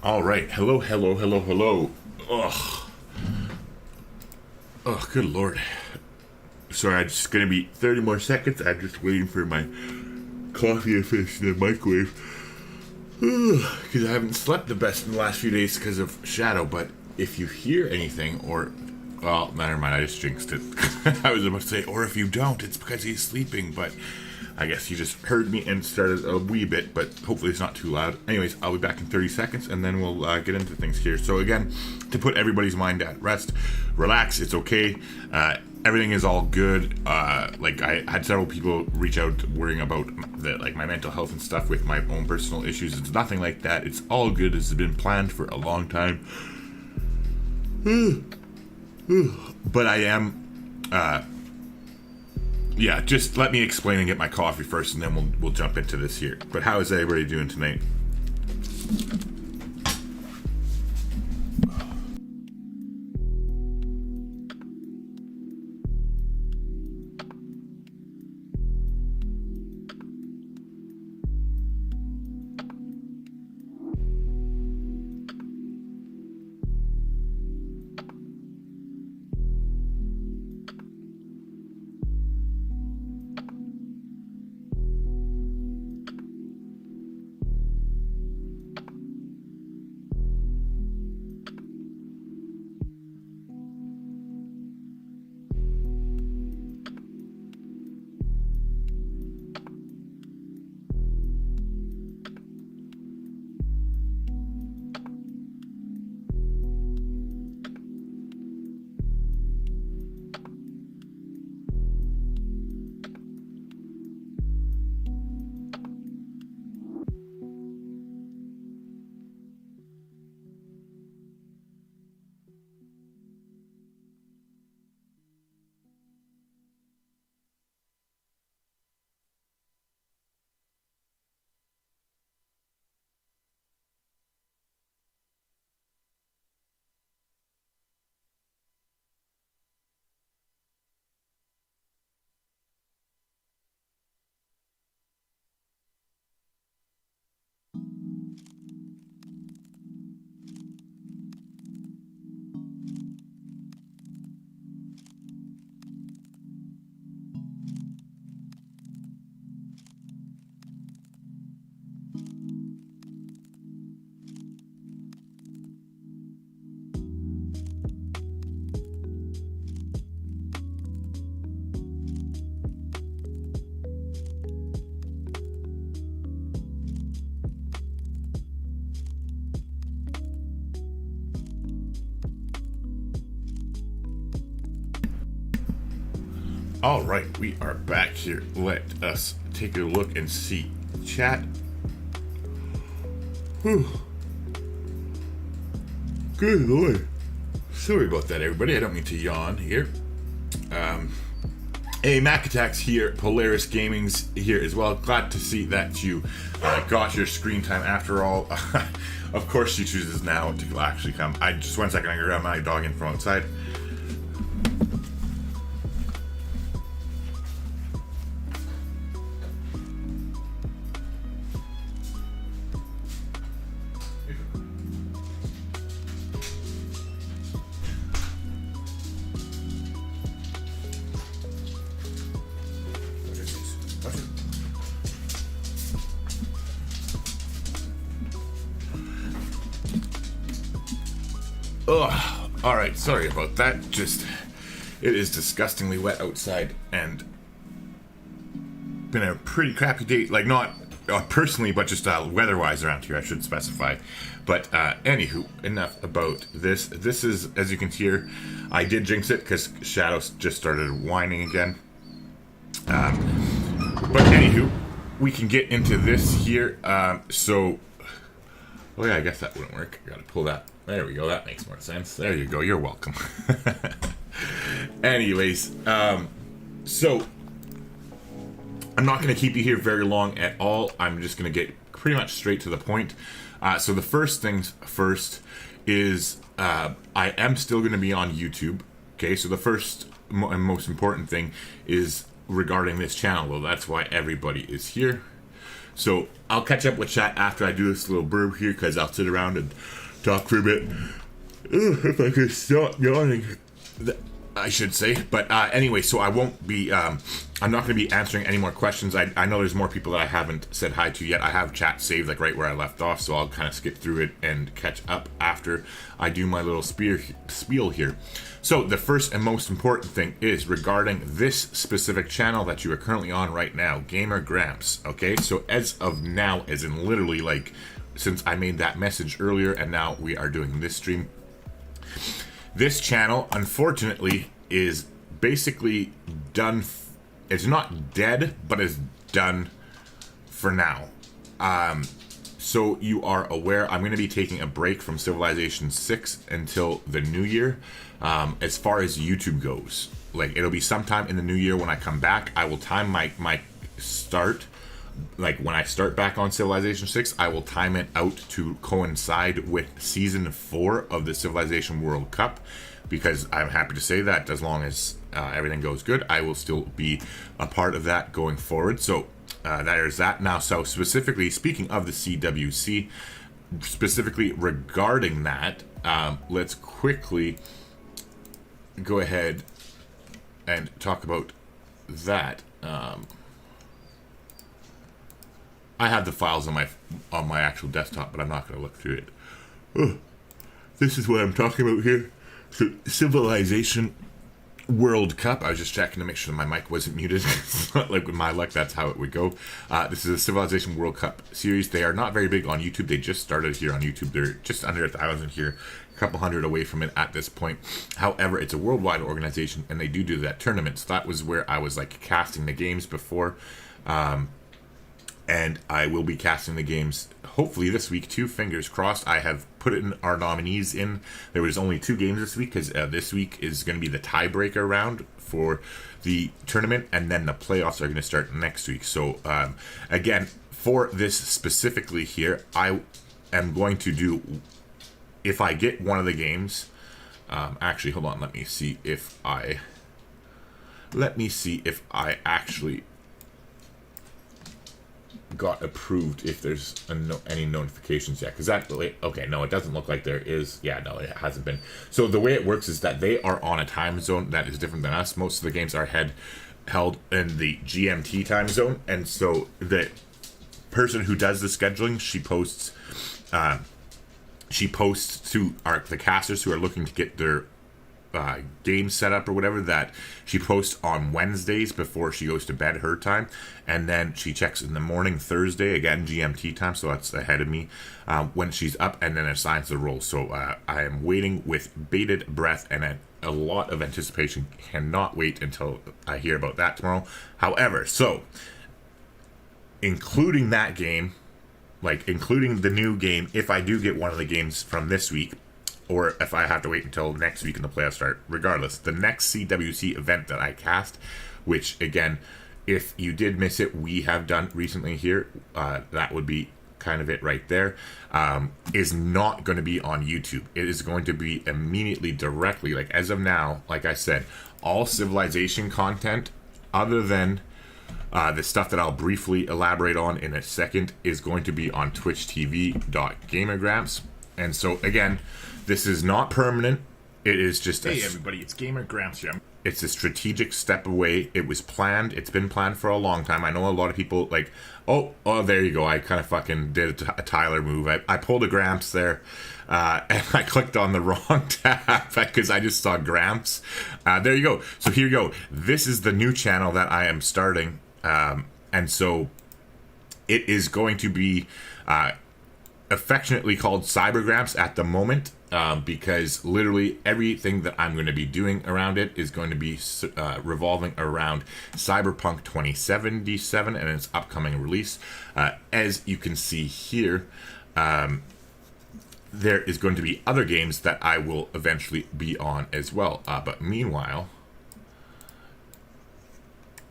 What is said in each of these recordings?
All right. Hello, hello, hello, hello. Ugh. Oh, good lord. Sorry, it's just going to be 30 more seconds. I'm just waiting for my coffee to finish in the microwave. Because I haven't slept the best in the last few days because of Shadow. But if you hear anything or... Well, never mind. I just jinxed it. I was about to say, or if you don't, it's because he's sleeping. But I guess you just heard me and started a wee bit. But hopefully it's not too loud. Anyways, I'll be back in 30 seconds. And then we'll get into things here. So again, to put everybody's mind at rest, relax. It's okay. Everything is all good. Like I had several people reach out worrying about my mental health and stuff with my own personal issues. It's nothing like that. It's all good. It's been planned for a long time. But I am, yeah, just let me explain and get my coffee first, and then we'll jump into this here. But how is everybody doing tonight? All right, we are back here. Let us take a look and see. Chat. Whew. Good lord. Sorry about that, everybody. I don't mean to yawn here. Hey, Mac Attacks here. Polaris Gaming's here as well. Glad to see that you got your screen time after all. Of course, she chooses now to actually come. Just 1 second. I can grab my dog in from outside. Ugh. Alright, sorry about that. It is disgustingly wet outside and been a pretty crappy day. Like, not personally, but just weather-wise around here, I should specify. But, anywho, enough about this. This is, as you can hear, I did jinx it because Shadow just started whining again. But anywho, we can get into this here. Oh yeah, I guess that wouldn't work. I gotta pull that. There we go. That makes more sense. There you go. You're welcome. Anyways, so I'm not going to keep you here very long at all. I'm just going to get pretty much straight to the point. So the first things first is I am still going to be on YouTube. Okay, so the first and most important thing is regarding this channel. Well, that's why everybody is here. So I'll catch up with chat after I do this little burb here, because I'll sit around and talk for a bit. If I could stop yawning, I should say. But anyway, so I won't be, I'm not going to be answering any more questions. I know there's more people that I haven't said hi to yet. I have chat saved like right where I left off, so I'll kind of skip through it and catch up after I do my little spiel here. So the first and most important thing is regarding this specific channel that you are currently on right now, Gamer Grampz. Okay, so as of now, as in literally like since I made that message earlier and now we are doing this stream, this channel unfortunately is basically done. It's not dead, but it's done for now. So you are aware I'm going to be taking a break from Civilization 6 until the new year. As far as YouTube goes, like it'll be sometime in the new year when I come back. I will time my start, like when I start back on Civilization 6, I will time it out to coincide with Season 4 of the Civilization World Cup, because I'm happy to say that as long as everything goes good, I will still be a part of that going forward. So there's that now. So specifically speaking of the CWC, specifically regarding that, let's quickly go ahead and talk about that. I have the files on my actual desktop, but I'm not going to look through it. Oh, this is what I'm talking about here. So, Civilization World Cup. I was just checking to make sure my mic wasn't muted. It's not like with my luck, that's how it would go. This is a Civilization World Cup series. They are not very big on YouTube. They just started here on YouTube. They're just under 1,000 here, a couple hundred away from it at this point. However, it's a worldwide organization, and they do that tournament. So that was where I was like casting the games before. And I will be casting the games hopefully this week too. Fingers crossed. I have put in our nominees in. There was only 2 games this week, because this week is going to be the tiebreaker round for the tournament, and then the playoffs are going to start next week. So again, for this specifically here, I am going to do, if I get one of the games, actually hold on, let me see if I actually got approved, if there's any notifications yet, because that, okay, no, it doesn't look like there is. Yeah, no, it hasn't been. So the way it works is that they are on a time zone that is different than us. Most of the games are held in the GMT time zone, and so the person who does the scheduling, she posts to the casters who are looking to get their game set up or whatever, that she posts on Wednesdays before she goes to bed, her time, and then she checks in the morning Thursday, again GMT time, so that's ahead of me, when she's up, and then assigns the role. So I am waiting with bated breath and a lot of anticipation. Cannot wait until I hear about that tomorrow. However, so including that game, like including the new game, if I do get one of the games from this week, or if I have to wait until next week and the playoffs start, regardless, the next CWC event that I cast, which again, if you did miss it, we have done recently here, that would be kind of it right there, is not going to be on YouTube. It is going to be immediately, directly, like as of now, like I said, all Civilization content, other than the stuff that I'll briefly elaborate on in a second, is going to be on twitchtv.gamergrampz. And so again, this is not permanent. It is just hey everybody, it's Gamer Grampz here. It's a strategic step away. It was planned. It's been planned for a long time. I know a lot of people like, oh, there you go. I kind of fucking did a Tyler move. I pulled a Grampz there, and I clicked on the wrong tab because I just saw Grampz. There you go. So here you go. This is the new channel that I am starting, and so it is going to be affectionately called Cyber Grampz at the moment, because literally everything that I'm going to be doing around it is going to be revolving around Cyberpunk 2077 and its upcoming release. As you can see here, there is going to be other games that I will eventually be on as well. But meanwhile,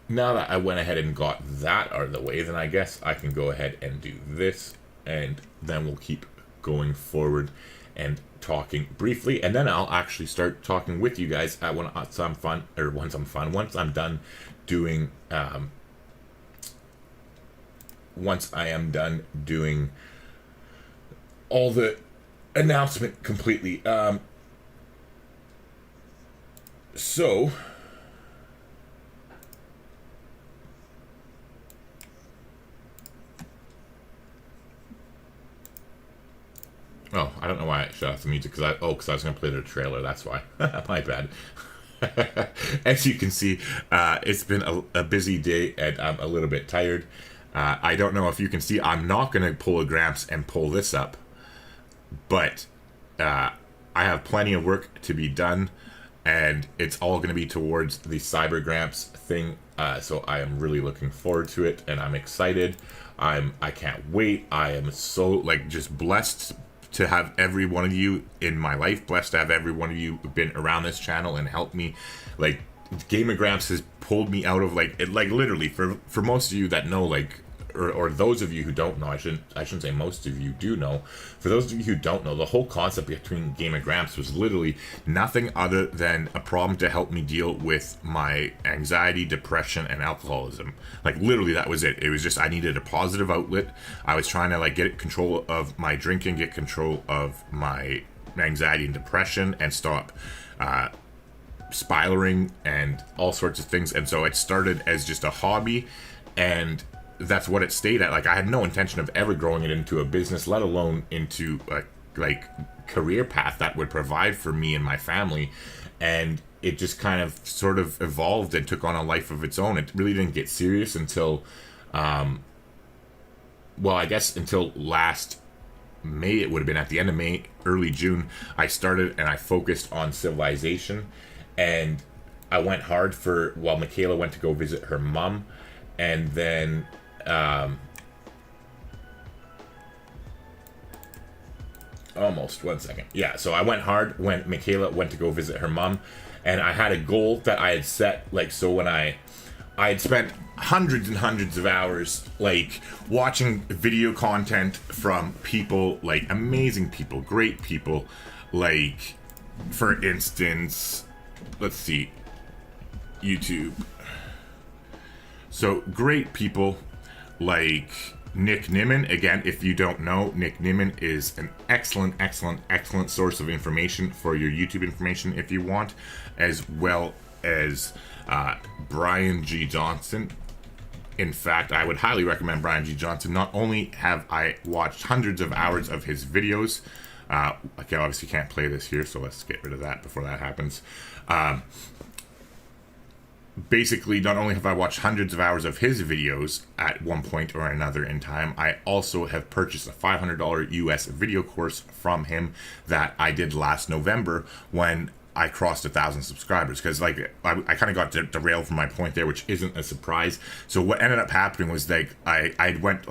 now that I went ahead and got that out of the way, then I guess I can go ahead and do this, and then we'll keep going forward and talking briefly, and then I'll actually start talking with you guys once I'm done doing once I am done doing all the announcement completely. So oh, I don't know why I shut off the music, because I was going to play the trailer, that's why. My bad. As you can see, it's been a busy day, and I'm a little bit tired. I don't know if you can see, I'm not going to pull a Gramps and pull this up, but I have plenty of work to be done, and it's all going to be towards the Cyber Grampz thing, so I am really looking forward to it, and I'm excited. I can't wait. I am so, just blessed to have every one of you in my life, blessed to have every one of you been around this channel and helped me. Gamer Grampz has pulled me out of literally, for most of you that know, or those of you who don't know, I shouldn't say most of you do know. For those of you who don't know, the whole concept between Gamer Grampz was literally nothing other than a problem to help me deal with my anxiety, depression, and alcoholism. Literally, that was it. It was just I needed a positive outlet. I was trying to get control of my drinking, get control of my anxiety and depression, and stop spiraling and all sorts of things. And so it started as just a hobby, and that's what it stayed at. I had no intention of ever growing it into a business, let alone into a career path that would provide for me and my family. And it just kind of sort of evolved and took on a life of its own. It really didn't get serious until I guess until last May. It would have been at the end of May, early June. I started and I focused on Civilization, and I went hard while Michaela went to go visit her mom. And then almost 1 second. Yeah, so I went hard when Michaela went to go visit her mom, and I had a goal that I had set. So when I had spent hundreds and hundreds of hours watching video content from people, amazing people, great people, for instance, let's see, YouTube. So great people like Nick Nimmin. Again, if you don't know, Nick Nimmin is an excellent source of information for your YouTube information if you want, as well as Brian G. Johnson. In fact, I would highly recommend Brian G. Johnson. Not only have I watched hundreds of hours of his videos, I obviously can't play this here, so let's get rid of that before that happens. Basically, not only have I watched hundreds of hours of his videos at one point or another in time, I also have purchased a $500 US video course from him that I did last November when I crossed 1,000 subscribers. Because I kind of got derailed from my point there, which isn't a surprise. So what ended up happening was I went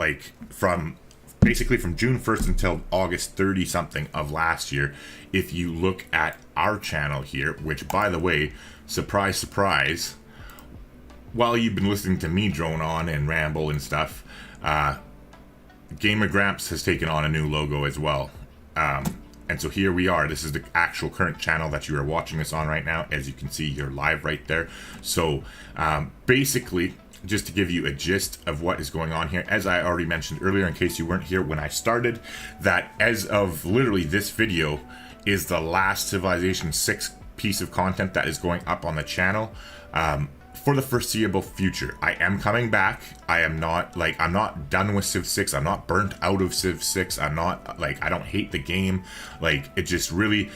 from June 1st until August 30 something of last year. If you look at our channel here, which, by the way, surprise, surprise, while you've been listening to me drone on and ramble and stuff, Gamer Grampz has taken on a new logo as well. And so here we are. This is the actual current channel that you are watching this on right now. As you can see, you're live right there. So basically, just to give you a gist of what is going on here, as I already mentioned earlier, in case you weren't here when I started, that as of literally this video is the last Civilization 6 piece of content that is going up on the channel. For the foreseeable future, I am coming back. I am not I'm not done with Civ 6. I'm not burnt out of Civ 6. I'm not I don't hate the game. It just really,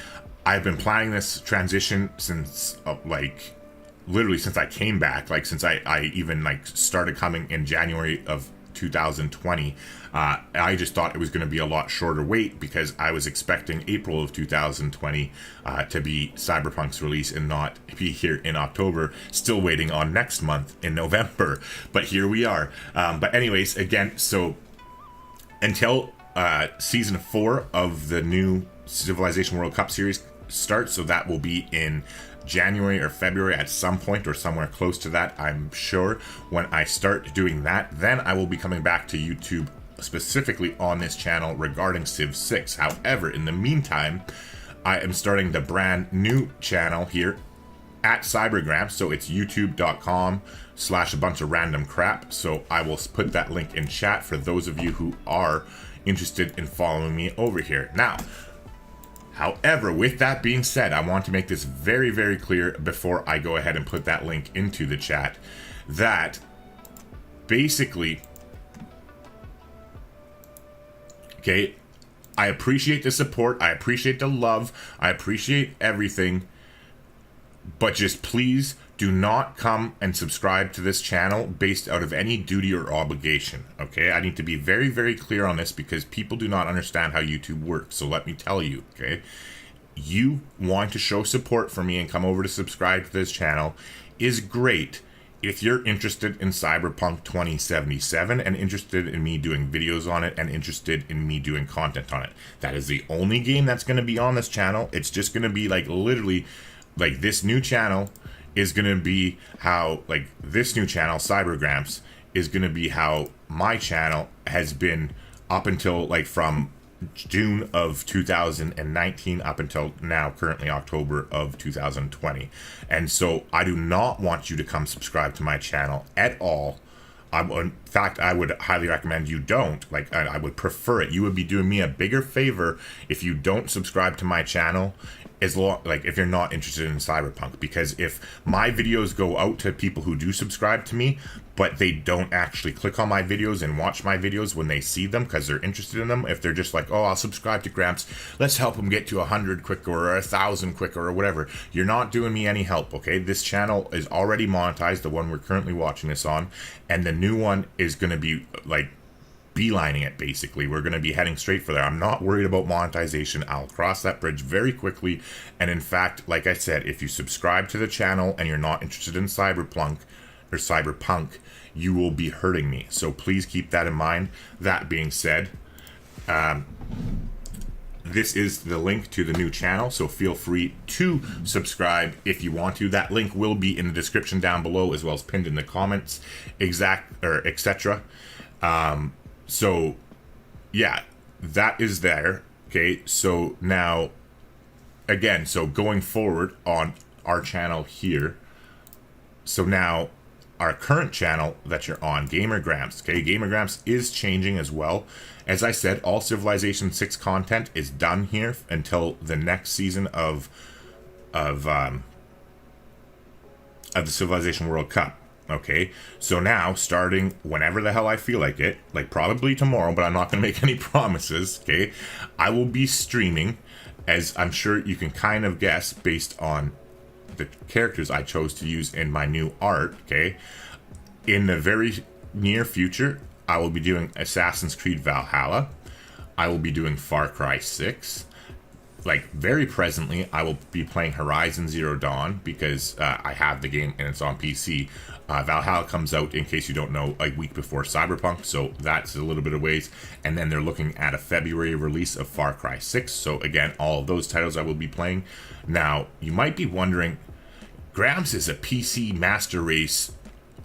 I've been planning this transition since literally since I came back, since I even started coming in January of 2020. I just thought it was going to be a lot shorter wait, because I was expecting April of 2020 to be Cyberpunk's release and not be here in October, still waiting on next month in November. But here we are. But anyways, again, so until season 4 of the new Civilization World Cup series starts, so that will be in January or February at some point, or somewhere close to that, I'm sure. When I start doing that, then I will be coming back to YouTube specifically on this channel regarding Civ 6. However, in the meantime, I am starting the brand new channel here at Cyber Grampz. So it's youtube.com/a bunch of random crap. So I will put that link in chat for those of you who are interested in following me over here. Now, however, with that being said, I want to make this very, very clear before I go ahead and put that link into the chat that basically, okay, I appreciate the support, I appreciate the love, I appreciate everything, but just please do not come and subscribe to this channel based out of any duty or obligation, okay? I need to be very, very clear on this because people do not understand how YouTube works, so let me tell you, okay? You want to show support for me and come over to subscribe to this channel is great if you're interested in Cyberpunk 2077 and interested in me doing videos on it and interested in me doing content on it. That is the only game that's going to be on this channel. It's just going to be like literally like this new channel is going to be how like this new channel, Cyber Grampz, is going to be how my channel has been up until like from June of 2019 up until now, currently October of 2020. And so I do not want you to come subscribe to my channel at all. In fact, I would highly recommend you don't. Like, I would prefer it. You would be doing me a bigger favor if you don't subscribe to my channel, as long, like, if you're not interested in Cyberpunk. Because if my videos go out to people who do subscribe to me, but they don't actually click on my videos and watch my videos when they see them because they're interested in them, if they're just like, oh, I'll subscribe to Grampz, let's help him get to 100 quicker or 1,000 quicker or whatever, you're not doing me any help, okay? This channel is already monetized, the one we're currently watching this on, and the new one is going to be like beelining it. Basically, we're going to be heading straight for there. I'm not worried about monetization. I'll cross that bridge very quickly. And in fact, like I said, if you subscribe to the channel and you're not interested in Cyberpunk, you will be hurting me. So please keep that in mind. That being said, this is the link to the new channel, so feel free to subscribe if you want to. That link will be in the description down below, as well as pinned in the comments, etc. So yeah, that is there. Okay, so now again, so going forward on our channel here, so now our current channel that you're on, Gamer Grampz, okay, Gamer Grampz is changing as well. As I said, all Civilization 6 content is done here until the next season of the Civilization World Cup. Okay, so now, starting whenever the hell I feel like it, like probably tomorrow, but I'm not going to make any promises, okay, I will be streaming, as I'm sure you can kind of guess based on the characters I chose to use in my new art, okay. In the very near future, I will be doing Assassin's Creed Valhalla. I will be doing Far Cry 6. Like, very presently, I will be playing Horizon Zero Dawn because I have the game and it's on PC. Valhalla comes out, in case you don't know, a week before Cyberpunk, so that's a little bit of ways. And then they're looking at a February release of Far Cry 6. So again, all of those titles I will be playing. Now, you might be wondering, Grampz is a PC Master Race,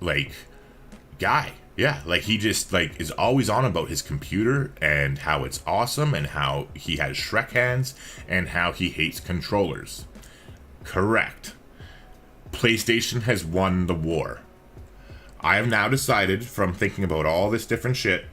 like, guy. Yeah, like, he just, like, is always on about his computer and how it's awesome and how he has Shrek hands and how he hates controllers. Correct. PlayStation has won the war. I have now decided, from thinking about all this different shit,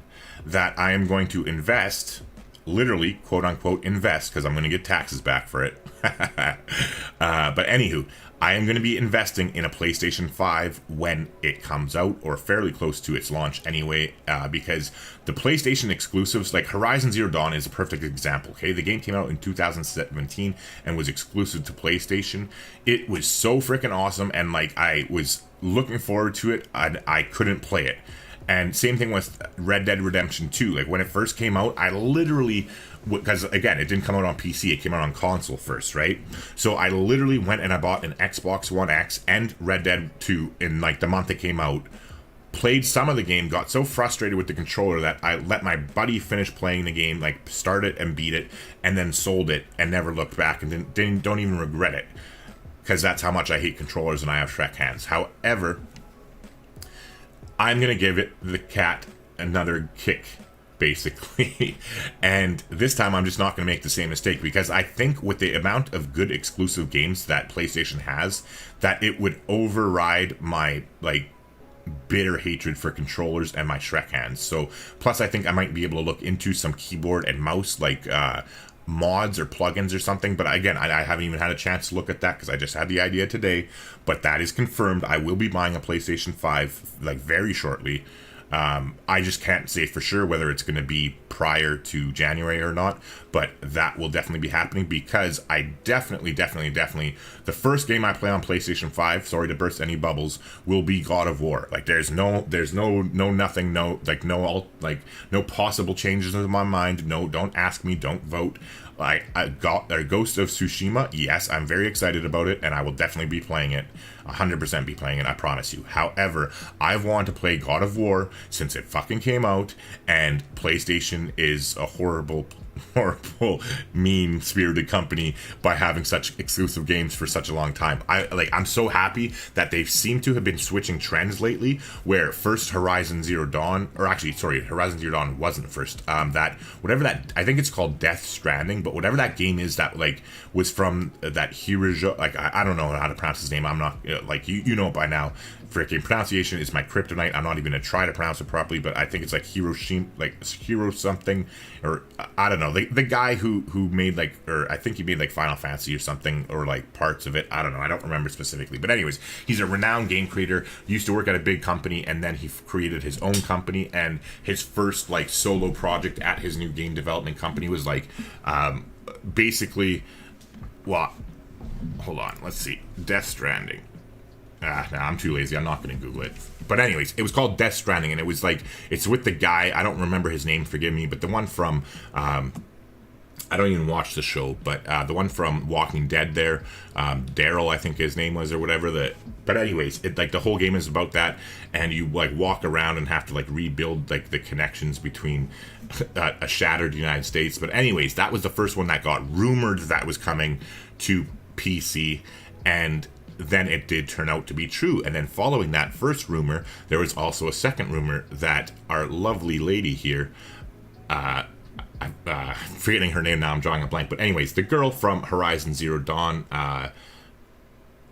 that I am going to invest, literally, quote-unquote, invest, because I'm going to get taxes back for it. But anywho, I am going to be investing in a PlayStation 5 when it comes out, or fairly close to its launch anyway, because the PlayStation exclusives, like Horizon Zero Dawn is a perfect example, okay? The game came out in 2017 and was exclusive to PlayStation. It was so freaking awesome, and like, I was looking forward to it, and I couldn't play it. And same thing with Red Dead Redemption 2. Like, when it first came out, I literally, because again, it didn't come out on PC, it came out on console first, right? So I literally went and I bought an Xbox One X and Red Dead 2 in like the month it came out, played some of the game, got so frustrated with the controller that I let my buddy finish playing the game, like start it and beat it, and then sold it and never looked back, and don't even regret it, because that's how much I hate controllers and I have Shrek hands. However, I'm going to give it the cat another kick, basically. And this time I'm just not going to make the same mistake, because I think with the amount of good exclusive games that PlayStation has, that it would override my like bitter hatred for controllers and my Shrek hands. So plus I think I might be able to look into some keyboard and mouse like mods or plugins or something, but again, I haven't even had a chance to look at that because I just had the idea today. But that is confirmed. I will be buying a PlayStation 5 like very shortly. I just can't say for sure whether it's going to be prior to January or not, but that will definitely be happening, because I definitely, the first game I play on PlayStation 5, sorry to burst any bubbles, will be God of War. Like there's no nothing, no possible changes in my mind. No, don't ask me, don't vote. I got Ghost of Tsushima. Yes, I'm very excited about it, and I will definitely be playing it. 100% be playing it, I promise you. However, I've wanted to play God of War since it fucking came out, and PlayStation is a horrible, mean-spirited company by having such exclusive games for such a long time. I'm so happy that they seem to have been switching trends lately, where first Horizon Zero Dawn, or actually, sorry, Horizon Zero Dawn wasn't first. I think it's called Death Stranding, but whatever that game is that like was from that Hirojo, like I don't know how to pronounce his name. I'm not you know it by now. Freaking pronunciation is my kryptonite. I'm not even gonna try to pronounce it properly, but I think it's like Hiroshima, like Hiro something, or I don't know. The guy who made like, or I think he made like Final Fantasy or something, or like parts of it. I don't know. I don't remember specifically. But anyways, he's a renowned game creator. Used to work at a big company, and then he created his own company. And his first like solo project at his new game development company was like, basically, well, hold on, let's see, Death Stranding. I'm too lazy. I'm not going to Google it. But anyways, it was called Death Stranding, and it was like, it's with the guy, I don't remember his name, forgive me, but the one from, I don't even watch the show, but the one from Walking Dead there, Daryl, I think his name was, or whatever. But anyways, it like the whole game is about that, and you like walk around and have to like rebuild like the connections between a shattered United States. But anyways, that was the first one that got rumored that was coming to PC, and then it did turn out to be true. And then following that first rumor, there was also a second rumor that our lovely lady here, I'm forgetting her name now, I'm drawing a blank, but anyways, the girl from Horizon Zero Dawn,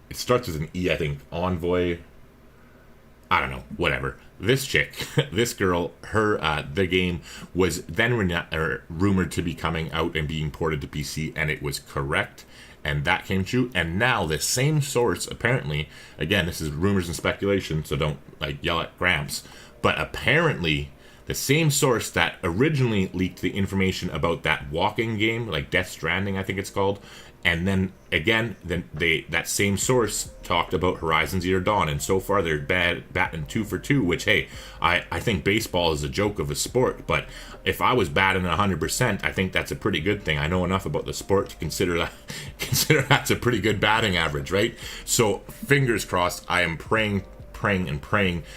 it starts with an E, I think, Envoy, I don't know, whatever. This chick, this girl, the game was then rumored to be coming out and being ported to PC, and it was correct. And that came true. And now the same source, apparently, again, this is rumors and speculation, so don't like yell at Gramps, but apparently the same source that originally leaked the information about that walking game, like Death Stranding, I think it's called, and then again, that same source talked about Horizon Zero Dawn, and so far they're batting 2 for 2, which, hey, I think baseball is a joke of a sport, but if I was batting 100%, I think that's a pretty good thing. I know enough about the sport to consider that's a pretty good batting average, right? So fingers crossed. I am praying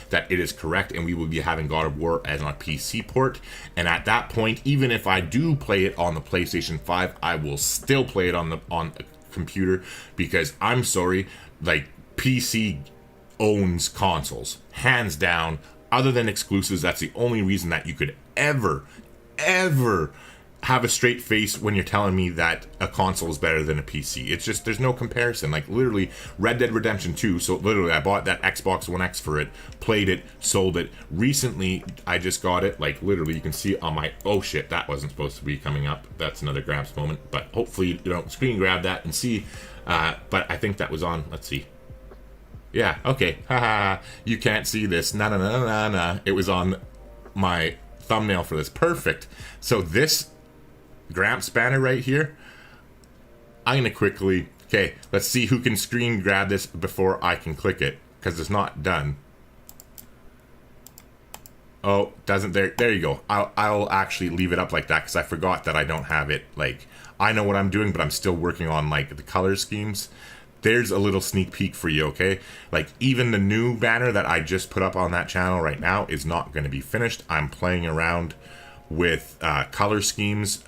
that it is correct, and we will be having God of War as on a PC port. And at that point, even if I do play it on the PlayStation 5, I will still play it on a computer, because I'm sorry, like, PC owns consoles, hands down. Other than exclusives, that's the only reason that you could ever have a straight face when you're telling me that a console is better than a PC. It's just, there's no comparison. Like, literally, Red Dead Redemption 2, so literally, I bought that Xbox One X for it, played it, sold it. Recently, I just got it, like, literally, you can see on my, oh shit, that wasn't supposed to be coming up. That's another Gramps moment, but hopefully you don't screen grab that and see, but I think that was on, let's see. Yeah, okay, haha, you can't see this, nah. It was on my thumbnail for this, perfect. So this Gramps banner right here, I'm gonna quickly, okay, let's see who can screen grab this before I can click it, because it's not done. Oh, doesn't, there you go. I'll actually leave it up like that, because I forgot that I don't have it, like, I know what I'm doing, but I'm still working on like the color schemes. There's a little sneak peek for you, okay? Like, even the new banner that I just put up on that channel right now is not going to be finished. I'm playing around with color schemes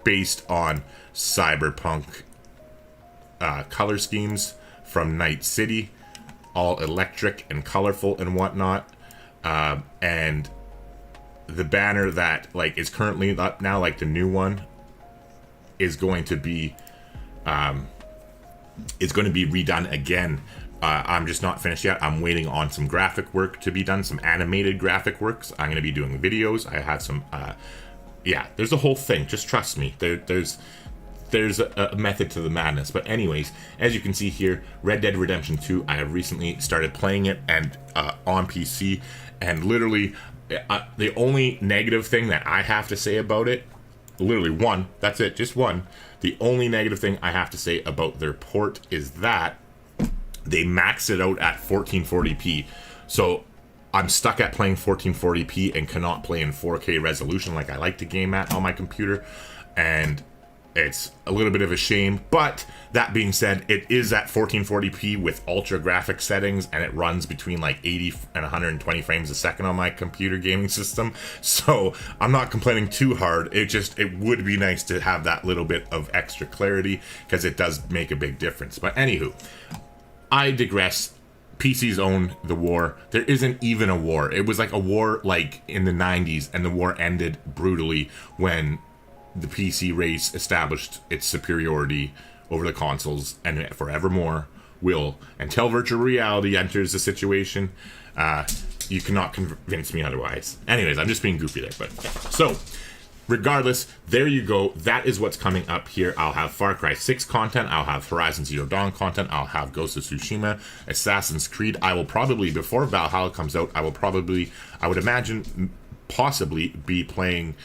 based on Cyberpunk color schemes from Night City, all electric and colorful and whatnot. And the banner that like is currently up now, like the new one, is going to be redone again. I'm just not finished yet. I'm waiting on some graphic work to be done, some animated graphic works. I'm going to be doing videos. I have some, there's a whole thing. Just trust me. There's a method to the madness. But anyways, as you can see here, Red Dead Redemption 2, I have recently started playing it and on PC, and literally the only negative thing that I have to say about it, literally one, that's it, just one. The only negative thing I have to say about their port is that they maxed it out at 1440p. So I'm stuck at playing 1440p and cannot play in 4K resolution like I like to game at on my computer. And it's a little bit of a shame. But that being said, it is at 1440p with ultra graphic settings, and it runs between like 80 and 120 frames a second on my computer gaming system. So I'm not complaining too hard. It would be nice to have that little bit of extra clarity, because it does make a big difference. But anywho, I digress. PCs own the war. There isn't even a war. It was like a war like in the 90s, and the war ended brutally when the PC race established its superiority over the consoles, and forevermore will, until virtual reality enters the situation. You cannot convince me otherwise. Anyways, I'm just being goofy there. But yeah. So regardless, there you go. That is what's coming up here. I'll have Far Cry 6 content. I'll have Horizon Zero Dawn content. I'll have Ghost of Tsushima, Assassin's Creed. I will probably, before Valhalla comes out, I would imagine, possibly be playing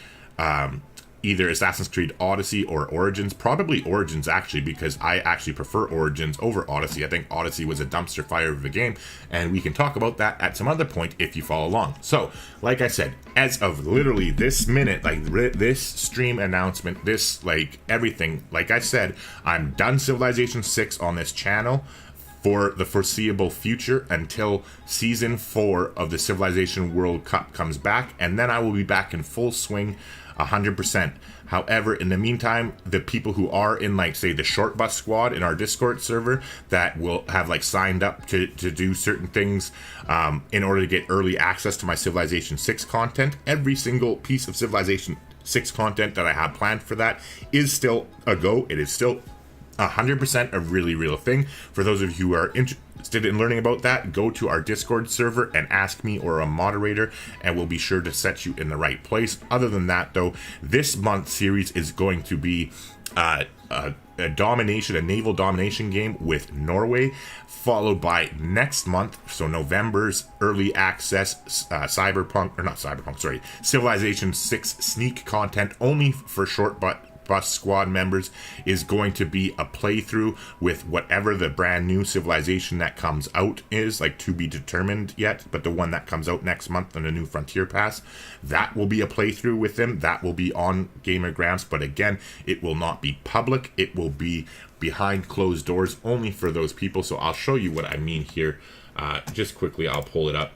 either Assassin's Creed Odyssey or Origins. Probably Origins, actually, because I actually prefer Origins over Odyssey. I think Odyssey was a dumpster fire of a game, and we can talk about that at some other point if you follow along. So, like I said, as of literally this minute, like this stream announcement, this, like, everything, like I said, I'm done Civilization 6 on this channel for the foreseeable future until Season 4 of the Civilization World Cup comes back, and then I will be back in full swing 100%. However, in the meantime, the people who are in, like, say, the Short Bus Squad in our Discord server that will have, like, signed up to do certain things in order to get early access to my Civilization 6 content, every single piece of Civilization 6 content that I have planned for that is still a go. It is still 100% a really real thing. For those of you who are interested in learning about that, go to our Discord server and ask me or a moderator, and we'll be sure to set you in the right place. Other than that, though, this month's series is going to be a naval domination game with Norway, followed by next month, so November's early access Civilization 6 sneak content only for Short Bus Squad members is going to be a playthrough with whatever the brand new Civilization that comes out is, like, to be determined yet, but the one that comes out next month on the new Frontier Pass, that will be a playthrough with them. That will be on Gamer Grampz, but again, it will not be public. It will be behind closed doors only for those people. So I'll show you what I mean here. Just quickly, I'll pull it up.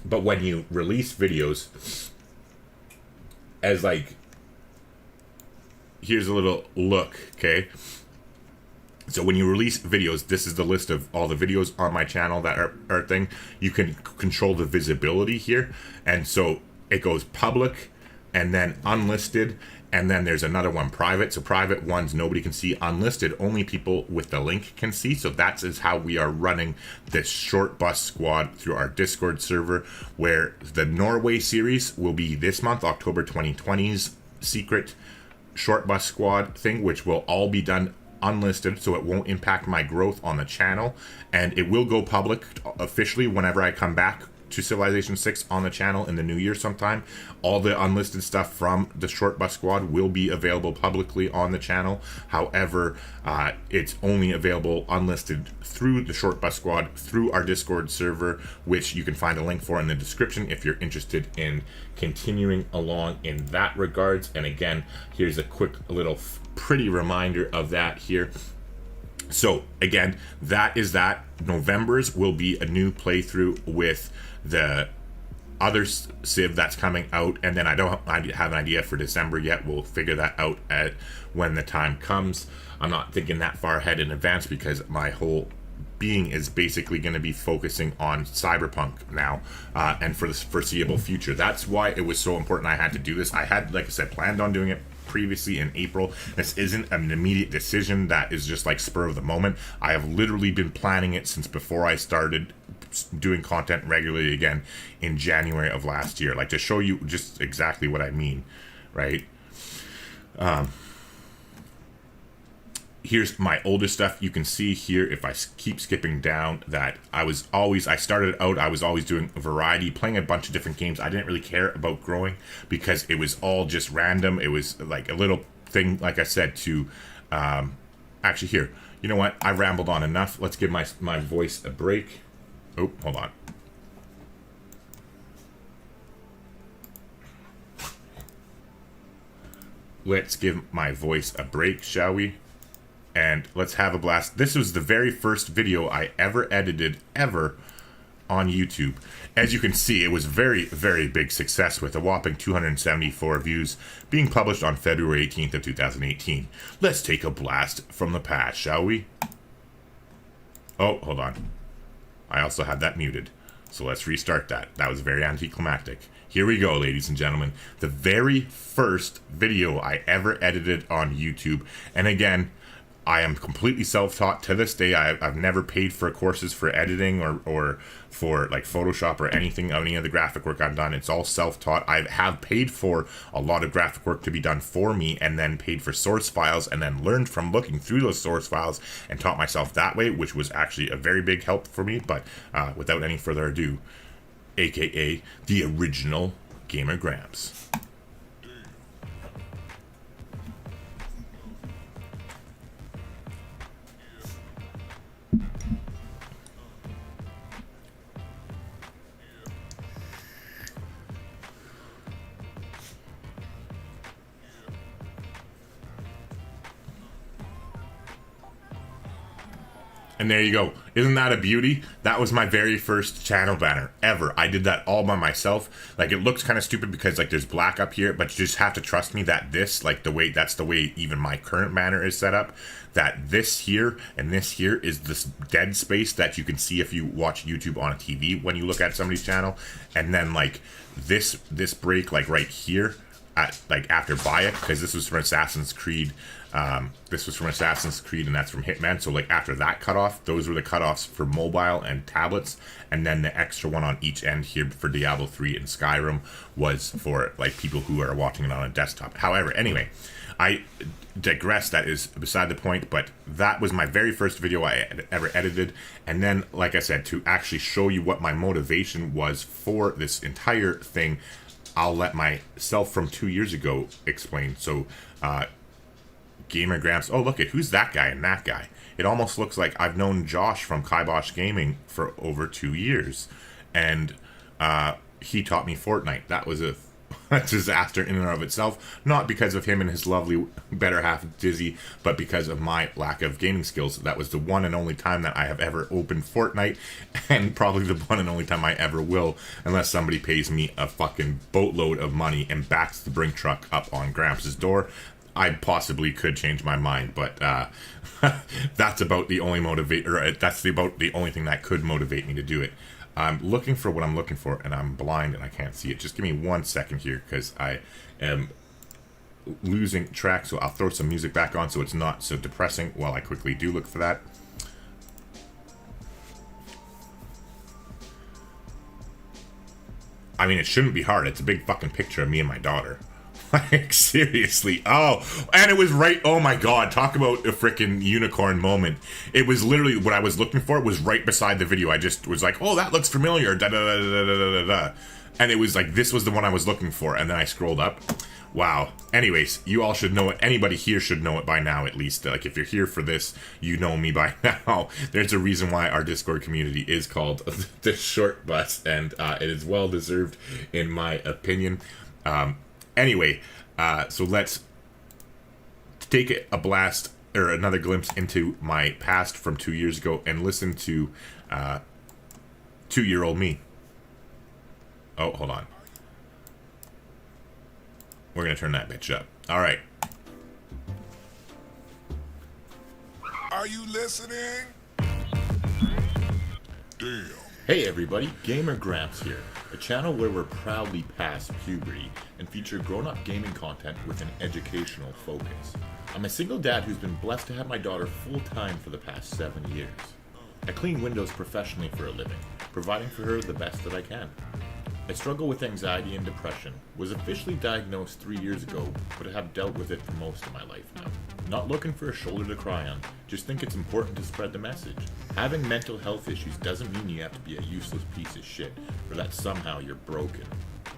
But when you release videos, as, like, here's a little look, okay? So when you release videos, this is the list of all the videos on my channel that are thing. You can control the visibility here. And so it goes public, and then unlisted, and then there's another one, private. So private ones nobody can see. Unlisted, only people with the link can see. So that is how we are running this Short Bus Squad through our Discord server, where the Norway series will be this month, October 2020's secret Short Bus Squad thing, which will all be done unlisted, so it won't impact my growth on the channel, and it will go public officially whenever I come back to Civilization 6 on the channel in the new year sometime. All the unlisted stuff from the Short Bus Squad will be available publicly on the channel. However, it's only available unlisted through the Short Bus Squad, through our Discord server, which you can find a link for in the description if you're interested in continuing along in that regards. And again, here's a quick little pretty reminder of that here. So again, that is that. November's will be a new playthrough with the other Civ that's coming out, and then I have an idea for December yet. We'll figure that out when the time comes. I'm not thinking that far ahead in advance because my whole being is basically going to be focusing on Cyberpunk now, and for the foreseeable future. That's why it was so important I had to do this. I had, like I said, planned on doing it previously in April. This isn't an immediate decision that is just like spur of the moment. I have literally been planning it since before I started doing content regularly again in January of last year, like to show you just exactly what I mean, right? Here's my oldest stuff. You can see here, if I keep skipping down, that I started out, I was always doing a variety, playing a bunch of different games. I didn't really care about growing because it was all just random. It was like a little thing, like I said, to, actually here, you know what? I rambled on enough. Let's give my voice a break. Oh, hold on. Let's give my voice a break, shall we? And let's have a blast. This was the very first video I ever edited ever on YouTube. As you can see, it was very, very big success with a whopping 274 views being published on February 18th of 2018. Let's take a blast from the past, shall we? Oh, hold on. I also had that muted. So let's restart that. That was very anticlimactic. Here we go, ladies and gentlemen. The very first video I ever edited on YouTube. And again, I am completely self-taught to this day. I've never paid for courses for editing or for like Photoshop or anything, any of the graphic work I've done. It's all self-taught. I have paid for a lot of graphic work to be done for me and then paid for source files and then learned from looking through those source files and taught myself that way, which was actually a very big help for me. But without any further ado, aka the original Gamer Grampz. And there you go. Isn't that a beauty? That was my very first channel banner ever. I did that all by myself. Like, it looks kind of stupid because like there's black up here, but you just have to trust me that this, like that's the way even my current banner is set up, that this here and this here is this dead space that you can see if you watch YouTube on a TV when you look at somebody's channel. And then like this break, like right here, like after buy it, because this was from Assassin's Creed. This was from Assassin's Creed and that's from Hitman. So like after that cutoff, those were the cutoffs for mobile and tablets, and then the extra one on each end here for Diablo 3 and Skyrim was for like people who are watching it on a desktop. However, anyway, I digress. That is beside the point, but that was my very first video I ever edited. And then, like I said, to actually show you what my motivation was for this entire thing, I'll let myself from 2 years ago explain. So, Gamer Grampz. Oh, look at who's that guy and that guy. It almost looks like I've known Josh from Kibosh Gaming for over 2 years, and he taught me Fortnite. That was a disaster in and of itself. Not because of him and his lovely better half Dizzy, but because of my lack of gaming skills. That was the one and only time that I have ever opened Fortnite, and probably the one and only time I ever will, unless somebody pays me a fucking boatload of money and backs the brink truck up on Gramps' door. I possibly could change my mind, but that's about the only about the only thing that could motivate me to do it. I'm looking for what I'm looking for, and I'm blind and I can't see it. Just give me 1 second here, because I am losing track. So I'll throw some music back on so it's not so depressing while I quickly do look for that. I mean, it shouldn't be hard. It's a big fucking picture of me and my daughter. Like, seriously. Oh, and it was right. Oh my god, talk about a freaking unicorn moment. It was literally what I was looking for. It was right beside the video. I just was like, oh, that looks familiar. Da da da da da da da. And it was like, this was the one I was looking for. And then I scrolled up. Wow. Anyways, you all should know it. Anybody here should know it by now, at least. Like, if you're here for this, you know me by now. There's a reason why our Discord community is called the Short Bus, and it is well deserved, in my opinion. Anyway, so let's take a blast, or another glimpse into my past from 2 years ago, and listen to 2-year-old me. Oh, hold on. We're gonna turn that bitch up. All right. Are you listening? Hey everybody, Gamer Grampz here, a channel where we're proudly past puberty and feature grown-up gaming content with an educational focus. I'm a single dad who's been blessed to have my daughter full-time for the past 7 years. I clean windows professionally for a living, providing for her the best that I can. I struggle with anxiety and depression, was officially diagnosed 3 years ago, but have dealt with it for most of my life now. Not looking for a shoulder to cry on, just think it's important to spread the message. Having mental health issues doesn't mean you have to be a useless piece of shit, or that somehow you're broken.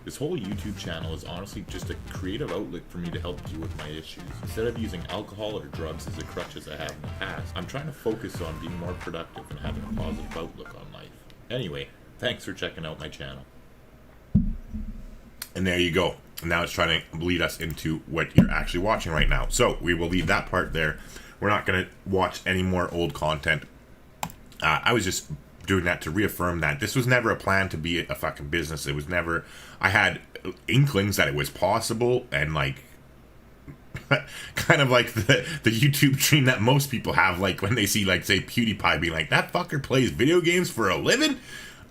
This whole YouTube channel is honestly just a creative outlet for me to help deal with my issues. Instead of using alcohol or drugs as a crutch as I have in the past, I'm trying to focus on being more productive and having a positive outlook on life. Anyway, thanks for checking out my channel. And there you go. Now it's trying to lead us into what you're actually watching right now. So we will leave that part there. We're not going to watch any more old content. I was just doing that to reaffirm that this was never a plan to be a fucking business. It was never... I had inklings that it was possible, and like... kind of like the YouTube dream that most people have, like when they see, like, say, PewDiePie being like, that fucker plays video games for a living?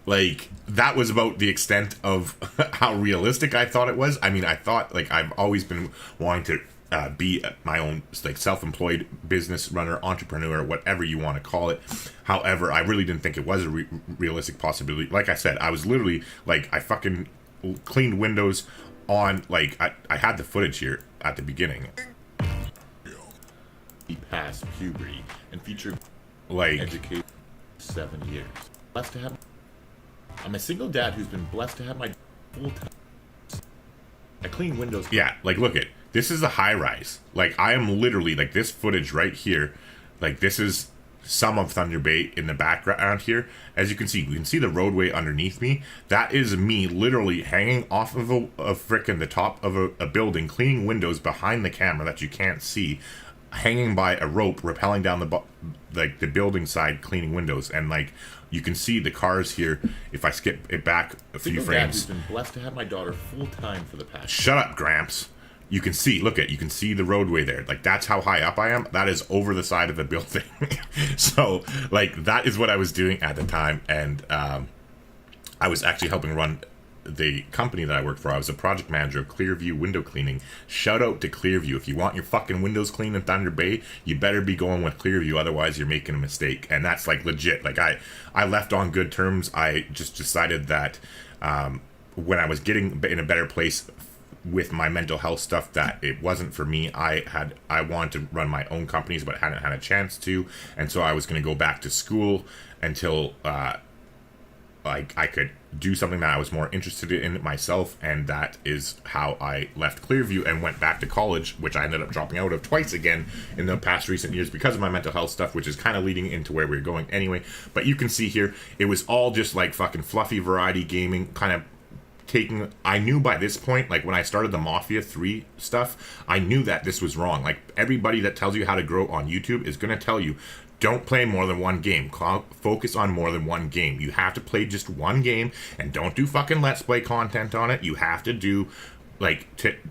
Like, that was about the extent of how realistic I thought it was. I mean, I thought, like, I've always been wanting to be my own, like, self-employed business runner, entrepreneur, whatever you want to call it. However, I really didn't think it was a realistic possibility. Like I said, I was literally, like, I fucking cleaned windows on, like, I had the footage here at the beginning. Past puberty and feature like education 7 years. Blessed to have. I'm a single dad who's been blessed to have my full time. I clean windows. Yeah, like look at this is a high rise. Like I am literally like this footage right here. Like this is some of Thunder Bay in the background here. As you can see, we can see the roadway underneath me. That is me literally hanging off of a frickin' the top of a building, cleaning windows behind the camera that you can't see, hanging by a rope, rappelling down the building side, cleaning windows. And like you can see the cars here. If I skip it back a few frames, dad who's been blessed to have my daughter full time for the past. Shut up, Gramps. You can see, you can see the roadway there. Like, that's how high up I am. That is over the side of the building. So, like, that is what I was doing at the time. And I was actually helping run the company that I worked for. I was a project manager of Clearview window cleaning. Shout out to Clearview. If you want your fucking windows cleaned in Thunder Bay, you better be going with Clearview. Otherwise, you're making a mistake. And that's, like, legit. Like, I left on good terms. I just decided that when I was getting in a better place with my mental health stuff, that it wasn't for me. I wanted to run my own companies, but hadn't had a chance to, and so I was going to go back to school until like I could do something that I was more interested in myself, and that is how I left Clearview and went back to college, which I ended up dropping out of twice again in the past recent years because of my mental health stuff, which is kind of leading into where we're going anyway. But you can see here, it was all just like fucking fluffy variety gaming, kind of I knew by this point, like when I started the Mafia 3 stuff, I knew that this was wrong. Like everybody that tells you how to grow on YouTube is going to tell you, don't play more than one game. Focus on more than one game. You have to play just one game, and don't do fucking Let's Play content on it. You have to do like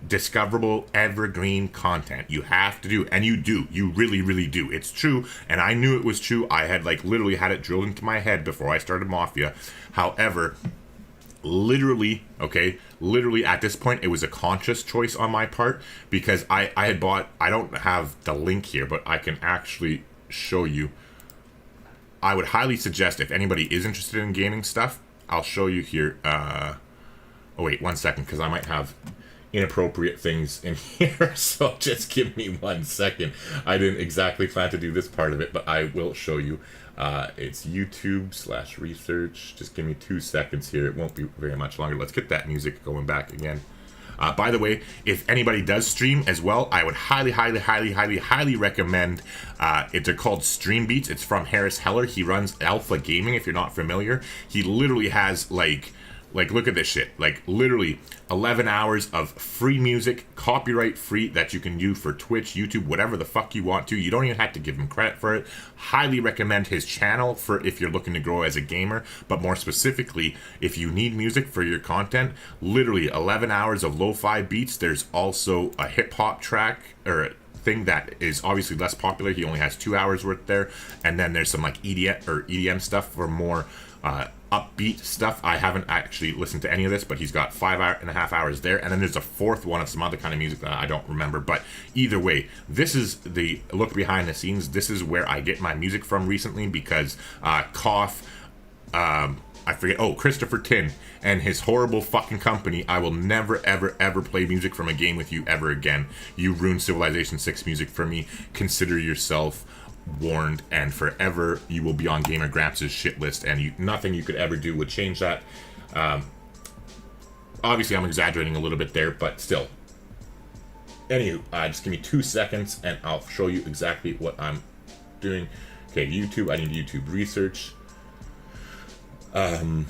discoverable evergreen content. You have to do, and you do. You really, really do. It's true, and I knew it was true. I had like literally had it drilled into my head before I started Mafia. However, literally at this point it was a conscious choice on my part, because I had bought, I don't have the link here, but I can actually show you. I would highly suggest, if anybody is interested in gaming stuff, I'll show you here. Oh wait, 1 second, because I might have inappropriate things in here, so just give me 1 second. I didn't exactly plan to do this part of it, but I will show you. It's YouTube/research. Just give me 2 seconds here. It won't be very much longer. Let's get that music going back again. By the way, if anybody does stream as well, I would highly recommend, they're called Stream Beats. It's from Harris Heller. He runs Alpha Gaming, if you're not familiar. He literally has, like, look at this shit. Like, literally 11 hours of free music, copyright free, that you can do for Twitch, YouTube, whatever the fuck you want to. You don't even have to give him credit for it. Highly recommend his channel for if you're looking to grow as a gamer, but more specifically, if you need music for your content, literally 11 hours of lo-fi beats. There's also a hip-hop track, or thing that is obviously less popular. He only has 2 hours worth there. And then there's some like EDM stuff for more upbeat stuff. I haven't actually listened to any of this, but he's got 5.5 hours there, and then there's a fourth one of some other kind of music that I don't remember. But either way, this is the look behind the scenes. This is where I get my music from recently, because Cough, I forget, Christopher Tin and his horrible fucking company. I will never, ever, ever play music from a game with you ever again. You ruined Civilization 6 music for me. Consider yourself warned, and forever you will be on Gamer Grampz' shit list, and nothing you could ever do would change that. Obviously, I'm exaggerating a little bit there, but still. Anywho, just give me 2 seconds, and I'll show you exactly what I'm doing. Okay, YouTube. I need YouTube research. I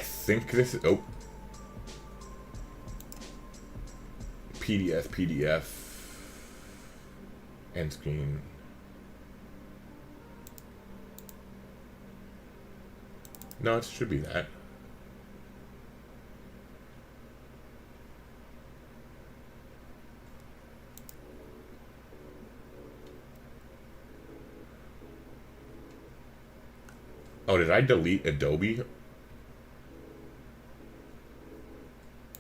think this is... PDF, end screen. No, it should be that. Oh, did I delete Adobe?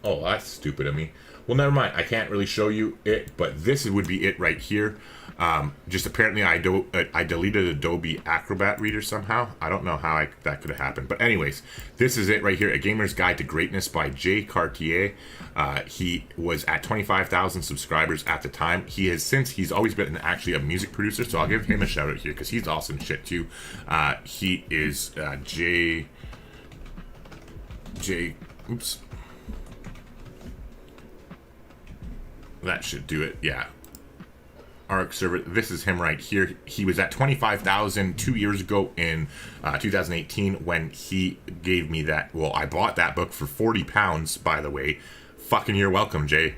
Oh, that's stupid of me. Well, never mind. I can't really show you it, but this would be it right here. Just apparently I deleted Adobe Acrobat Reader somehow. I don't know how that could have happened. But anyways, this is it right here. A Gamer's Guide to Greatness by Jay Cartier. He was at 25,000 subscribers at the time. He's always been actually a music producer, so I'll give him a shout out here because he's awesome shit too. He is Jay. Oops. That should do it, yeah. Arc server, this is him right here. He was at 25,000 2 years ago in 2018 when he gave me that. Well, I bought that book for £40, by the way. Fucking you're welcome, Jay.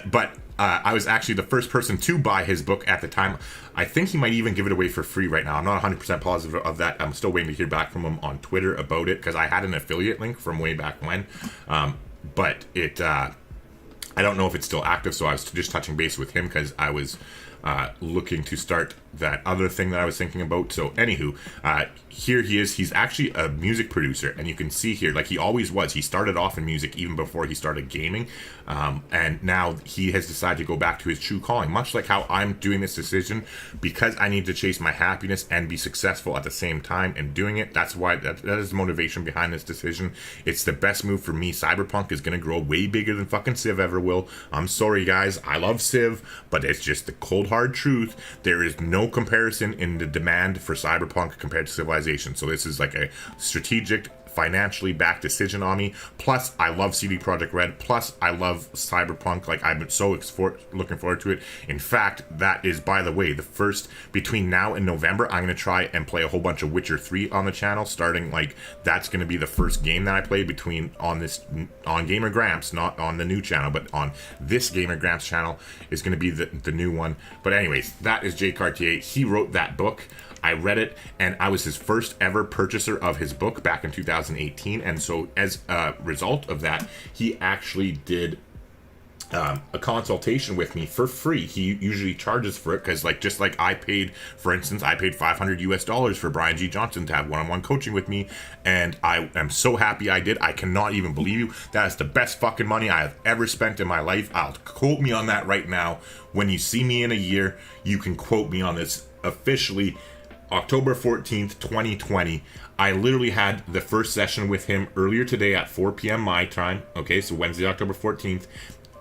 But I was actually the first person to buy his book at the time. I think he might even give it away for free right now. I'm not 100% positive of that. I'm still waiting to hear back from him on Twitter about it because I had an affiliate link from way back when. But it... I don't know if it's still active, so I was just touching base with him because I was looking to start that other thing that I was thinking about. So anywho, here he is. He's actually a music producer, and you can see here, like he always was. He started off in music even before he started gaming, and now he has decided to go back to his true calling, much like how I'm doing this decision because I need to chase my happiness and be successful at the same time in doing it. That's why that is the motivation behind this decision. It's the best move for me. Cyberpunk is going to grow way bigger than fucking Civ ever will. I'm sorry, guys. I love Civ, but it's just the cold hard truth. There is no comparison in the demand for Cyberpunk compared to Civilization. So this is like a strategic, financially backed decision on me. Plus, I love CD Projekt Red. Plus, I love Cyberpunk. Like, I've been so looking forward to it. In fact, that is, by the way, the first, between now and November, I'm going to try and play a whole bunch of Witcher 3 on the channel, starting, like, that's going to be the first game that I play on Gamer Grampz, not on the new channel, but on this Gamer Grampz channel is going to be the new one. But anyways, that is Jay Cartier. He wrote that book. I read it, and I was his first ever purchaser of his book back in 2018, and so as a result of that, he actually did a consultation with me for free. He usually charges for it because, like, just like I paid, for instance, I paid $500 for Brian G. Johnson to have one-on-one coaching with me, and I am so happy I did. I cannot even believe you. That is the best fucking money I have ever spent in my life. I'll quote me on that right now. When you see me in a year, you can quote me on this officially. October 14th, 2020. I literally had the first session with him earlier today at 4 p.m. my time. Okay, so Wednesday, October 14th.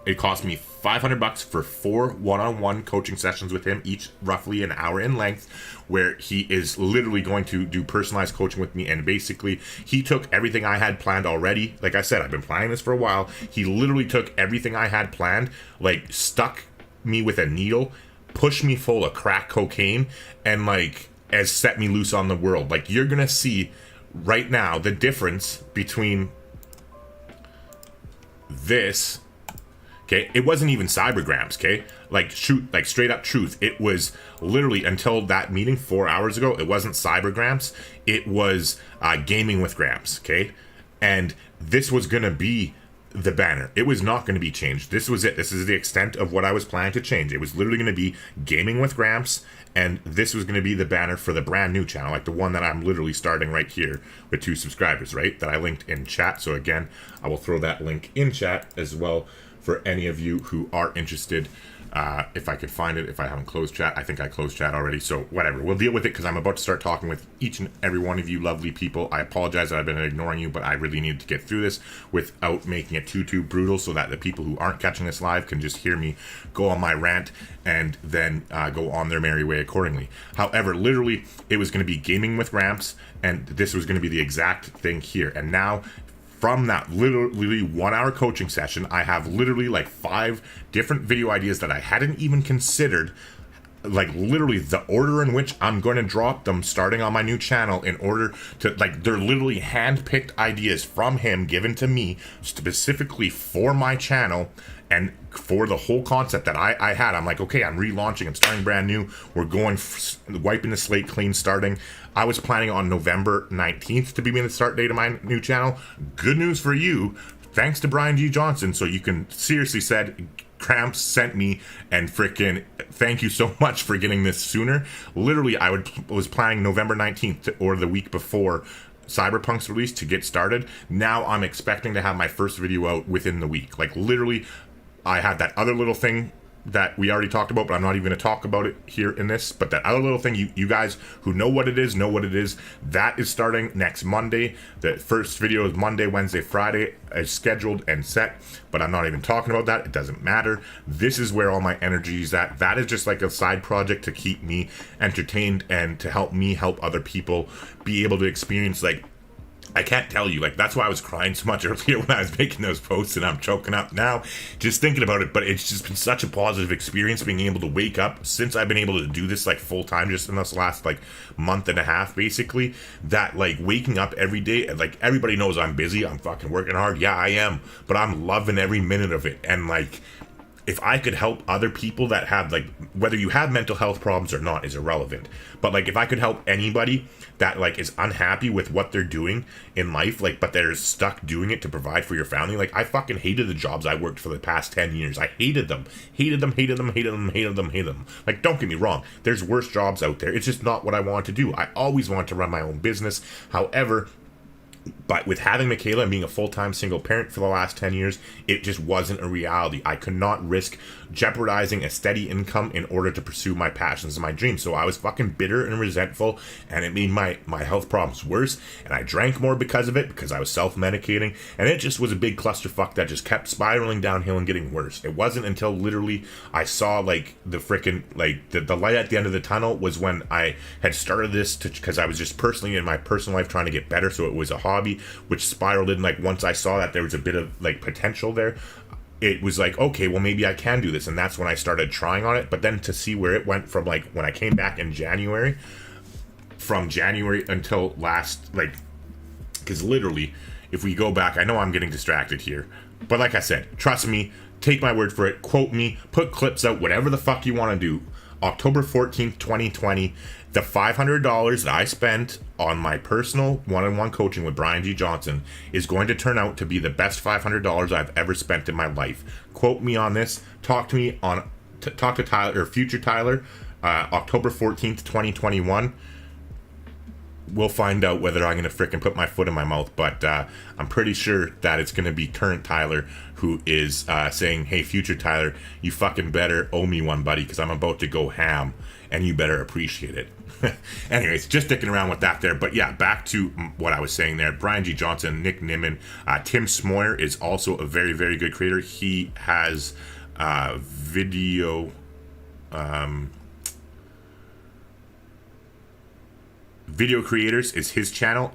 It cost me $500 for 4 one-on-one coaching sessions with him, each roughly an hour in length, where he is literally going to do personalized coaching with me. And basically, he took everything I had planned already. Like I said, I've been planning this for a while. He literally took everything I had planned, like stuck me with a needle, pushed me full of crack cocaine, and like has set me loose on the world. Like, you're gonna see right now the difference between this. Okay, it wasn't even Cyber Grampz, okay? Like, straight up truth. It was literally, until that meeting 4 hours ago, it wasn't Cyber Grampz. It was Gaming with Grampz, okay? And this was gonna be the banner. It was not going to be changed. This was it. This is the extent of what I was planning to change. It was literally going to be Gaming with Gramps, and this was going to be the banner for the brand new channel, like the one that I'm literally starting right here with 2 subscribers, right? That I linked in chat. So again, I will throw that link in chat as well for any of you who are interested. If I could find it, if I haven't closed chat. I think I closed chat already, so whatever. We'll deal with it because I'm about to start talking with each and every one of you lovely people. I apologize that I've been ignoring you, but I really needed to get through this without making it too brutal so that the people who aren't catching this live can just hear me go on my rant and then go on their merry way accordingly. However, literally, it was going to be Gaming with Ramps, and this was going to be the exact thing here. And now, from that literally 1 hour coaching session, I have literally like 5 different video ideas that I hadn't even considered. Like literally the order in which I'm going to drop them starting on my new channel in order to, like, they're literally hand-picked ideas from him given to me specifically for my channel and for the whole concept that I had. I'm like, okay, I'm relaunching, I'm starting brand new, we're going, wiping the slate clean, starting. I was planning on November 19th to be the start date of my new channel. Good news for you, thanks to Brian G. Johnson, so you can seriously said, Cramps sent me, and freaking thank you so much for getting this sooner. Literally, I was planning November 19th or the week before Cyberpunk's release to get started. Now I'm expecting to have my first video out within the week. Like literally, I had that other little thing that we already talked about, but I'm not even going to talk about it here in this. But that other little thing, you guys who know what it is, know what it is. That is starting next Monday. The first video is Monday, Wednesday, Friday, is scheduled and set. But I'm not even talking about that. It doesn't matter. This is where all my energy is at. That is just like a side project to keep me entertained and to help me help other people be able to experience, like, I can't tell you, like, that's why I was crying so much earlier when I was making those posts, and I'm choking up now just thinking about it. But it's just been such a positive experience being able to wake up since I've been able to do this like full time just in this last like month and a half basically, that like waking up every day, and like everybody knows I'm busy, I'm fucking working hard, yeah I am, but I'm loving every minute of it. And like, if I could help other people that have, like, whether you have mental health problems or not is irrelevant, but like if I could help anybody that like is unhappy with what they're doing in life, like, but they're stuck doing it to provide for your family. Like, I fucking hated the jobs I worked for the past 10 years. I hated them. Like, don't get me wrong, there's worse jobs out there. It's just not what I want to do. I always want to run my own business. However, but with having Michaela and being a full-time single parent for the last 10 years, it just wasn't a reality. I could not risk jeopardizing a steady income in order to pursue my passions and my dreams. So I was fucking bitter and resentful, and it made my health problems worse. And I drank more because of it, because I was self-medicating. And it just was a big clusterfuck that just kept spiraling downhill and getting worse. It wasn't until literally I saw like the freaking, like the light at the end of the tunnel was when I had started this, because I was just personally in my personal life trying to get better. So it was a hobby, which spiraled in. Like, once I saw that there was a bit of like potential there, it was like, okay, well, maybe I can do this. And that's when I started trying on it. But then to see where it went from, like, when I came back in January, from January until last, like, because literally, if we go back, I know I'm getting distracted here, but like I said, trust me, take my word for it, quote me, put clips out, whatever the fuck you want to do. October 14th, 2020, the $500 that I spent on my personal one-on-one coaching with Brian G. Johnson is going to turn out to be the best $500 I've ever spent in my life. Quote me on this. Talk to me on, talk to Tyler, or future Tyler, October 14th, 2021. We'll find out whether I'm going to frickin' put my foot in my mouth, but I'm pretty sure that it's going to be current Tyler who is saying, hey, future Tyler, you fucking better owe me one, buddy, because I'm about to go ham, and you better appreciate it. Anyways, just sticking around with that there. But yeah, back to what I was saying there. Brian G. Johnson, Nick Nimmin, Tim Smoyer is also a very, very good creator. He has video creators is his channel.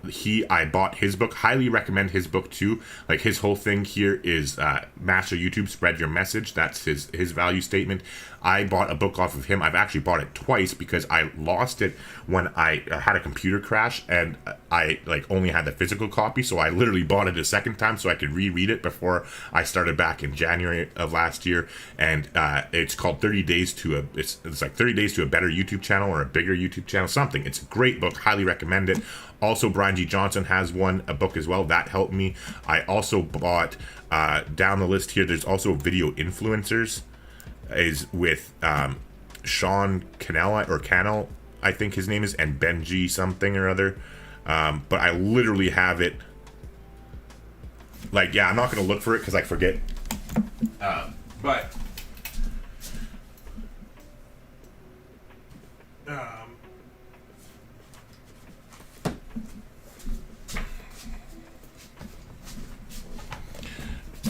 I bought his book, highly recommend his book too. Like, his whole thing here is master YouTube, spread your message. That's his value statement. I bought a book off of him. I've actually bought it twice because I lost it when I had a computer crash, and I like only had the physical copy, so I literally bought it a second time so I could reread it before I started back in January of last year. And it's called 30 Days to a it's like 30 Days to a Better YouTube Channel or a Bigger YouTube Channel, something. It's a great book, highly recommend it. Also, Brian G. Johnson has a book as well that helped me. I also bought down the list here. There's also Video Influencers, is with Sean Cannell, I think his name is, and Benji something or other. But I literally have it. Like, yeah, I'm not going to look for it because I forget. But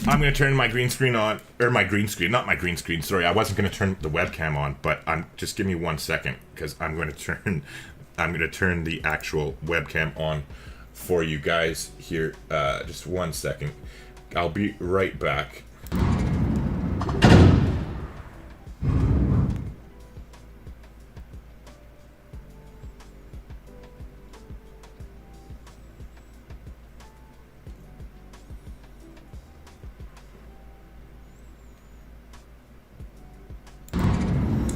I'm going to turn my green screen on, or not my green screen, sorry, I wasn't going to turn the webcam on, but just give me 1 second, because I'm going to turn the actual webcam on for you guys here, just 1 second. I'll be right back.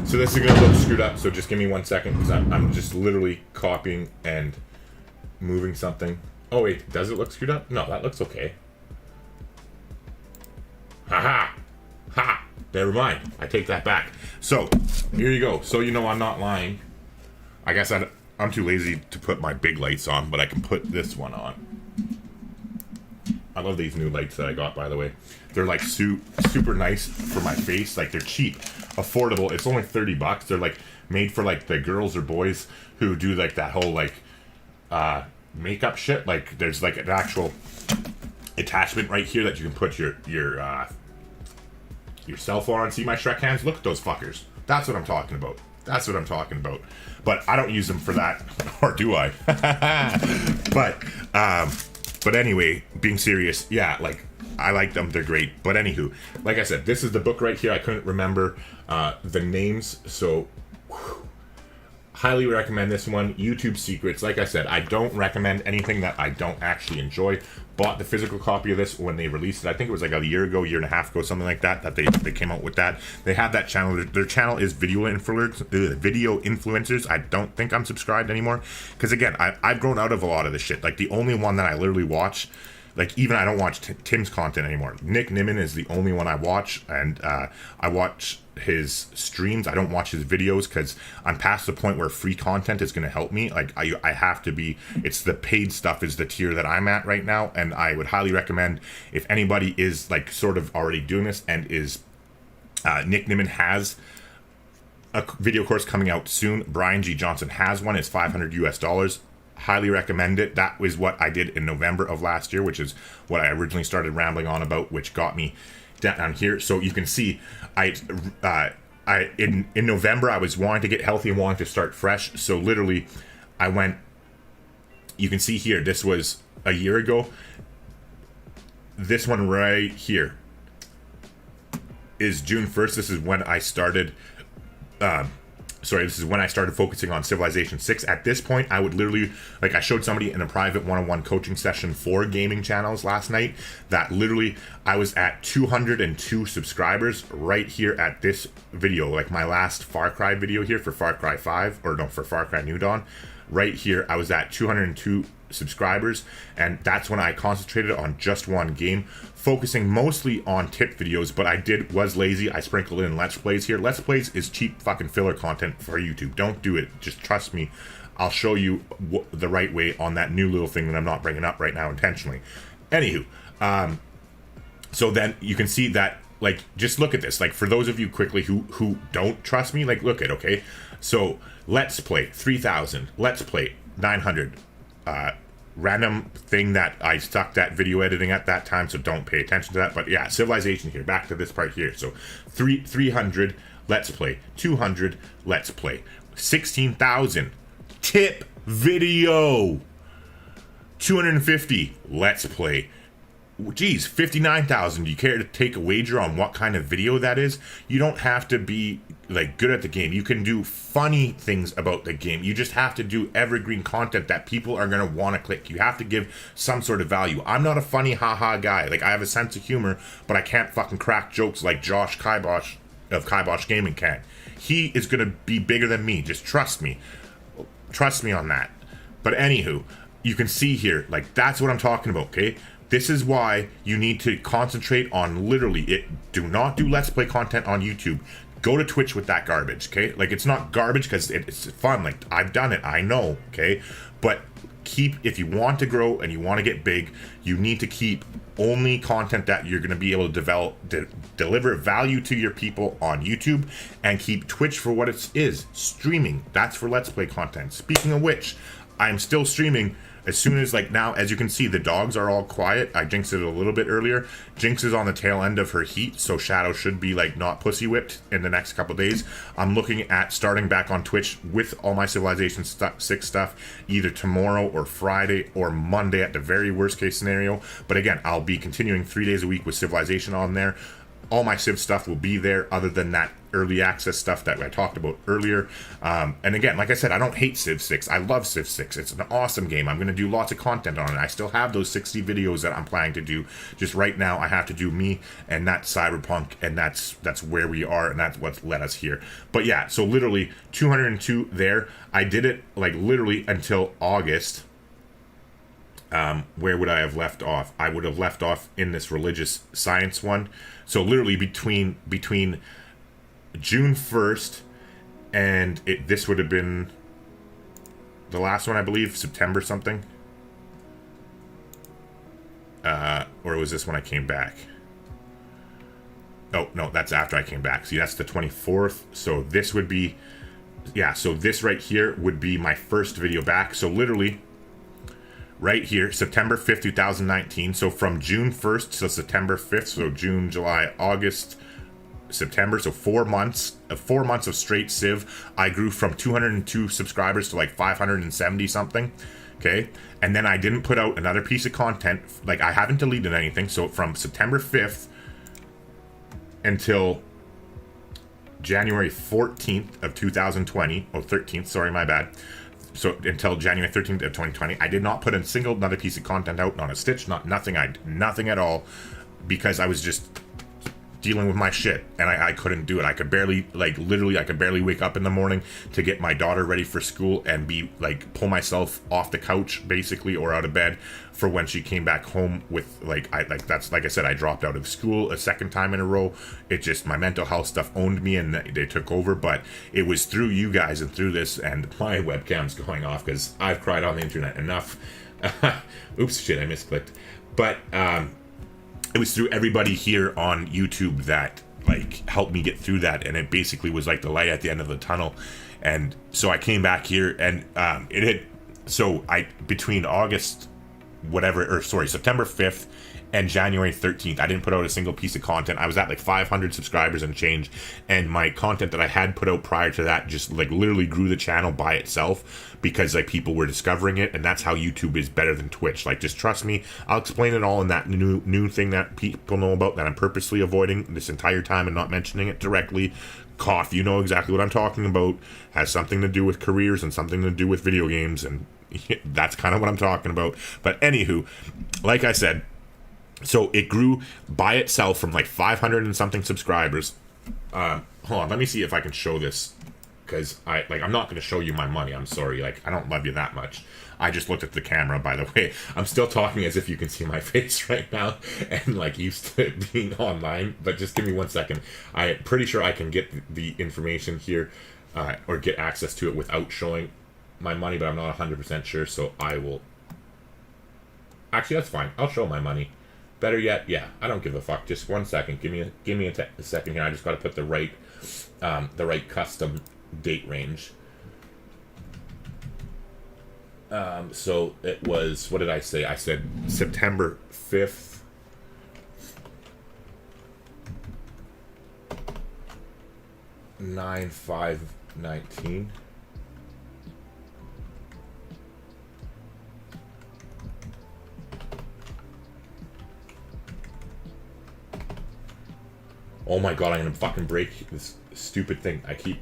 So this is gonna look screwed up, so just give me 1 second, because I'm just literally copying and moving something. Oh wait, does it look screwed up? No, that looks okay. Ha! Never mind, I take that back. So, here you go. So you know I'm not lying. I guess I'm too lazy to put my big lights on, but I can put this one on. I love these new lights that I got, by the way. They're like super nice for my face. Like, they're cheap, affordable. It's only $30. They're like made for like the girls or boys who do like that whole like makeup shit. Like, there's like an actual attachment right here that you can put your cell phone on. See my Shrek hands? Look at those fuckers. That's what I'm talking about. But I don't use them for that, or do I? But anyway, being serious, yeah, like, I like them, they're great. But anywho, like I said, this is the book right here. I couldn't remember the names, so highly recommend this one. YouTube Secrets. Like I said, I don't recommend anything that I don't actually enjoy. Bought the physical copy of this when they released it. I think it was like a year and a half ago, something like that, they came out with that. They have that channel. Their channel is Video Influencers. I don't think I'm subscribed anymore, because again, I've grown out of a lot of this shit. Like, the only one that I literally watch, like, even I don't watch Tim's content anymore. Nick Nimmin is the only one I watch, and I watch his streams. I don't watch his videos because I'm past the point where free content is going to help me. Like, I have to be, it's the paid stuff is the tier that I'm at right now, and I would highly recommend, if anybody is like sort of already doing this and is Nick Nimmin has a video course coming out soon. Brian G. Johnson has one. It's $500 US. Highly recommend it. That was what I did in November of last year, which is what I originally started rambling on about, which got me down here. So you can see, in November I was wanting to get healthy and wanting to start fresh. So literally, I went. You can see here, this was a year ago. This one right here is June 1st. This is when I started. This is when I started focusing on Civilization 6. At this point, I would literally, like, I showed somebody in a private one-on-one coaching session for gaming channels last night that literally I was at 202 subscribers right here at this video. Like, my last Far Cry video here for Far Cry 5, or no, for Far Cry New Dawn. Right here, I was at 202 subscribers, and that's when I concentrated on just one game, focusing mostly on tip videos. But I was lazy. I sprinkled in Let's Plays here. Let's Plays is cheap fucking filler content for YouTube. Don't do it. Just trust me. I'll show you the right way on that new little thing that I'm not bringing up right now intentionally. Anywho, so then you can see that, like, just look at this. Like, for those of you quickly who don't trust me, like, look at, okay, so Let's Play 3000, Let's Play 900, random thing that I stuck that video editing at that time, so don't pay attention to that. But yeah, Civilization here, back to this part here. So 300 Let's Play, 200 Let's Play, 16,000 tip video, 250 Let's Play, geez, 59,000. Do you care to take a wager on what kind of video that is? You don't have to be like good at the game. You can do funny things about the game. You just have to do evergreen content that people are going to want to click. You have to give some sort of value. I'm not a funny haha guy. Like, I have a sense of humor, but I can't fucking crack jokes like Josh Kibosh of Kibosh Gaming can. He is going to be bigger than me. Just trust me. Trust me on that. But anywho, you can see here, like, that's what I'm talking about, okay? This is why you need to concentrate on literally it. Do not do Let's Play content on YouTube. Go to Twitch with that garbage, okay? Like, it's not garbage because it's fun. Like, I've done it. I know, okay? But if you want to grow and you want to get big, you need to keep only content that you're going to be able to deliver value to your people on YouTube, and keep Twitch for what it is, streaming. That's for Let's Play content. Speaking of which, I'm still streaming. As soon as, like, now, as you can see, the dogs are all quiet. I jinxed it a little bit earlier. Jinx is on the tail end of her heat, so Shadow should be, like, not pussy whipped in the next couple days. I'm looking at starting back on Twitch with all my Civilization 6 stuff, either tomorrow or Friday or Monday at the very worst case scenario. But again, I'll be continuing 3 days a week with Civilization on there. All my Civ stuff will be there, other than that early access stuff that I talked about earlier. And again, like I said, I don't hate Civ 6. I love Civ 6. It's an awesome game. I'm going to do lots of content on it. I still have those 60 videos that I'm planning to do. Just right now, I have to do me, and that's Cyberpunk, and that's where we are, and that's what's led us here. But yeah, so literally 202 there. I did it, like, literally until August. Where would I have left off? I would have left off in this religious science one. So literally between June 1st and this would have been the last one, I believe, September something. Or was this when I came back? Oh, no, that's after I came back. See, that's the 24th. So this would be, yeah, so this right here would be my first video back. So literally right here, September 5th, 2019. So from June 1st to September 5th, so June, July, August, September, so 4 months, 4 months of straight Civ. I grew from 202 subscribers to like 570 something, okay? And then I didn't put out another piece of content. Like, I haven't deleted anything. So from September 5th until January 14th of 2020, oh, 13th, sorry, my bad. So until January 13th of 2020, I did not put a single another piece of content out, not a stitch, nothing. Nothing at all, because I was just dealing with my shit, and I couldn't do it. I could barely, like, literally, I could barely wake up in the morning to get my daughter ready for school and be, like, pull myself off the couch, basically, or out of bed for when she came back home with, like, that's, like I said, I dropped out of school a second time in a row. It just, my mental health stuff owned me, and they took over, but it was through you guys and through this, and my webcam's going off, because I've cried on the internet enough. Oops, shit, I misclicked. But, it was through everybody here on YouTube that, like, helped me get through that, and it basically was like the light at the end of the tunnel. And so I came back here, and between August September 5th and January 13th, I didn't put out a single piece of content. I was at like 500 subscribers and change, and my content that I had put out prior to that just, like, literally grew the channel by itself, because, like, people were discovering it. And that's how YouTube is better than Twitch. Like, just trust me, I'll explain it all in that new thing that people know about, that I'm purposely avoiding this entire time and not mentioning it directly. Cough, you know exactly what I'm talking about. Has something to do with careers and something to do with video games, and that's kind of what I'm talking about. But anywho, like I said, so it grew by itself from like 500 and something subscribers. Hold on, let me see if I can show this, because I'm not going to show you my money. I'm sorry, like, I don't love you that much. I just looked at the camera, by the way. I'm still talking as if you can see my face right now, and, like, used to being online. But just give me 1 second. I'm pretty sure I can get the information here, or get access to it without showing my money, but I'm not 100% sure. So I will. Actually, that's fine. I'll show my money. Better yet, yeah, I don't give a fuck. Just 1 second. Give me a second here. I just got to put the right custom date range. So it was, what did I say? I said September 5th. $9/5/19. Oh my god, I'm gonna fucking break this stupid thing. I keep...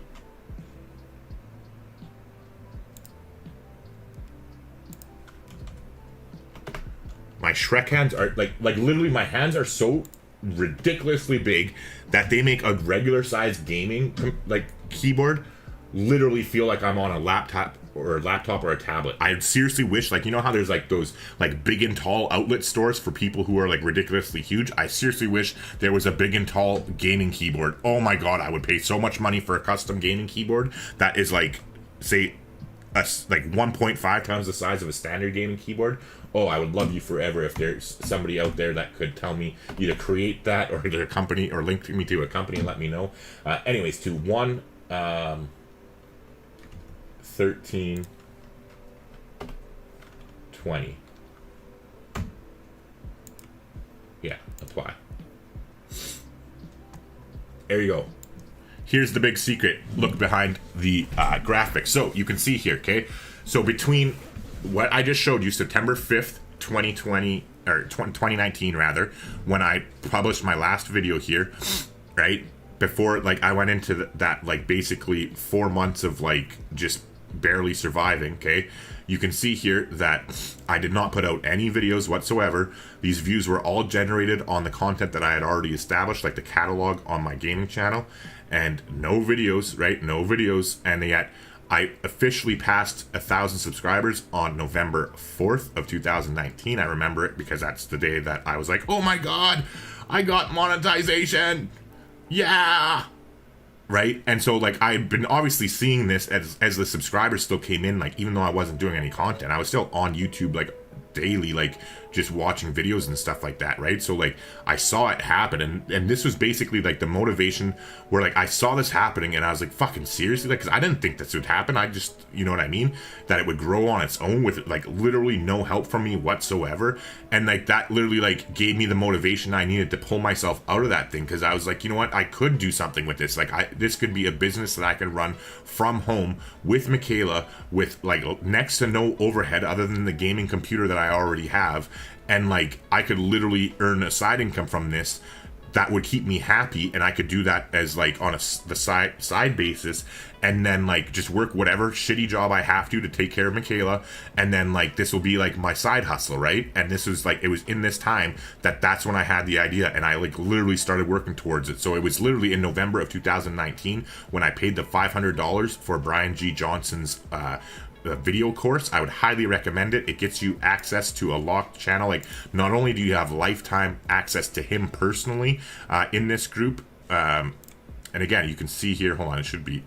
My Shrek hands are, like literally my hands are so ridiculously big that they make a regular size gaming, like, keyboard literally feel like I'm on a laptop or a tablet. I seriously wish, like, you know how there's like those like big and tall outlet stores for people who are like ridiculously huge? I seriously wish there was a big and tall gaming keyboard. Oh my god, I would pay so much money for a custom gaming keyboard that is like, say, like 1.5 times the size of a standard gaming keyboard. Oh, I would love you forever if there's somebody out there that could tell me either create that or their company, or link me to a company and let me know. Anyways, to 13 20. Yeah, apply. There you go. Here's the big secret. Look behind the graphics. So you can see here, okay? So between what I just showed you, September 5th, 2020, or 2019 rather, when I published my last video here, right? Before, like, I went into that, like, basically 4 months of, like, just barely surviving, okay? You can see here that I did not put out any videos whatsoever. These views were all generated on the content that I had already established, like the catalog on my gaming channel, and no videos, right? No videos, and yet I officially passed 1,000 subscribers on November 4th of 2019. I remember it because that's the day that I was like, oh my god, I got monetization! Yeah! Right? And so, like, I've been obviously seeing this as the subscribers still came in, like, even though I wasn't doing any content, I was still on YouTube, like, daily, like, just watching videos and stuff like that, right? So, like, I saw it happen, and this was basically, like, the motivation where, like, I saw this happening, and I was like, fucking seriously? Like, because I didn't think this would happen. I just, you know what I mean? That it would grow on its own with, like, literally no help from me whatsoever, and, like, that literally, like, gave me the motivation I needed to pull myself out of that thing, because I was like, you know what? I could do something with this. Like, this could be a business that I could run from home with Michaela, with, like, next to no overhead other than the gaming computer that I already have, and, like, I could literally earn a side income from this that would keep me happy, and I could do that as, like, on the side basis, and then, like, just work whatever shitty job I have to take care of Michaela, and then, like, this will be, like, my side hustle, right? And this was, like, it was in this time that's when I had the idea, and I, like, literally started working towards it. So it was literally in November of 2019 when I paid the $500 for Brian G. Johnson's video course. I would highly recommend it. It gets you access to a locked channel. Like, not only do you have lifetime access to him personally in this group, and again, you can see here, hold on, it should be,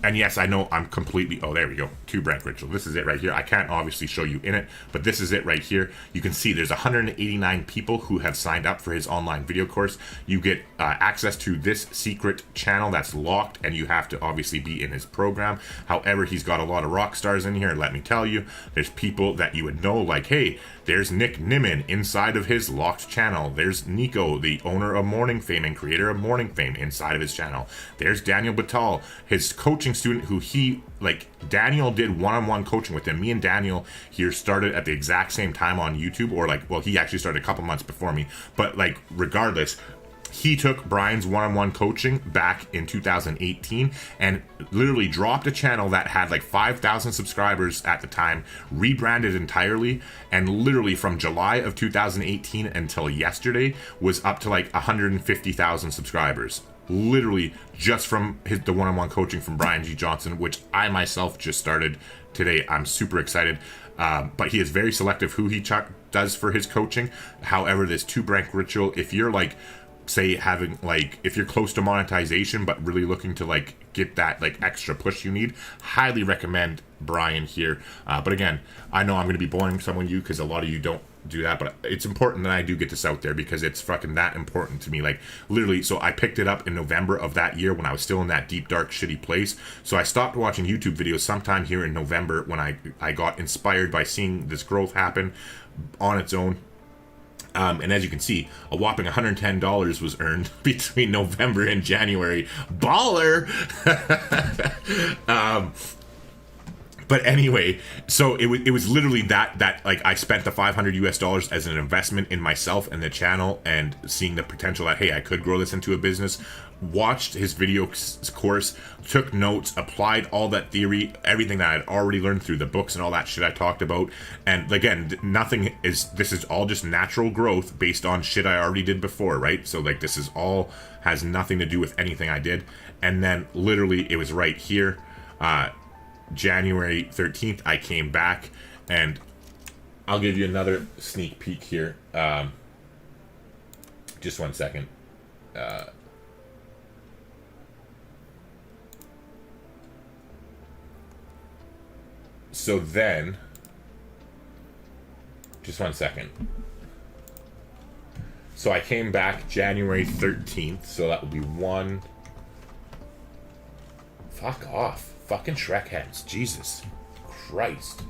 and yes, I know I'm completely, oh, there we go, to Brent Ritual. This is it right here. I can't obviously show you in it, but this is it right here. You can see there's 189 people who have signed up for his online video course. You get access to this secret channel that's locked, and you have to obviously be in his program. However, he's got a lot of rock stars in here. Let me tell you, there's people that you would know, like, hey, there's Nick Nimmin inside of his locked channel. There's Nico, the owner of Morning Fame and creator of Morning Fame, inside of his channel. There's Daniel Batal, his coaching student, who he, like, Daniel did one-on-one coaching with him. Me and Daniel here started at the exact same time on YouTube, or, like, well, he actually started a couple months before me, but, like, regardless, he took Brian's one-on-one coaching back in 2018 and literally dropped a channel that had like 5,000 subscribers at the time, rebranded entirely, and literally from July of 2018 until yesterday was up to like 150,000 subscribers. Literally just from the one-on-one coaching from Brian G. Johnson, which I myself just started today. I'm super excited. But he is very selective who he does for his coaching. However, this 2 Brank ritual, if you're like, say, having like, if you're close to monetization but really looking to like get that like extra push you need, highly recommend Brian here. But again, I know I'm going to be boring some of you because a lot of you don't do that, but it's important that I do get this out there because it's fucking that important to me. Like, literally, so I picked it up in November of that year when I was still in that deep, dark, shitty place. So I stopped watching YouTube videos sometime here in November when I got inspired by seeing this growth happen on its own. And as you can see, a whopping $110 was earned between November and January. Baller! But anyway, so it was literally that like I spent the $500 as an investment in myself and the channel, and seeing the potential that, hey, I could grow this into a business. Watched his video course, took notes, applied all that theory, everything that I had already learned through the books and all that shit I talked about. And again, this is all just natural growth based on shit I already did before, right? So like this is all has nothing to do with anything I did. And then literally it was right here, January 13th, I came back, and I'll give you another sneak peek here. Just 1 second. So then, just 1 second. So I came back January 13th, so that would be one. Fuck off. Fucking Shrek heads. Jesus Christ.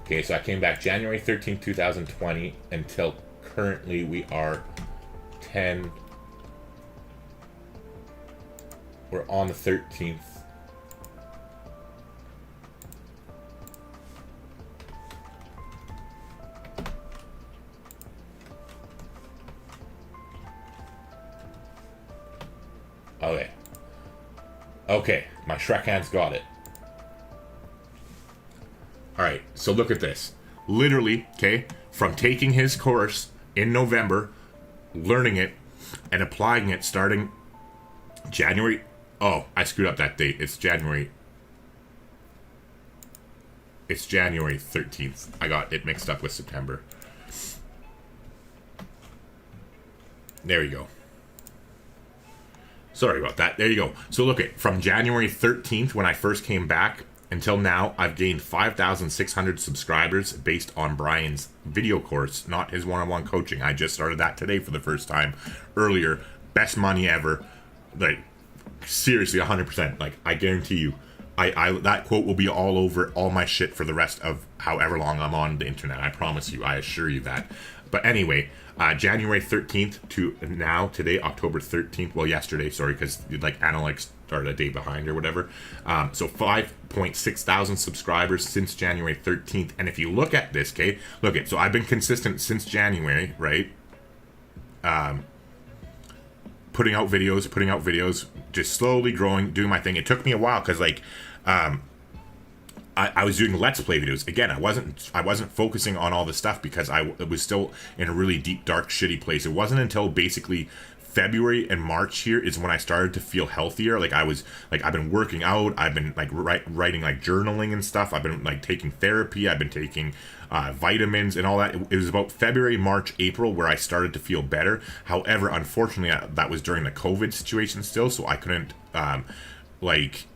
Okay, so I came back January 13th, 2020, until currently we are 10. We're on the 13th. Okay. Okay, my Shrek hands got it. Alright, so look at this. Literally, okay, from taking his course in November, learning it, and applying it starting January. Oh, I screwed up that date. It's January 13th. I got it mixed up with September. There you go. Sorry about that. There you go. So look at from January 13th when I first came back until now, I've gained 5,600 subscribers based on Brian's video course, not his one-on-one coaching. I just started that today for the first time earlier. Best money ever. Like, seriously, 100%. Like, I guarantee you, I that quote will be all over all my shit for the rest of however long I'm on the internet. I promise you. I assure you that. But anyway, January 13th to now, today, October 13th. Well, yesterday, sorry, because like analytics started a day behind or whatever. So 5.6 thousand subscribers since January 13th. And if you look at this, okay, look at, so I've been consistent since January, right? Putting out videos, just slowly growing, doing my thing. It took me a while because like, I was doing Let's Play videos. Again, I wasn't focusing on all this stuff because I was still in a really deep, dark, shitty place. It wasn't until basically February and March here is when I started to feel healthier. Like I've been working out. I've been like writing like journaling and stuff. I've been like taking therapy. I've been taking vitamins and all that. It was about February, March, April where I started to feel better. However, unfortunately, that was during the COVID situation still, so I couldn't like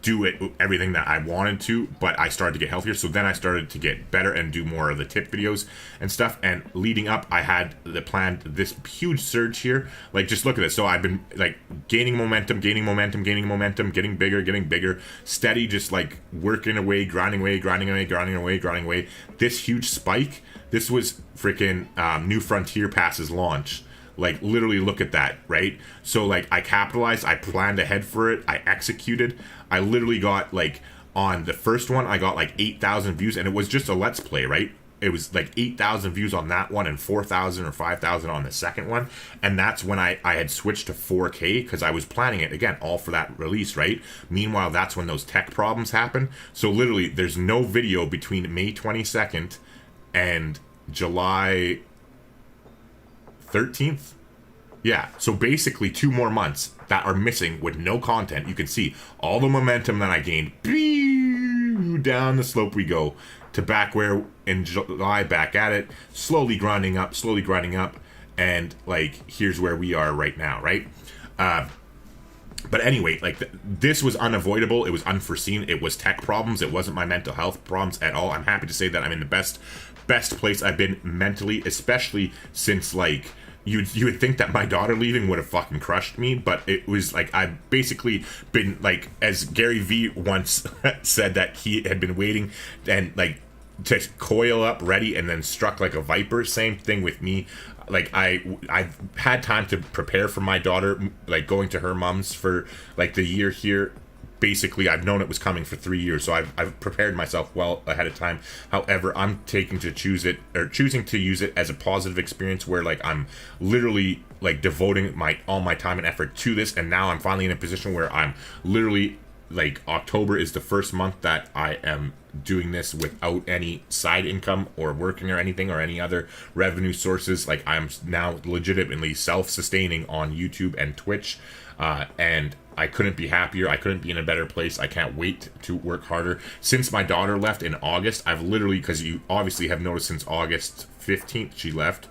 do everything that I wanted to, but I started to get healthier. So then I started to get better and do more of the tip videos and stuff. And leading up, I had planned this huge surge here. Like, just look at this. So I've been like gaining momentum, getting bigger, steady, just like working away, grinding away. This huge spike, this was freaking New Frontier Pass's launch. Like, literally look at that, right? So, like, I capitalized, I planned ahead for it, I executed. I literally got, like, on the first one, I got, like, 8,000 views, and it was just a Let's Play, right? It was, like, 8,000 views on that one and 4,000 or 5,000 on the second one. And that's when I had switched to 4K, because I was planning it, again, all for that release, right? Meanwhile, that's when those tech problems happened. So, literally, there's no video between May 22nd and July 13th. Yeah, so basically 2 more months that are missing with no content. You can see all the momentum that I gained. Down the slope we go to back where in July, back at it, slowly grinding up, and like here's where we are right now, right? But anyway, like this was unavoidable. It was unforeseen. It was tech problems. It wasn't my mental health problems at all. I'm happy to say that I'm in the best place I've been mentally, especially since like you would think that my daughter leaving would have fucking crushed me, but it was like I've basically been like, as Gary Vee once said, that he had been waiting and like to coil up ready and then struck like a viper. Same thing with me. Like I've had time to prepare for my daughter, like going to her mom's for like the year here. Basically, I've known it was coming for 3 years, so I've prepared myself well ahead of time. However, I'm choosing to use it as a positive experience where like I'm literally like devoting all my time and effort to this, and now I'm finally in a position where I'm literally like October is the first month that I am doing this without any side income or working or anything or any other revenue sources. Like I'm now legitimately self-sustaining on YouTube and Twitch, and I couldn't be happier. I couldn't be in a better place. I can't wait to work harder. Since my daughter left in August, I've literally, because you obviously have noticed since August 15th she left.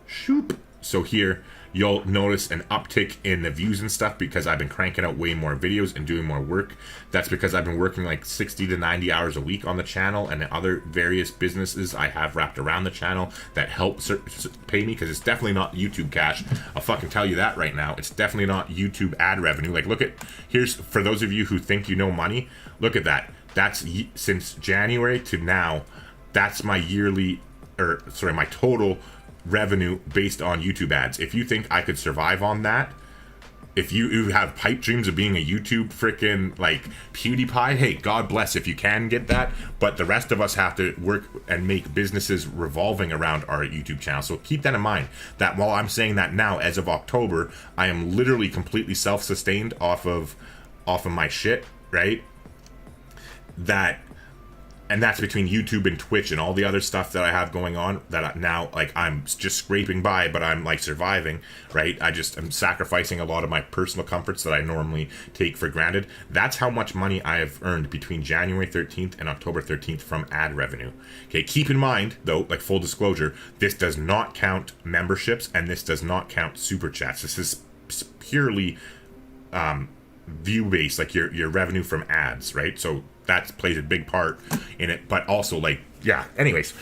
Shoop. So here, you'll notice an uptick in the views and stuff because I've been cranking out way more videos and doing more work. That's because I've been working like 60 to 90 hours a week on the channel and the other various businesses I have wrapped around the channel that help pay me, because it's definitely not YouTube cash. I'll fucking tell you that right now. It's definitely not YouTube ad revenue. Like, look at, here's, for those of you who think you know money, look at that. That's since January to now, that's my my total revenue based on YouTube ads. If you think I could survive on that, if you have pipe dreams of being a YouTube freaking like PewDiePie, hey, God bless if you can get that, but the rest of us have to work and make businesses revolving around our YouTube channel. So keep that in mind, that while I'm saying that now, as of October, I am literally completely self-sustained off of my shit, right? And that's between YouTube and Twitch and all the other stuff that I have going on that now, like, I'm just scraping by, but I'm, like, surviving, right? I'm sacrificing a lot of my personal comforts that I normally take for granted. That's how much money I have earned between January 13th and October 13th from ad revenue. Okay, keep in mind, though, like, full disclosure, this does not count memberships, and this does not count super chats. This is purely view-based, like, your revenue from ads, right? So that plays a big part in it, but also, like, yeah, anyways,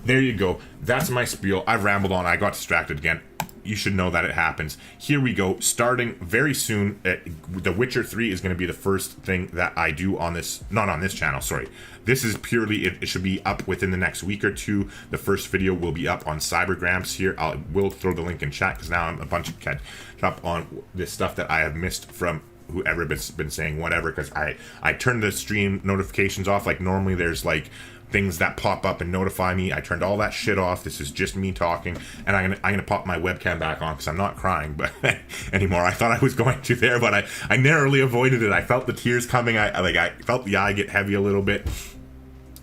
there you go. That's my spiel. I've rambled on. I got distracted again. You should know that it happens. Here we go. Starting very soon, The Witcher 3 is going to be the first thing that I do on this, not on this channel, sorry. This is purely, it should be up within the next week or two. The first video will be up on Cyber Grampz here. I will throw the link in chat, because now I'm a bunch of catch up on this stuff that I have missed from whoever been saying whatever, because I turned the stream notifications off. Like, normally there's like things that pop up and notify me. I turned all that shit off. This is just me talking, and I'm gonna pop my webcam back on because I'm not crying but anymore. I thought I was going to there, but I narrowly avoided it. I felt the tears coming. I felt the eye get heavy a little bit.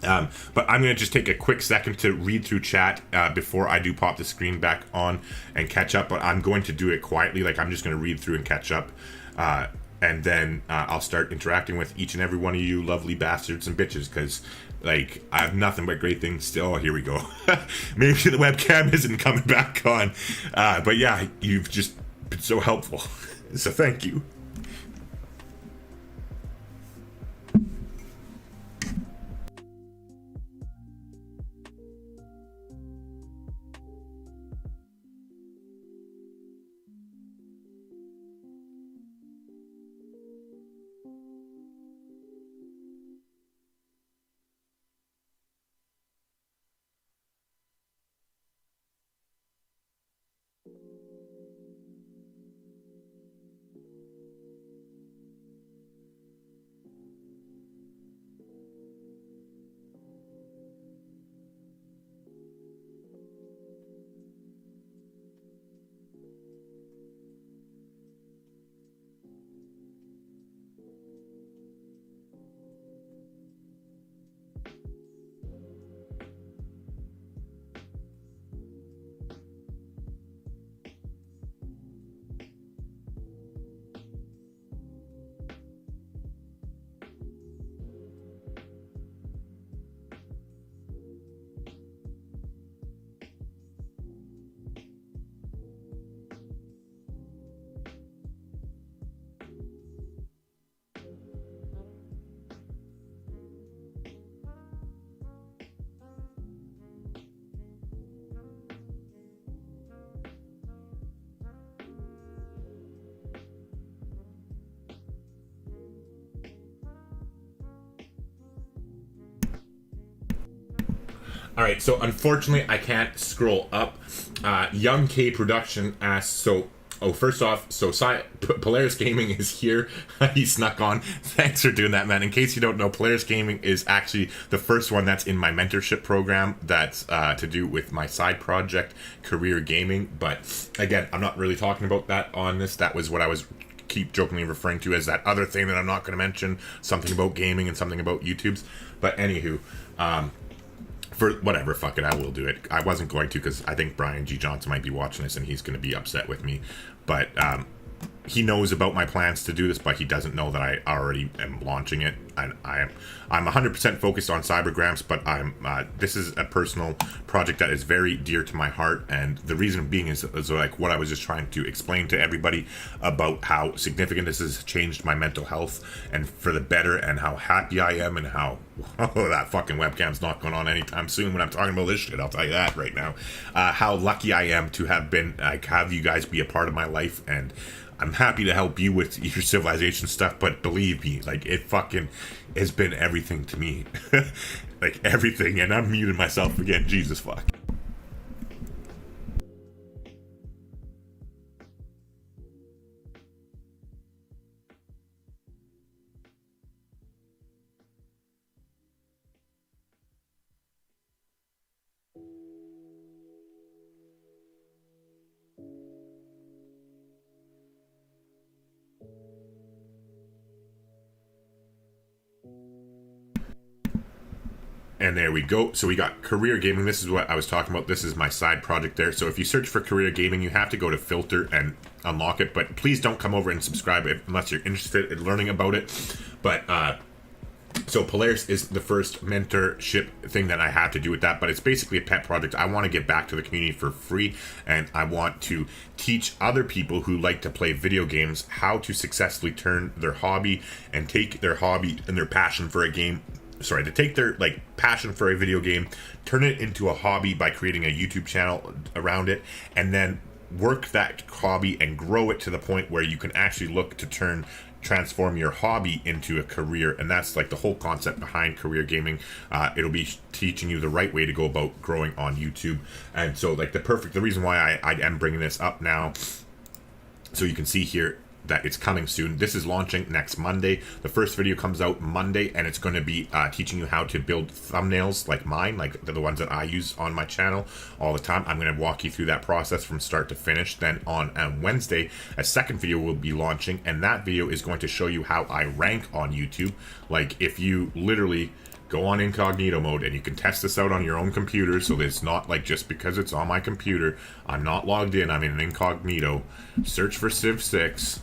But I'm going to just take a quick second to read through chat before I do pop the screen back on and catch up. But I'm going to do it quietly. Like, I'm just going to read through and catch up. And then I'll start interacting with each and every one of you lovely bastards and bitches, because, like, I have nothing but great things still. Oh, here we go. Maybe the webcam isn't coming back on. But yeah, you've just been so helpful. So thank you. All right, so unfortunately, I can't scroll up. Young K Production asks, first off, Polaris Gaming is here. He snuck on. Thanks for doing that, man. In case you don't know, Polaris Gaming is actually the first one that's in my mentorship program that's to do with my side project, Career Gaming. But again, I'm not really talking about that on this. That was what I was keep jokingly referring to as that other thing that I'm not going to mention, something about gaming and something about YouTube's. But anywho, for whatever, fuck it, I will do it. I wasn't going to because I think Brian G. Johnson might be watching this and he's going to be upset with me. But he knows about my plans to do this, but he doesn't know that I already am launching it. And I'm 100% focused on Cyber Grampz, but this is a personal project that is very dear to my heart, and the reason being is like what I was just trying to explain to everybody about how significant this has changed my mental health and for the better, and how happy I am, and how that fucking webcam's not going on anytime soon when I'm talking about this shit. I'll tell you that right now. How lucky I am to have you guys be a part of my life, and I'm happy to help you with your civilization stuff, but believe me, like, it fucking has been everything to me. Like, everything, and I'm muting myself again, Jesus fuck. And there we go. So we got Career Gaming. This is what I was talking about. This is my side project there. So if you search for Career Gaming, you have to go to Filter and unlock it. But please don't come over and subscribe unless you're interested in learning about it. But so Polaris is the first mentorship thing that I have to do with that. But it's basically a pet project. I want to give back to the community for free. And I want to teach other people who like to play video games how to successfully turn their hobby and take their hobby and their passion for a game. Sorry, to take their passion for a video game, turn it into a hobby by creating a YouTube channel around it, and then work that hobby and grow it to the point where you can actually look to transform your hobby into a career. And that's like the whole concept behind Career Gaming. It'll be teaching you the right way to go about growing on YouTube. And so the reason why I am bringing this up now, so you can see here that it's coming soon. This is launching next Monday. The first video comes out Monday, and it's going to be teaching you how to build thumbnails like mine, like the ones that I use on my channel all the time. I'm going to walk you through that process from start to finish. Then on Wednesday, a second video will be launching, and that video is going to show you how I rank on YouTube. Like, if you literally go on incognito mode, and you can test this out on your own computer, so it's not like just because it's on my computer, I'm not logged in, I'm in an incognito. Search for Civ 6.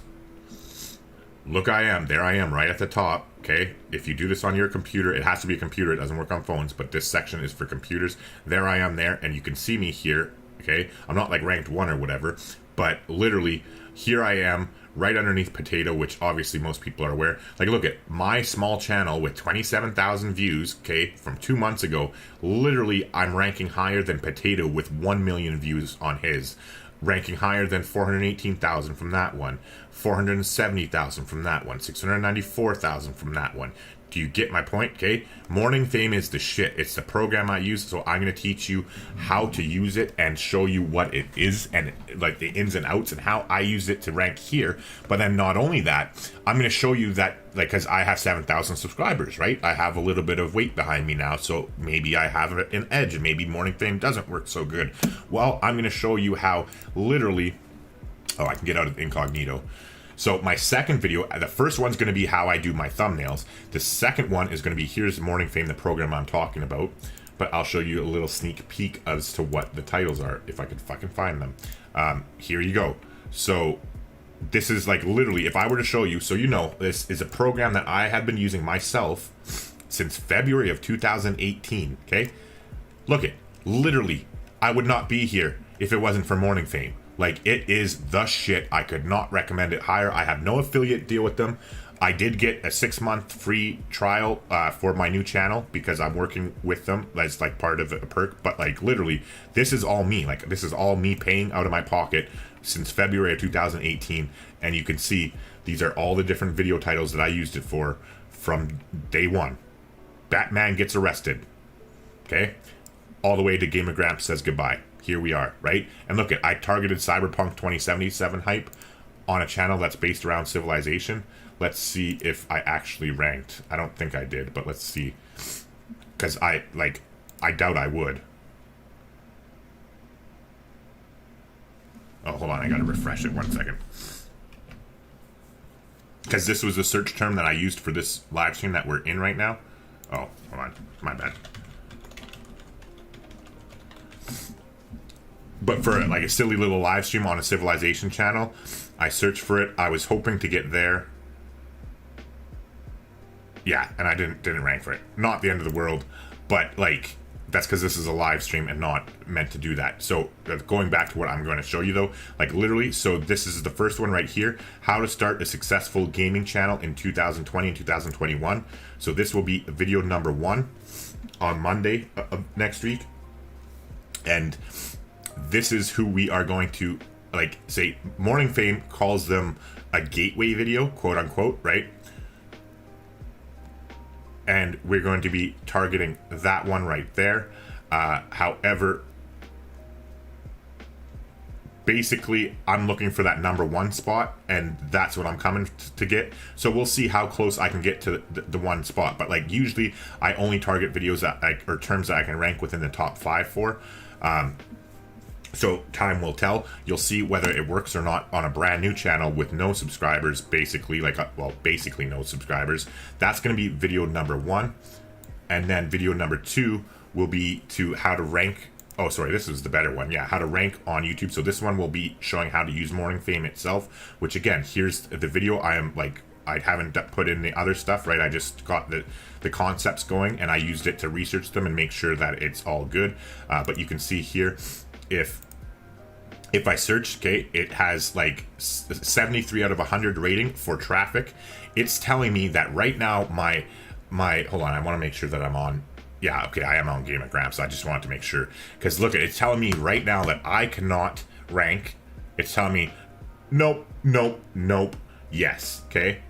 Look, there I am right at the top, okay? If you do this on your computer, it has to be a computer, it doesn't work on phones, but this section is for computers. There I am there, and you can see me here, okay? I'm not like ranked 1 or whatever, but literally, here I am, right underneath Potato, which obviously most people are aware. Like, look at my small channel with 27,000 views, okay, from 2 months ago. Literally, I'm ranking higher than Potato with 1 million views on his. Ranking higher than 418,000 from that one, 470,000 from that one, 694,000 from that one. Do you get my point? Okay, Morning Fame is the shit. It's the program I use, so I'm going to teach you how to use it and show you what it is and like the ins and outs and how I use it to rank here. But then not only that, I'm going to show you that, like, because I have 7,000 subscribers, right? I have a little bit of weight behind me now, so maybe I have an edge and maybe Morning Fame doesn't work so good. Well, I'm going to show you how literally, I can get out of incognito. So my second video, the first one's going to be how I do my thumbnails. The second one is going to be, here's Morning Fame, the program I'm talking about. But I'll show you a little sneak peek as to what the titles are, if I can fucking find them. Here you go. So this is like literally, if I were to show you, so you know, this is a program that I have been using myself since February of 2018, okay? Look it, literally, I would not be here if it wasn't for Morning Fame. Like, it is the shit. I could not recommend it higher. I have no affiliate deal with them. I did get a 6-month free trial for my new channel because I'm working with them. That's like part of a perk. But like literally, this is all me. Like, this is all me paying out of my pocket since February of 2018. And you can see these are all the different video titles that I used it for from day one. Batman gets arrested. Okay. all the way to Gamer Grampz says goodbye. Here we are, right? And look, I targeted Cyberpunk 2077 hype on a channel that's based around Civilization. Let's see if I actually ranked. I don't think I did, but let's see. Because I doubt I would. Oh, hold on, I gotta refresh it 1 second. Because this was the search term that I used for this live stream that we're in right now. Oh, hold on, my bad. But for like a silly little live stream on a Civilization channel, I searched for it. I was hoping to get there. Yeah, and I didn't rank for it. Not the end of the world, but like that's because this is a live stream and not meant to do that. So going back to what I'm going to show you though, like literally, so this is the first one right here, how to start a successful gaming channel in 2020 and 2021. So this will be video number 1 on Monday of next week. And this is who we are going to, like, say, Morning Fame calls them a gateway video, quote unquote, right? And we're going to be targeting that one right there. However, basically, I'm looking for that number 1 spot, and that's what I'm coming to get. So we'll see how close I can get to the 1 spot. But like usually, I only target videos that or terms that I can rank within the top 5 for. So time will tell. You'll see whether it works or not on a brand new channel with no subscribers, basically, like, well, basically no subscribers. That's going to be video number 1. And then video number 2 will be to how to rank. Oh, sorry, this is the better one. Yeah, how to rank on YouTube. So this one will be showing how to use Morning Fame itself, which again, here's the video. I haven't put in the other stuff, right? I just got the concepts going and I used it to research them and make sure that it's all good. But you can see here, if I search, okay, it has like 73 out of 100 rating for traffic. It's telling me that right now my hold on, I want to make sure that I'm on. Yeah, okay, I am on Gamer Grampz. I just wanted to make sure, because look, it's telling me right now that I cannot rank. It's telling me nope, nope, nope, yes. Okay,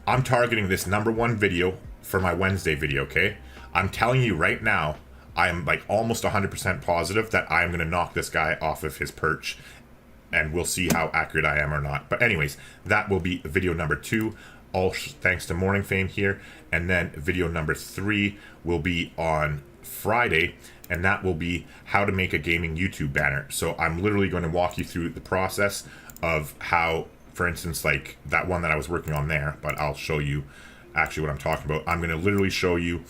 I'm targeting this number 1 video for my Wednesday video. Okay, I'm telling you right now, I am like almost 100% positive that I am going to knock this guy off of his perch, and we'll see how accurate I am or not. But anyways, that will be video number 2, all thanks to Morning Fame here. And then video number 3 will be on Friday, and that will be how to make a gaming YouTube banner. So I'm literally going to walk you through the process of how, for instance, like that one that I was working on there, but I'll show you actually what I'm talking about. I'm going to literally show you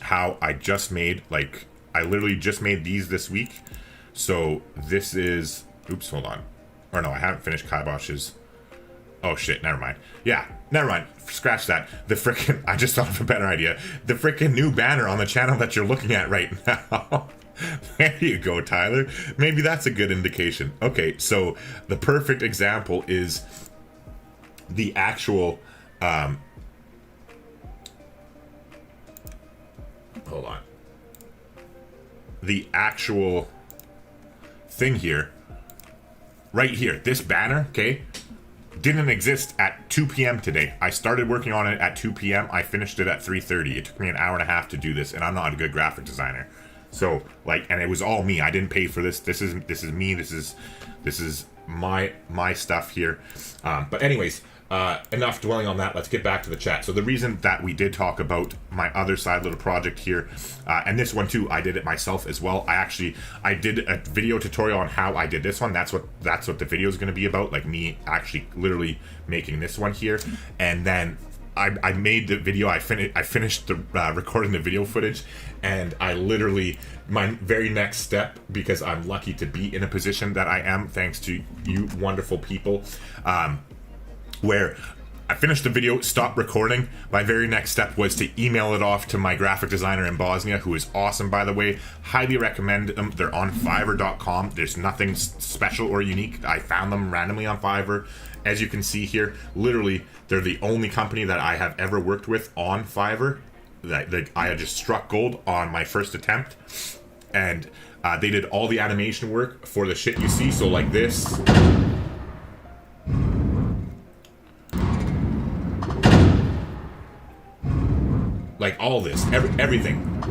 how I just made, like, I literally just made these this week. So this is, oops, hold on. Or no, I haven't finished Kibosh's. Oh shit, never mind. Yeah, never mind. Scratch that. The frickin', I just thought of a better idea. The frickin' new banner on the channel that you're looking at right now. There you go, Tyler. Maybe that's a good indication. Okay, so the perfect example is the actual, hold on. The actual thing here, right here, this banner, okay, didn't exist at 2 p.m. today. I started working on it at 2 p.m. I finished it at 3:30. It took me an hour and a half to do this, and I'm not a good graphic designer. So like, and it was all me. I didn't pay for this. This is me. This is my stuff here. But anyways, enough dwelling on that. Let's get back to the chat. So the reason that we did talk about my other side little project here, and this one too, I did it myself as well. I did a video tutorial on how I did this one. That's what the video is going to be about, like me actually literally making this one here. And then I made the video. I finished the recording the video footage, and I literally, my very next step, because I'm lucky to be in a position that I am thanks to you wonderful people, where I finished the video, stopped recording. My very next step was to email it off to my graphic designer in Bosnia, who is awesome, by the way. Highly recommend them. They're on Fiverr.com. There's nothing special or unique. I found them randomly on Fiverr. As you can see here, literally, they're the only company that I have ever worked with on Fiverr. That I had just struck gold on my first attempt. And they did all the animation work for the shit you see. So like this. Like all this, everything,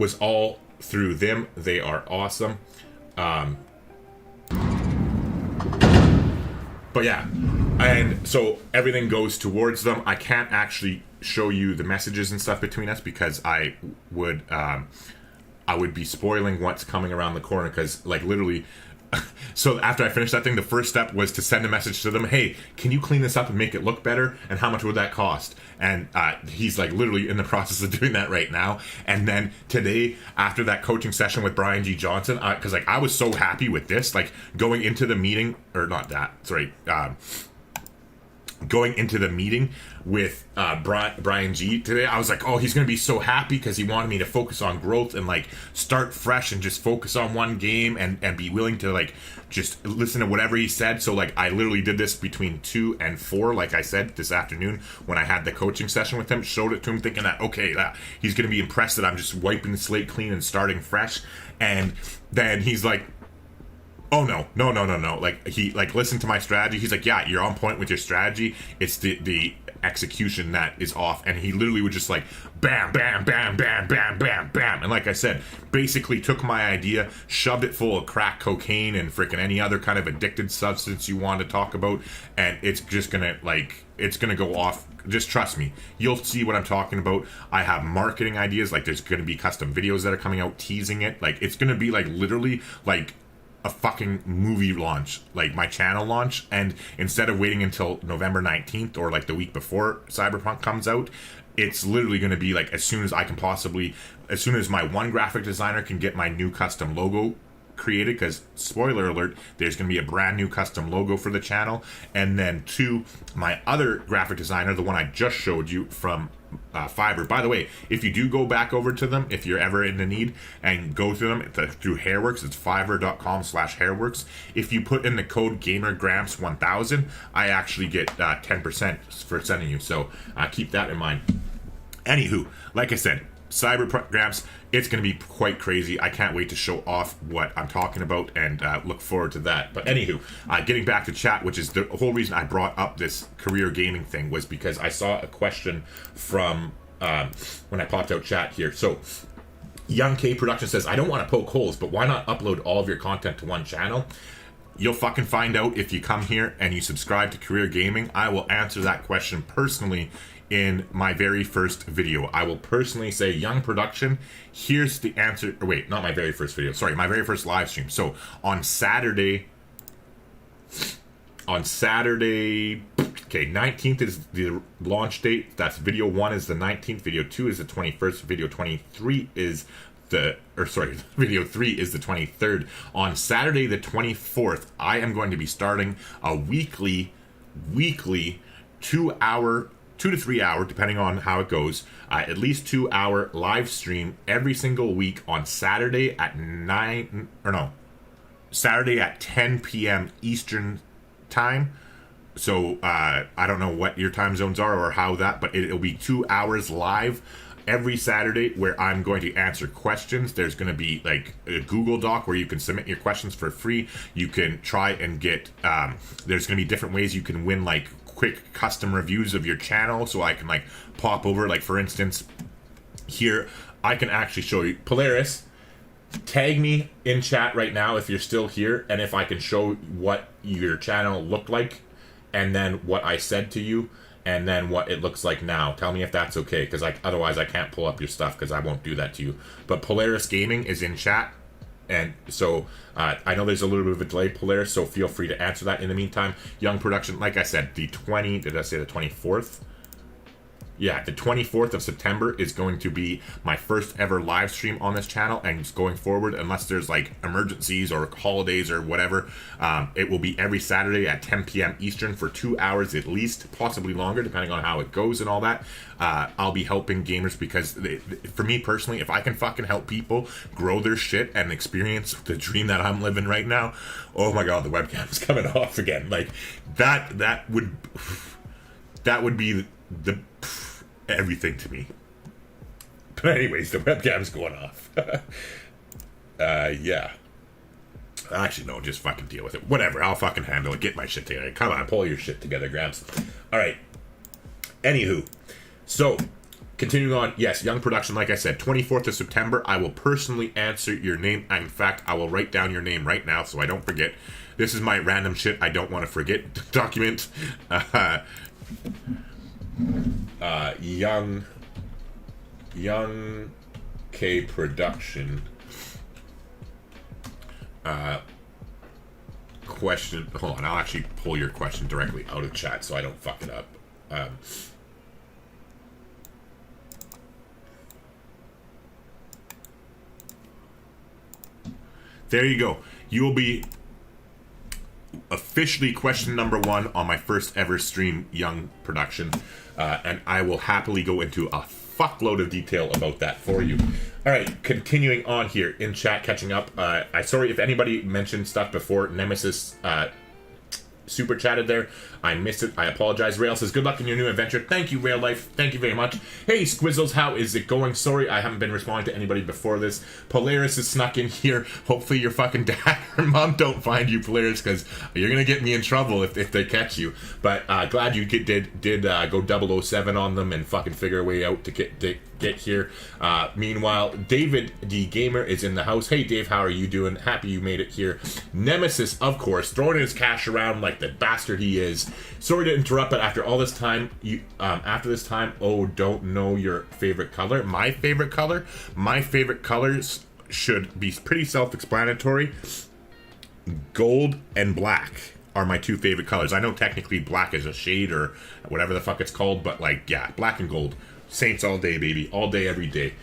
was all through them. They are awesome. But yeah, and so everything goes towards them. I can't actually show you the messages and stuff between us because I would be spoiling what's coming around the corner, because like literally so after I finished that thing, the first step was to send a message to them, hey, can you clean this up and make it look better, and how much would that cost? And he's like literally in the process of doing that right now. And then today, after that coaching session with Brian G. Johnson, because like I was so happy with this, like going into the meeting, or not that, sorry, going into the meeting with Brian G today, I was like, oh, he's going to be so happy because he wanted me to focus on growth and like start fresh and just focus on one game and be willing to like just listen to whatever he said. So like I literally did this between 2 and 4, like I said, this afternoon when I had the coaching session with him, showed it to him thinking that, okay, he's going to be impressed that I'm just wiping the slate clean and starting fresh. And then he's like, oh no. Like he like listened to my strategy. He's like, yeah, you're on point with your strategy. It's the execution that is off. And he literally would just like bam, bam, bam, bam, bam, bam, bam. And like I said, basically took my idea, shoved it full of crack cocaine and freaking any other kind of addicted substance you want to talk about. And it's just gonna like, it's gonna go off. Just trust me. You'll see what I'm talking about. I have marketing ideas. Like there's gonna be custom videos that are coming out teasing it. Like it's gonna be like literally like a fucking movie launch, like my channel launch. And instead of waiting until November 19th or like the week before Cyberpunk comes out, it's literally going to be like as soon as I can possibly, as soon as my one graphic designer can get my new custom logo created, because spoiler alert, there's going to be a brand new custom logo for the channel. And then 2, my other graphic designer, the one I just showed you from Fiverr. By the way, if you do go back over to them, if you're ever in the need, and go through them through Hairworks, it's fiverr.com/hairworks. If you put in the code Gamer Grampz 1000, I actually get 10% for sending you. So keep that in mind. Anywho, like I said, Cyberpunk Grampz, it's going to be quite crazy. I can't wait to show off what I'm talking about and look forward to that. But anywho, getting back to chat, which is the whole reason I brought up this career gaming thing, was because I saw a question from when I popped out chat here. So Young K Production says, I don't want to poke holes, but why not upload all of your content to one channel? You'll fucking find out if you come here and you subscribe to Career Gaming. I will answer that question personally in my very first video. I will personally say, Young Production, here's the answer. Or wait, not my very first video. Sorry, my very first live stream. So on Saturday, okay, 19th is the launch date. That's video 1 is the 19th. Video 2 is the 21st. Video 23 is video 3 is the 23rd. On Saturday the 24th, I am going to be starting a weekly 2 to 3 hour, depending on how it goes, at least 2 hour live stream every single week on Saturday at Saturday at 10 p.m. Eastern time. So I don't know what your time zones are or how that, but it'll be 2 hours live every Saturday where I'm going to answer questions. There's going to be like a Google Doc where you can submit your questions for free. You can try and get, there's going to be different ways you can win like quick custom reviews of your channel. So I can like pop over, like for instance, here, I can actually show you. Polaris, tag me in chat right now if you're still here, and if I can show what your channel looked like, and then what I said to you, and then what it looks like now. Tell me if that's okay, because otherwise I can't pull up your stuff, because I won't do that to you. But Polaris Gaming is in chat, and so I know there's a little bit of a delay, Polaris, so feel free to answer that in the meantime. Young Production, like I said, did I say the 24th? Yeah, the 24th of September is going to be my first ever live stream on this channel, and going forward, unless there's like emergencies or holidays or whatever, it will be every Saturday at 10 p.m. Eastern for 2 hours at least, possibly longer, depending on how it goes and all that. I'll be helping gamers because, for me personally, if I can fucking help people grow their shit and experience the dream that I'm living right now, oh my god, the webcam's coming off again. Like, that would be the everything to me. But anyways, the webcam's going off. Yeah. Actually, no, just fucking deal with it. Whatever, I'll fucking handle it. Get my shit together. Come on, pull your shit together, Gramps. Alright. Anywho. So, continuing on, yes, Young Production, like I said, 24th of September, I will personally answer your name. In fact, I will write down your name right now so I don't forget. This is my random shit I don't want to forget document. Young K Production. Question. Hold on, I'll actually pull your question directly out of chat so I don't fuck it up. There you go. You will be officially question number 1 on my first ever stream, Young Production, and I will happily go into a fuckload of detail about that for you. All right, continuing on here in chat, catching up. I sorry if anybody mentioned stuff before. Nemesis super chatted there. I missed it. I apologize. Rail says, good luck in your new adventure. Thank you, Rail Life. Thank you very much. Hey, Squizzles, how is it going? Sorry, I haven't been responding to anybody before this. Polaris is snuck in here. Hopefully your fucking dad or mom don't find you, Polaris, because you're going to get me in trouble if they catch you. But glad you did go 007 on them and fucking figure a way out to get here. Meanwhile, David the Gamer is in the house. Hey, Dave, how are you doing? Happy you made it here. Nemesis, of course, throwing his cash around like the bastard he is. Sorry to interrupt, but after all this time, don't know your favorite color. My favorite colors should be pretty self-explanatory. Gold and black are my 2 favorite colors. I know technically black is a shade or whatever the fuck it's called, but like, yeah, black and gold. Saints all day, baby. All day, every day.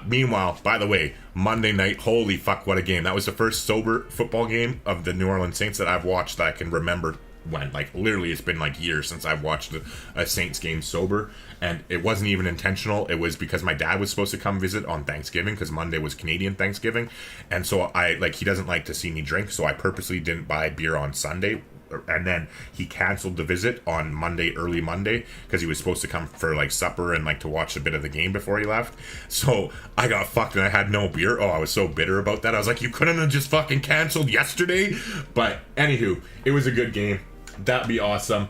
Meanwhile, by the way, Monday night, holy fuck, what a game. That was the first sober football game of the New Orleans Saints that I've watched that I can remember when. Like, literally, it's been like years since I've watched a Saints game sober. And it wasn't even intentional. It was because my dad was supposed to come visit on Thanksgiving, because Monday was Canadian Thanksgiving. And so he doesn't like to see me drink, so I purposely didn't buy beer on Sunday. And then he canceled the visit on Monday, early Monday, because he was supposed to come for like supper and like to watch a bit of the game before he left. So I got fucked and I had no beer. Oh, I was so bitter about that. I was like, you couldn't have just fucking canceled yesterday. But anywho, it was a good game. That'd be awesome.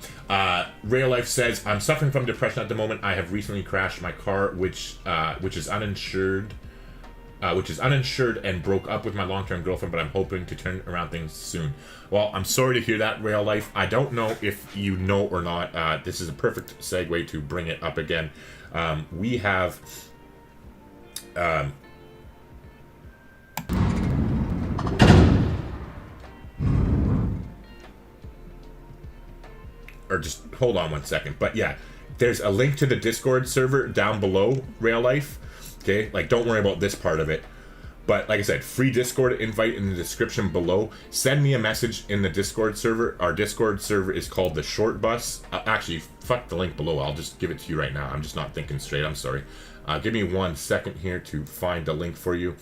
Rail Life says, I'm suffering from depression at the moment. I have recently crashed my car, which is uninsured. And broke up with my long-term girlfriend, but I'm hoping to turn around things soon. Well, I'm sorry to hear that, Rail Life. I don't know if you know or not. This is a perfect segue to bring it up again. We have... or just hold on one second. But yeah, there's a link to the Discord server down below, Rail Life. Okay, like, don't worry about this part of it. But like I said, free Discord invite in the description below. Send me a message in the Discord server. Our Discord server is called the Short Bus. Actually, fuck the link below. I'll just give it to you right now. I'm just not thinking straight. I'm sorry. Give me 1 second here to find the link for you.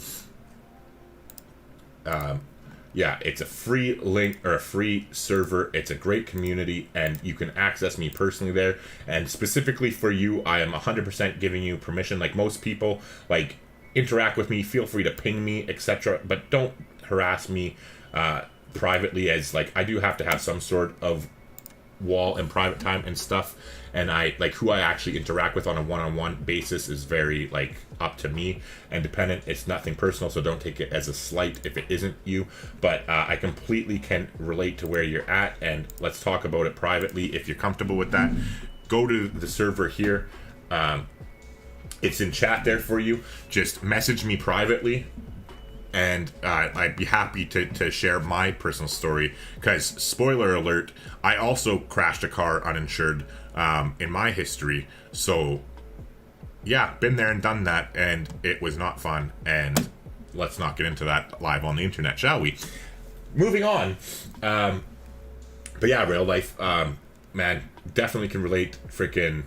Yeah, it's a free link or a free server. It's a great community, and you can access me personally there. And specifically for you, I am 100% giving you permission. Like most people, like, interact with me, feel free to ping me, etc. But don't harass me privately, as like I do have to have some sort of wall and private time and stuff. And I like who I actually interact with on a one-on-one basis is very like up to me and dependent. It's nothing personal, so don't take it as a slight if it isn't you. But I completely can relate to where you're at, and let's talk about it privately. If you're comfortable with that, go to the server here. It's in chat there for you. Just message me privately, and I'd be happy to share my personal story, because spoiler alert, I also crashed a car uninsured in my history. So yeah, been there and done that, and it was not fun. And let's not get into that live on the internet, shall we? Moving on. But yeah, Real Life, man, definitely can relate. Freaking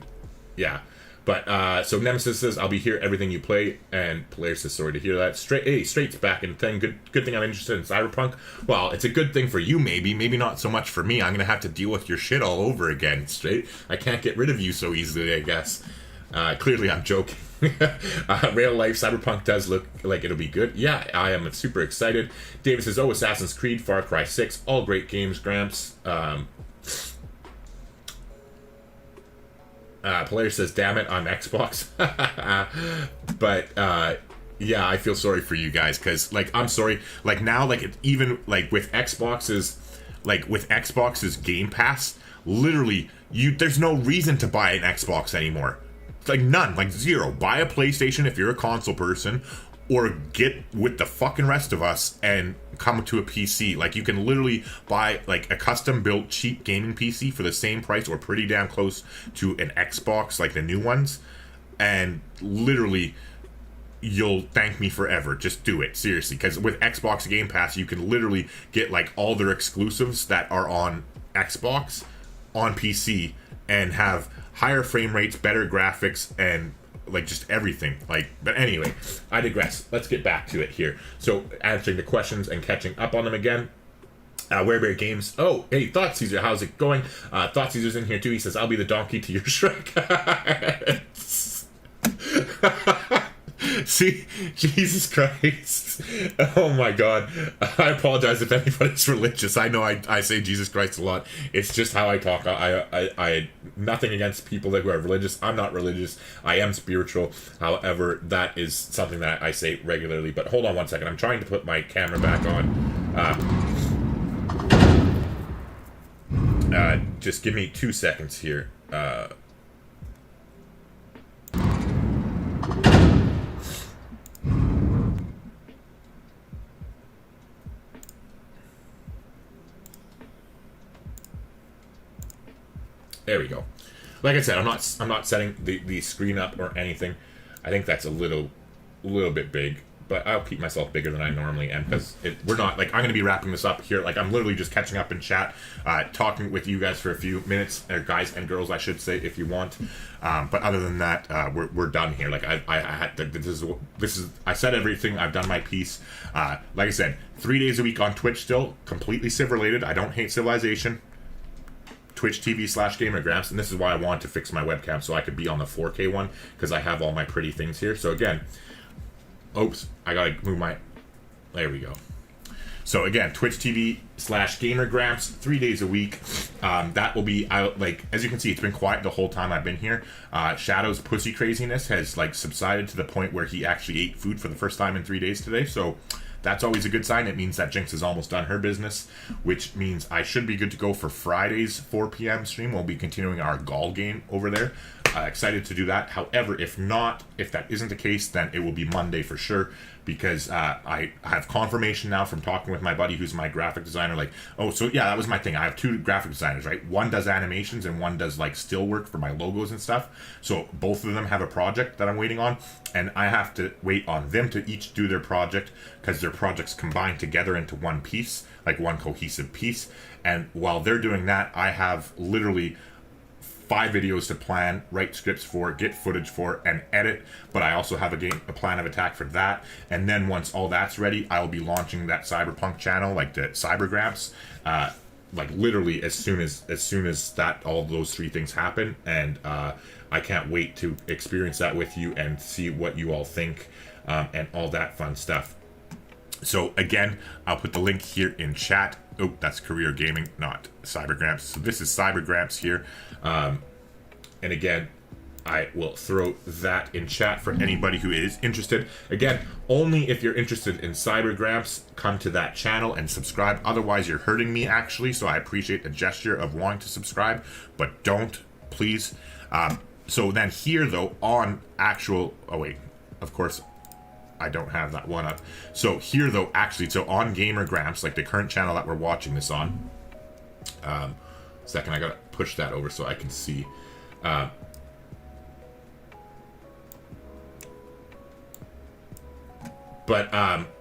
yeah. But so Nemesis says, I'll be here everything you play, and Polaris says, sorry to hear that. Straight's back in thing. Good thing I'm interested in Cyberpunk. Well, it's a good thing for you, maybe not so much for me. I'm gonna have to deal with your shit all over again, Straight. I can't get rid of you so easily, I guess. Clearly I'm joking. Real life, Cyberpunk does look like it'll be good. Yeah, I am super excited. David says, Assassin's Creed, Far Cry 6, all great games, Gramps. Player says, damn it, I'm Xbox. But, yeah, I feel sorry for you guys, because, like, I'm sorry. Like, now, like, even, like, with Xbox's Game Pass, literally, there's no reason to buy an Xbox anymore. It's like none, like zero. Buy a PlayStation if you're a console person, or get with the fucking rest of us and come to a PC. Like, you can literally buy like a custom built cheap gaming PC for the same price or pretty damn close to an Xbox, like the new ones, and literally you'll thank me forever. Just do it, seriously, because with Xbox Game Pass you can literally get like all their exclusives that are on Xbox on PC and have higher frame rates, better graphics, and like just everything. Like, but anyway, I digress. Let's get back to it here. So, answering the questions and catching up on them again. Werebear Games. Oh, hey, Thought Caesar, how's it going? Thought Caesar's in here too. He says, I'll be the donkey to your Shrek. See, Jesus Christ. Oh my God. I apologize if anybody's religious. I know I say Jesus Christ a lot. It's just how I talk. I nothing against people who are religious. I'm not religious. I am spiritual. However, that is something that I say regularly. But hold on one second. I'm trying to put my camera back on. Just give me 2 seconds here. There we go. Like I said, I'm not setting the screen up or anything. I think that's a little bit big, but I'll keep myself bigger than I normally am, because we're not, like, I'm going to be wrapping this up here. Like, I'm literally just catching up in chat, talking with you guys for a few minutes, or guys and girls, I should say, if you want. But other than that, we're done here. Like, I had to, this is I said everything. I've done my piece. Like I said, 3 days a week on Twitch still, completely Civ related. I don't hate Civilization. Twitch TV/Gamer Grampz, and this is why I wanted to fix my webcam so I could be on the 4K one, because I have all my pretty things here. So again, oops, I gotta move my, there we go. So again, Twitch TV/Gamer Grampz, 3 days a week. That will be out, like, as you can see, it's been quiet the whole time I've been here. Shadow's pussy craziness has like subsided to the point where he actually ate food for the first time in 3 days today. So that's always a good sign. It means that Jinx is almost done her business, which means I should be good to go for Friday's 4 p.m. stream. We'll be continuing our Gall game over there. Excited to do that. However, if that isn't the case, then it will be Monday for sure, because I have confirmation now from talking with my buddy who's my graphic designer. Like, oh, so yeah, that was my thing. I have two graphic designers, right? One does animations and one does like still work for my logos and stuff. So both of them have a project that I'm waiting on, and I have to wait on them to each do their project, because their projects combine together into one piece, like one cohesive piece. And while they're doing that, I have literally 5 videos to plan, write scripts for, get footage for, and edit. But I also have a plan of attack for that. And then once all that's ready, I'll be launching that Cyberpunk channel, like the Cyber Grampz, like literally as soon as that all those 3 things happen. And I can't wait to experience that with you and see what you all think, and all that fun stuff. So again, I'll put the link here in chat. Oh, that's Career Gaming, not Cyber Grampz. So this is Cyber Grampz here. And again, I will throw that in chat for anybody who is interested. Again, only if you're interested in Cyber Grampz, come to that channel and subscribe. Otherwise, you're hurting me, actually. So I appreciate the gesture of wanting to subscribe, but don't, please. So then here, though, on actual... Oh, wait. Of course, I don't have that one up. So here, though, actually, so on Gamer Grampz, like the current channel that we're watching this on, second, I gotta push that over so I can see.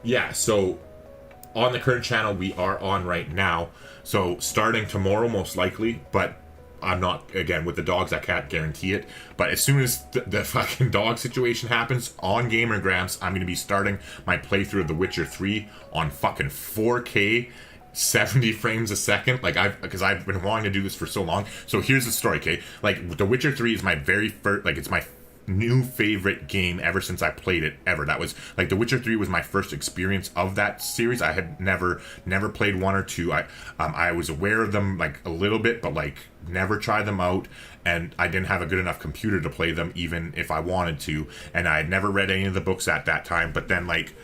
Yeah, so on the current channel we are on right now, so starting tomorrow most likely, but I'm not, again, with the dogs, I can't guarantee it. But as soon as the fucking dog situation happens on Gamer Grampz, I'm going to be starting my playthrough of The Witcher 3 on fucking 4K, 70 frames a second. Like, because I've been wanting to do this for so long. So here's the story, okay? Like, The Witcher 3 is my very first, like, it's my new favorite game ever since I played it ever. That was like The Witcher 3 was my first experience of that series. I had never played 1 or 2. I was aware of them like a little bit, but like never tried them out, and I didn't have a good enough computer to play them even if I wanted to, and I had never read any of the books at that time. But then like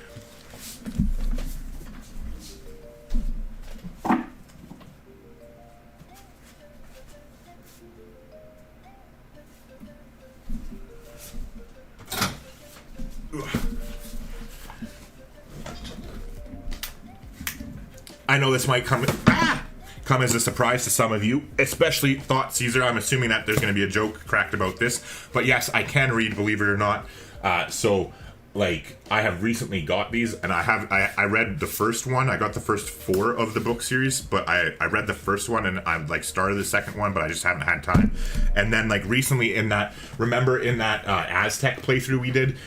I know this might come as a surprise to some of you, especially Thought Caesar. I'm assuming that there's going to be a joke cracked about this, but yes, I can read, believe it or not. So, like, I have recently got these, and I read the first one. I got the first 4 of the book series, but I read the first one, and I like started the second one, but I just haven't had time. And then like recently in that Aztec playthrough we did,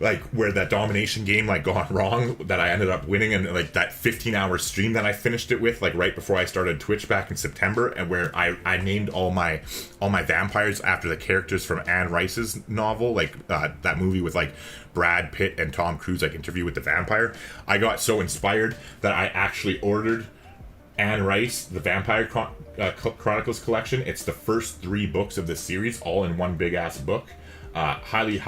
like where that domination game like gone wrong, that I ended up winning, and like that 15-hour stream that I finished it with like right before I started Twitch back in September, and where I named all my vampires after the characters from Anne Rice's novel, like that movie with like Brad Pitt and Tom Cruise, like Interview with the Vampire. I got so inspired that I actually ordered Anne Rice, the Vampire Chronicles collection. It's the first 3 books of the series, all in one big ass book. Highly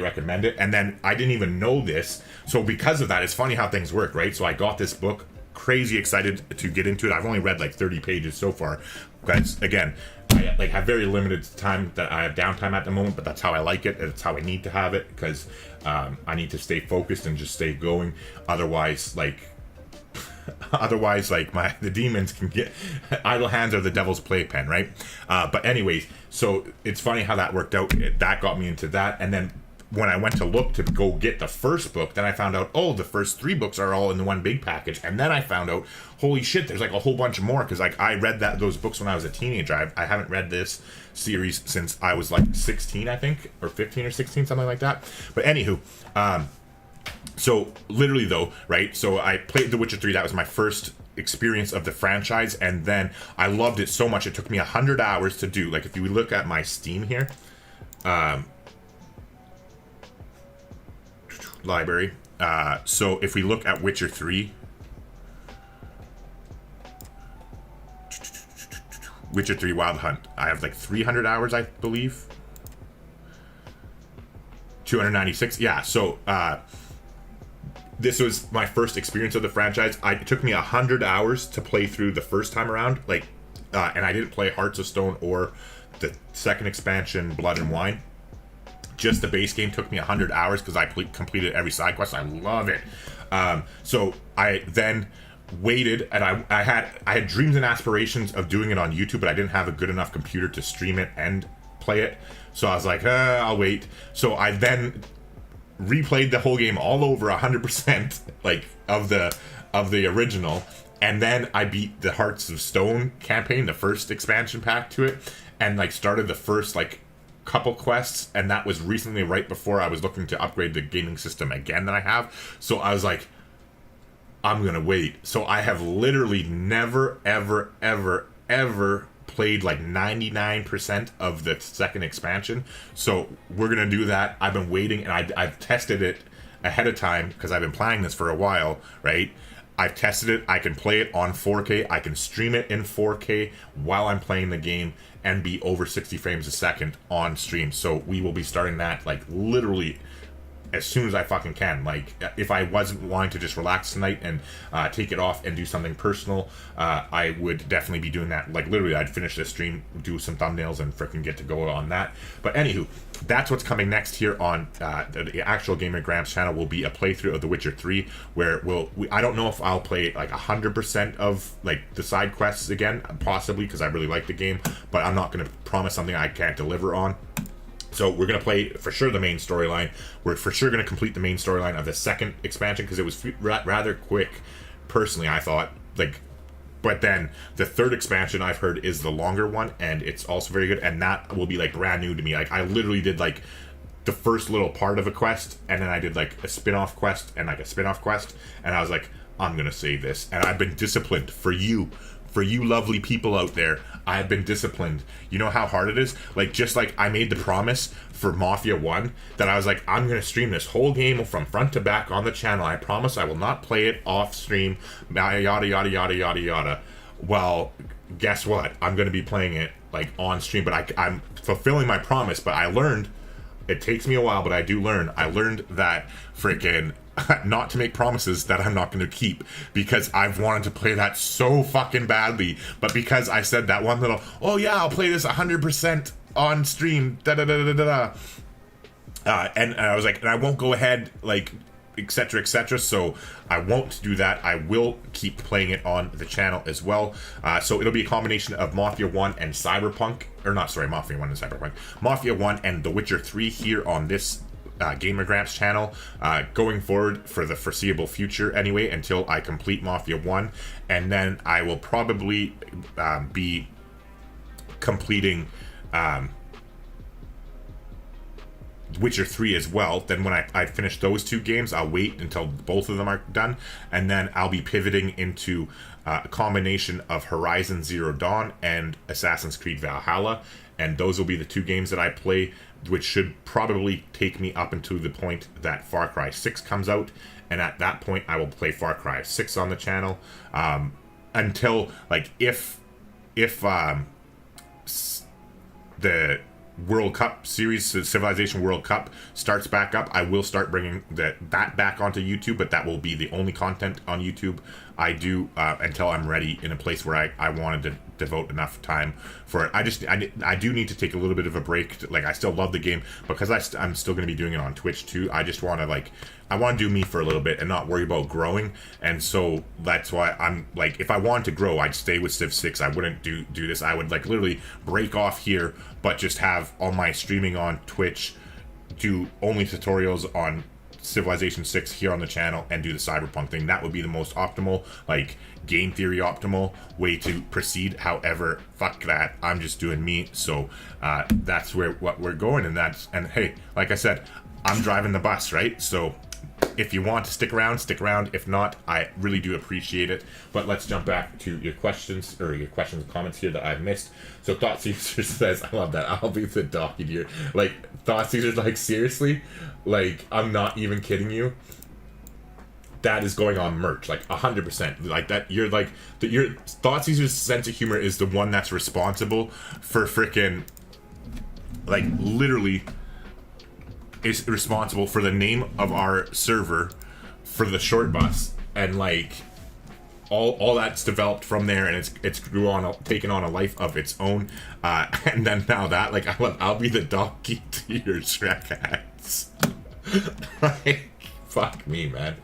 recommend it. And then I didn't even know this, so because of that, it's funny how things work, right? So I got this book, crazy excited to get into it. I've only read like 30 pages so far, because again, I like have very limited time that I have downtime at the moment, but that's how I like it. It's how I need to have it, because I need to stay focused and just stay going. Otherwise, like the demons can get idle hands are the devil's playpen, right? But anyways, so it's funny how that worked out. That got me into that, and then when I went to look to go get the first book, then I found out, oh, the first 3 books are all in the one big package. And then I found out, holy shit, there's like a whole bunch more, because like I read those books when I was a teenager. I haven't read this series since I was like 16, I think, or 15 or 16, something like that. But anywho, so literally though, right? So I played The Witcher 3. That was my first experience of the franchise, and then I loved it so much it took me 100 hours to do. Like if you look at my Steam here, library. So if we look at Witcher 3, Witcher 3 Wild Hunt, I have like 300 hours, I believe. 296. Yeah, so this was my first experience of the franchise. It took me 100 hours to play through the first time around, like, and I didn't play Hearts of Stone or the second expansion, Blood and Wine. Just the base game took me 100 hours because I completed every side quest. I love it. So I then waited, and I had dreams and aspirations of doing it on YouTube, but I didn't have a good enough computer to stream it and play it. So I was like, I'll wait. So I then replayed the whole game all over 100%, like of the original, and then I beat the Hearts of Stone campaign, the first expansion pack to it, and like started the first like couple quests, and that was recently right before I was looking to upgrade the gaming system again that I have. So I was like, I'm gonna wait. So I have literally never ever played like 99% of the second expansion. So we're gonna do that. I've been waiting, and I've tested it ahead of time because I've been playing this for a while, right? I've tested it. I can play it on 4K. I can stream it in 4K while I'm playing the game and be over 60 frames a second on stream. So we will be starting that like literally as soon as I fucking can. Like if I wasn't wanting to just relax tonight and take it off and do something personal, I would definitely be doing that. Like literally I'd finish this stream, do some thumbnails, and freaking get to go on that. But anywho, that's what's coming next here on the actual Gamer Grampz channel. Will be a playthrough of The Witcher 3 where I don't know if I'll play like 100% of like the side quests again, possibly, because I really like the game, but I'm not going to promise something I can't deliver on. So we're going to play, for sure, the main storyline. We're for sure going to complete the main storyline of the second expansion, because it was rather quick, personally, I thought. Like, but then the third expansion, I've heard, is the longer one, and it's also very good, and that will be, like, brand new to me. Like, I literally did, like, the first little part of a quest, and then I did, like, a spin-off quest, and, like, a spin-off quest, and I was like, I'm going to save this. And I've been disciplined for you, for you lovely people out there, I have been disciplined. You know how hard it is? Like, just like I made the promise for Mafia 1 that I was like, I'm going to stream this whole game from front to back on the channel. I promise I will not play it off stream, yada, yada, yada, yada, yada. Well, guess what? I'm going to be playing it, like, on stream, but I'm fulfilling my promise, but I learned, it takes me a while, but I do learn. I learned that freaking not to make promises that I'm not going to keep, because I've wanted to play that so fucking badly, but because I said that one little, oh yeah, I'll play this 100% on stream, da da da da da da, and I was like, and I won't go ahead, like, etc, etc, so I won't do that. I will keep playing it on the channel as well, so it'll be a combination of Mafia 1 and Cyberpunk, or not, sorry, Mafia 1 and Cyberpunk, Mafia 1 and The Witcher 3 here on this Gamer Grampz channel, going forward for the foreseeable future anyway, until I complete Mafia 1, and then I will probably be completing Witcher 3 as well. Then when I finish those two games, I'll wait until both of them are done, and then I'll be pivoting into a combination of Horizon Zero Dawn and Assassin's Creed Valhalla, and those will be the two games that I play, which should probably take me up until the point that Far Cry 6 comes out, and at that point I will play Far Cry 6 on the channel, until, like, if the World Cup series, the Civilization World Cup, starts back up, I will start bringing that back onto YouTube, but that will be the only content on YouTube I do until I'm ready in a place where I wanted to devote enough time for it. I do need to take a little bit of a break. Like, I still love the game, because I'm still going to be doing it on Twitch too. I just want to, like, I want to do me for a little bit and not worry about growing, and so that's why I'm like, if I wanted to grow, I'd stay with Civ 6. I wouldn't do this. I would, like, literally break off here, but just have all my streaming on Twitch, do only tutorials on Civilization 6 here on the channel, and do the Cyberpunk thing. That would be the most optimal, like, game theory optimal way to proceed. However, fuck that, I'm just doing me, so that's what we're going, and hey, like I said, I'm driving the bus, right? So if you want to stick around, stick around. If not, I really do appreciate it. But let's jump back to your questions and comments here that I've missed. So Thought Caesar says, I love that, I'll be the donkey here. Like, Thought Caesar's like, seriously? Like, I'm not even kidding you. That is going on merch, like 100%. Like, that, you're like, your Thought Caesar's sense of humor is the one that's responsible for frickin', like, literally is responsible for the name of our server for the short bus, and like all that's developed from there, and it's taken on a life of its own, and then now that, like, I'll be the donkey to your Shrek hats. Like, fuck me, man.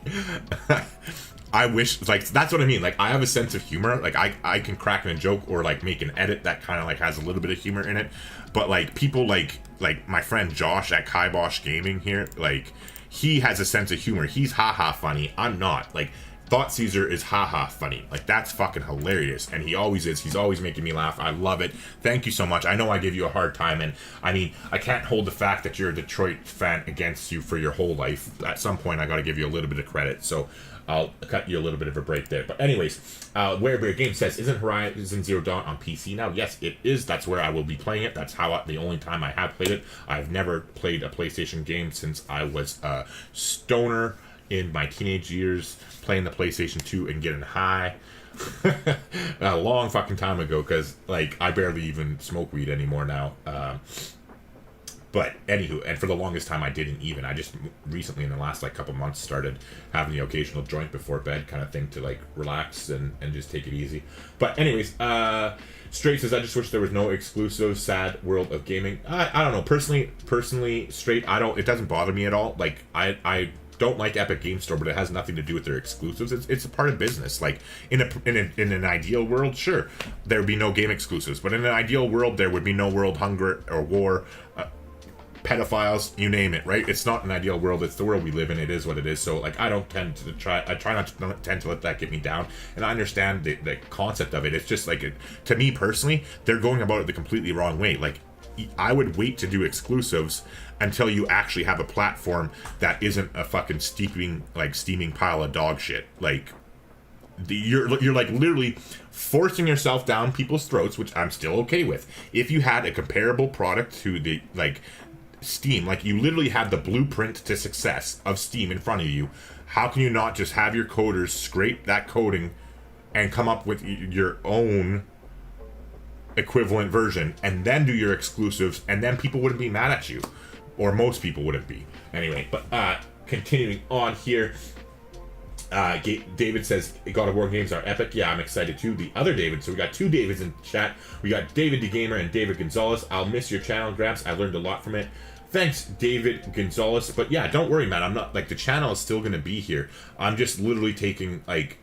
I wish, like, that's what I mean. Like, I have a sense of humor. Like, I can crack in a joke or, like, make an edit that kind of, like, has a little bit of humor in it. But, like, people like my friend Josh at Kibosh Gaming here, like, he has a sense of humor. He's haha funny. I'm not. Like, Thought Caesar is haha funny. Like, that's fucking hilarious. And he always is. He's always making me laugh. I love it. Thank you so much. I know I give you a hard time, and I mean, I can't hold the fact that you're a Detroit fan against you for your whole life. At some point, I gotta give you a little bit of credit. So I'll cut you a little bit of a break there. But anyways, Wherebear Game says, isn't Horizon Zero Dawn on PC now? Yes, it is. That's where I will be playing it. That's the only time I have played it. I've never played a PlayStation game since I was a stoner in my teenage years, playing the PlayStation 2 and getting high. A long fucking time ago, because, like, I barely even smoke weed anymore now. But anywho, and for the longest time I didn't even. I just recently, in the last, like, couple months, started having the occasional joint before bed kind of thing to, like, relax and just take it easy. But anyways, Straight says, I just wish there was no exclusive, sad world of gaming. I don't know. Personally, Straight, it doesn't bother me at all. Like, I don't like Epic Game Store, but it has nothing to do with their exclusives. It's a part of business. Like, in an ideal world, sure, there would be no game exclusives, but in an ideal world, there would be no world hunger or war, pedophiles, you name it, right? It's not an ideal world. It's the world we live in. It is what it is. So, like, I try not to tend to let that get me down. And I understand the concept of it. It's just like, to me personally, they're going about it the completely wrong way. Like, I would wait to do exclusives until you actually have a platform that isn't a fucking steaming pile of dog shit. Like, you're like literally forcing yourself down people's throats, which I'm still okay with. If you had a comparable product to the like Steam, like you literally had the blueprint to success of Steam in front of you, how can you not just have your coders scrape that coding and come up with your own equivalent version and then do your exclusives, and then people wouldn't be mad at you, or most people wouldn't be anyway. But continuing on here, David says God of War games are epic. Yeah, I'm excited too. The other David, so we got two Davids in chat. We got David the Gamer and David Gonzalez. I'll miss your channel, Gramps. I learned a lot from it. Thanks, David Gonzalez. But yeah, don't worry, man. I'm not like, the channel is still gonna be here. I'm just literally taking like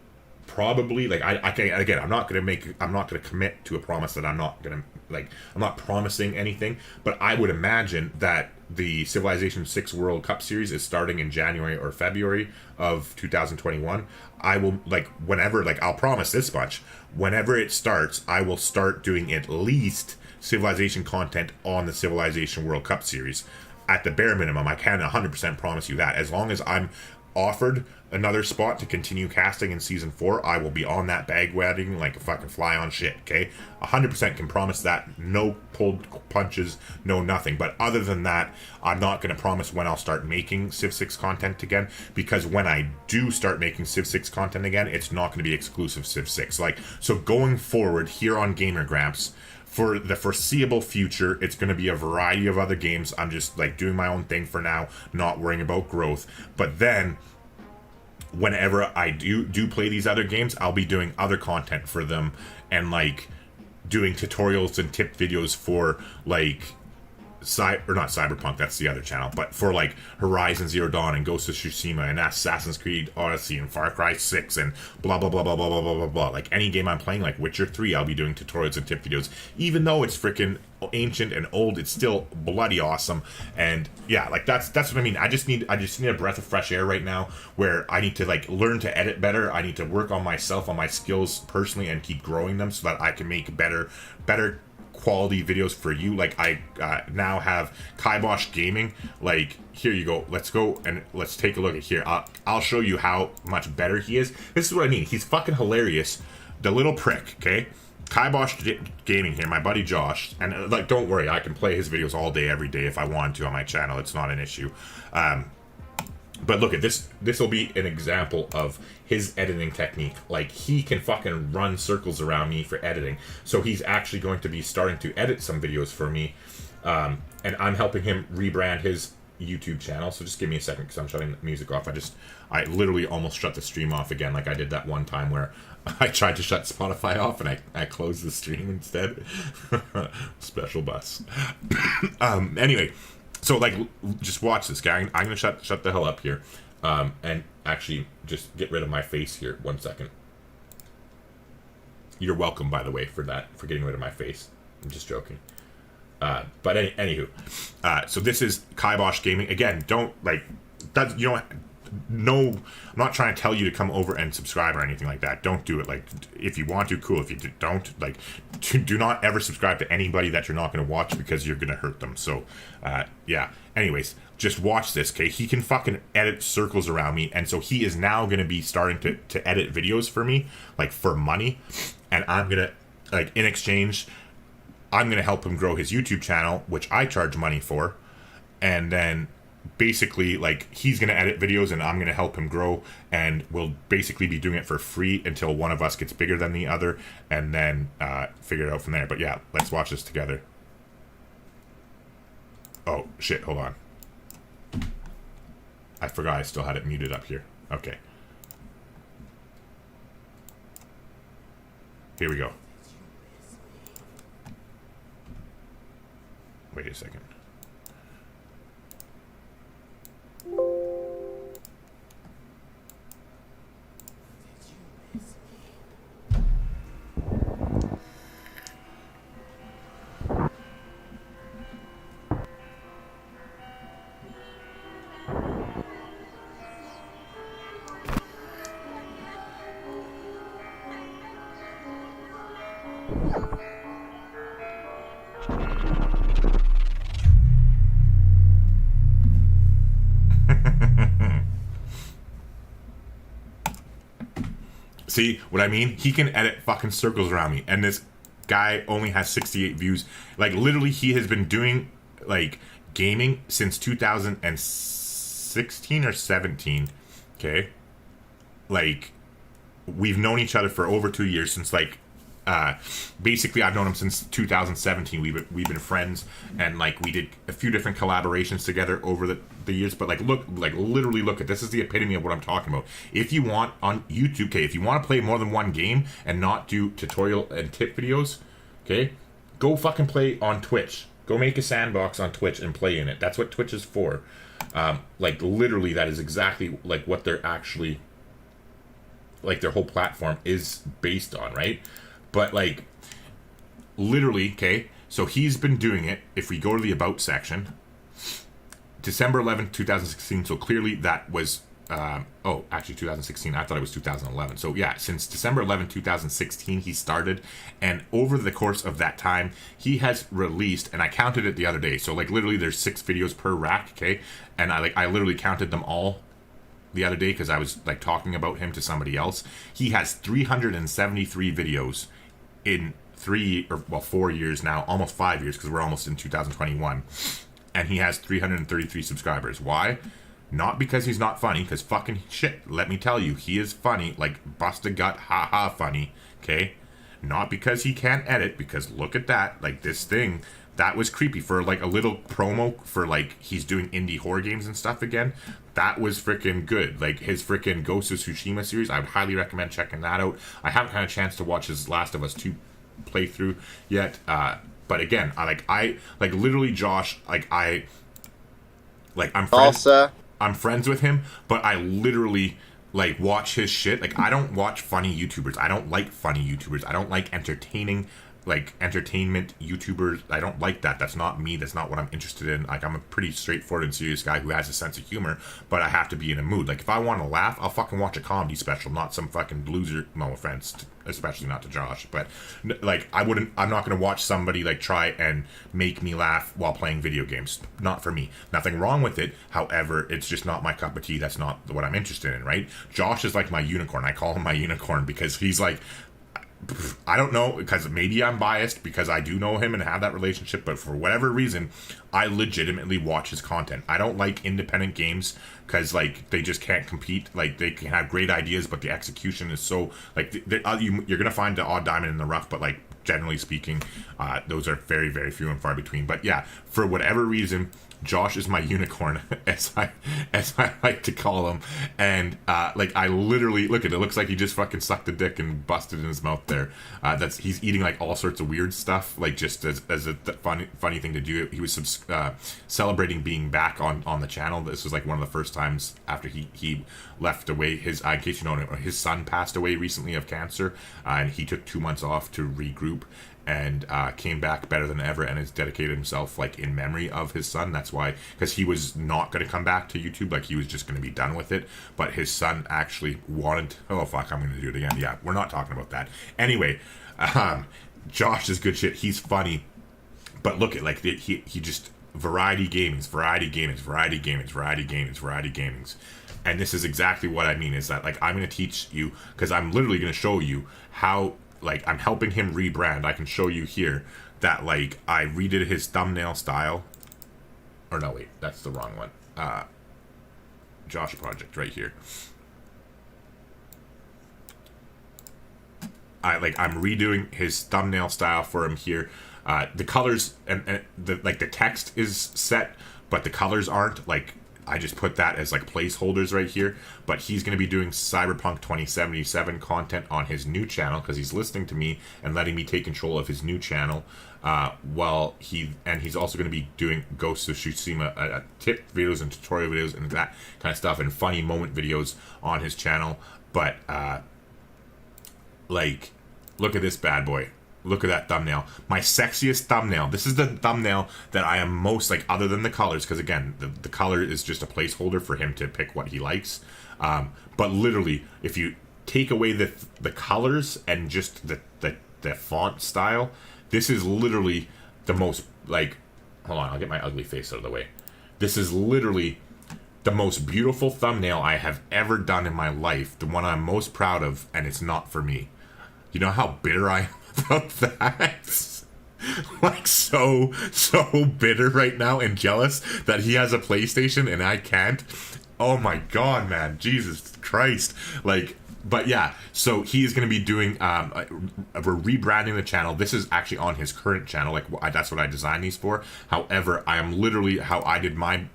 probably like I can, again, I'm not gonna commit to a promise that I'm not promising anything, but I would imagine that the Civilization 6 World Cup Series is starting in January or February of 2021. I will, like, whenever, like, I'll promise this much, whenever it starts, I will start doing at least Civilization content on the Civilization World Cup Series. At the bare minimum, I can 100% promise you that. As long as I'm offered another spot to continue casting in season 4, I will be on that bandwagon like a fucking fly on shit, okay? 100% can promise that. No pulled punches, no nothing. But other than that, I'm not going to promise when I'll start making Civ 6 content again, because when I do start making Civ 6 content again, it's not going to be exclusive Civ 6. Like, so going forward here on Gamer Grampz, for the foreseeable future, it's going to be a variety of other games. I'm just like doing my own thing for now, not worrying about growth. But then whenever I do play these other games, I'll be doing other content for them, and like doing tutorials and tip videos for like not Cyberpunk, that's the other channel, but for like Horizon Zero Dawn and Ghost of Tsushima and Assassin's Creed Odyssey and Far Cry 6 and blah blah blah blah blah blah blah blah blah. Like any game I'm playing, like Witcher 3, I'll be doing tutorials and tip videos. Even though it's freaking ancient and old, it's still bloody awesome. And yeah, like that's what I mean. I just need a breath of fresh air right now, where I need to like learn to edit better. I need to work on myself, on my skills personally, and keep growing them so that I can make better quality videos for you. Like I now have Kibosh Gaming. Like, here you go, let's go and let's take a look at here. I'll show you how much better he is. This is what I mean. He's fucking hilarious, the little prick. Okay, Kibosh Gaming here, my buddy Josh, and like, don't worry, I can play his videos all day every day if I want to on my channel. It's not an issue. But look at this. This will be an example of his editing technique. Like, he can fucking run circles around me for editing. So he's actually going to be starting to edit some videos for me. And I'm helping him rebrand his YouTube channel. So just give me a second, because I'm shutting the music off. I literally almost shut the stream off again. Like I did that one time where I tried to shut Spotify off and I closed the stream instead. Special bus. Anyway. So, like, just watch this, guy. I'm going to shut the hell up here. And actually, just get rid of my face here. 1 second. You're welcome, by the way, for getting rid of my face. I'm just joking. But anywho. So this is Kibosh Gaming. Again, don't, like, that, you know, no, I'm not trying to tell you to come over and subscribe or anything like that. Don't do it. Like, if you want to, cool. If you don't, like, do not ever subscribe to anybody that you're not going to watch, because you're going to hurt them. So, yeah. Anyways, just watch this, okay? He can fucking edit circles around me, and so he is now going to be starting to edit videos for me, like, for money, and I'm going to, like, in exchange, I'm going to help him grow his YouTube channel, which I charge money for, and then basically, like, he's going to edit videos and I'm going to help him grow, and we'll basically be doing it for free until one of us gets bigger than the other, and then figure it out from there. But yeah, let's watch this together. Oh shit, hold on, I forgot I still had it muted up here. Okay, here we go. Wait a second. See what I mean? He can edit fucking circles around me, and this guy only has 68 views. Like, literally, he has been doing, like, gaming since 2016 or 17, okay? Like, we've known each other for over 2 years, since, like, basically I've known him since 2017. We've been friends, and, like, we did a few different collaborations together over the years. But, like, look, like, literally look at this. Is the epitome of what I'm talking about. If you want on YouTube, okay, if you want to play more than one game and not do tutorial and tip videos, okay, go fucking play on Twitch. Go make a sandbox on Twitch and play in it. That's what Twitch is for. Like, literally, that is exactly, like, what they're actually, like, their whole platform is based on, right? But, like, literally, okay, so he's been doing it. If we go to the About section, December 11th, 2016, so clearly that was, actually 2016, I thought it was 2011. So, yeah, since December 11th, 2016, he started, and over the course of that time, he has released, and I counted it the other day, so, like, literally, there's 6 videos per rack, okay, and I literally counted them all the other day, because I was, like, talking about him to somebody else. He has 373 videos in 4 years now, almost 5 years, because we're almost in 2021, and he has 333 subscribers. Why? Not because he's not funny, because fucking shit, let me tell you, he is funny, like, bust a gut, ha funny, okay? Not because he can't edit, because look at that, like, this thing, that was creepy for, like, a little promo for, like, he's doing indie horror games and stuff again. That was freaking good. Like, his freaking Ghost of Tsushima series, I would highly recommend checking that out. I haven't had a chance to watch his Last of Us 2 playthrough yet, but again, I literally, Josh, I'm friends. I'm friends with him, but I literally, like, watch his shit. Like, I don't watch funny YouTubers. I don't like funny YouTubers. I don't like entertainment YouTubers. I don't like that. That's not me. That's not what I'm interested in. Like, I'm a pretty straightforward and serious guy who has a sense of humor, but I have to be in a mood. Like, if I want to laugh, I'll fucking watch a comedy special, not some fucking loser. No offense, especially not to Josh, but, like, I'm not going to watch somebody, like, try and make me laugh while playing video games. Not for me. Nothing wrong with it. However, it's just not my cup of tea. That's not what I'm interested in, right? Josh is like my unicorn. I call him my unicorn because he's like, I don't know, because maybe I'm biased because I do know him and have that relationship, but for whatever reason, I legitimately watch his content. I don't like independent games because, like, they just can't compete. Like, they can have great ideas, but the execution is so, like, you're going to find the odd diamond in the rough, but, like, generally speaking, those are very, very few and far between. But yeah, for whatever reason, Josh is my unicorn, as I like to call him, and like, I literally look at it. It looks like he just fucking sucked a dick and busted in his mouth there. He's eating, like, all sorts of weird stuff, like, just as a funny thing to do. He was celebrating being back on the channel. This was, like, one of the first times after he left away. In case you know, his son passed away recently of cancer, and he took 2 months off to regroup, and came back better than ever, and has dedicated himself, like, in memory of his son. That's why, because he was not going to come back to YouTube, like, he was just going to be done with it, but his son actually wanted, oh fuck, I'm going to do it again. Yeah, we're not talking about that. Anyway, Josh is good shit. He's funny, but look at, like, he just variety gamings, and this is exactly what I mean, is that, like, I'm going to teach you, because I'm literally going to show you how, like, I'm helping him rebrand. I can show you here that, like, I redid his thumbnail style. Or no, wait, that's the wrong one. Josh Project right here. I'm redoing his thumbnail style for him here. The colors and the text is set, but the colors aren't. Like, I just put that as, like, placeholders right here, but he's going to be doing Cyberpunk 2077 content on his new channel, because he's listening to me and letting me take control of his new channel, he's also going to be doing Ghost of Tsushima tip videos and tutorial videos and that kind of stuff, and funny moment videos on his channel. But like, look at this bad boy. Look at that thumbnail. My sexiest thumbnail. This is the thumbnail that I am most, like, other than the colors, because, again, the color is just a placeholder for him to pick what he likes. But literally, if you take away the colors and just the font style, this is literally the most, like, hold on, I'll get my ugly face out of the way. This is literally the most beautiful thumbnail I have ever done in my life, the one I'm most proud of, and it's not for me. You know how bitter I am about that? Like, so bitter right now and jealous that he has a PlayStation and I can't. Oh my god, man. Jesus Christ. Like, but yeah, so he is going to be doing, we're rebranding the channel. This is actually on his current channel. Like, that's what I designed these for. However, I am literally, how I did my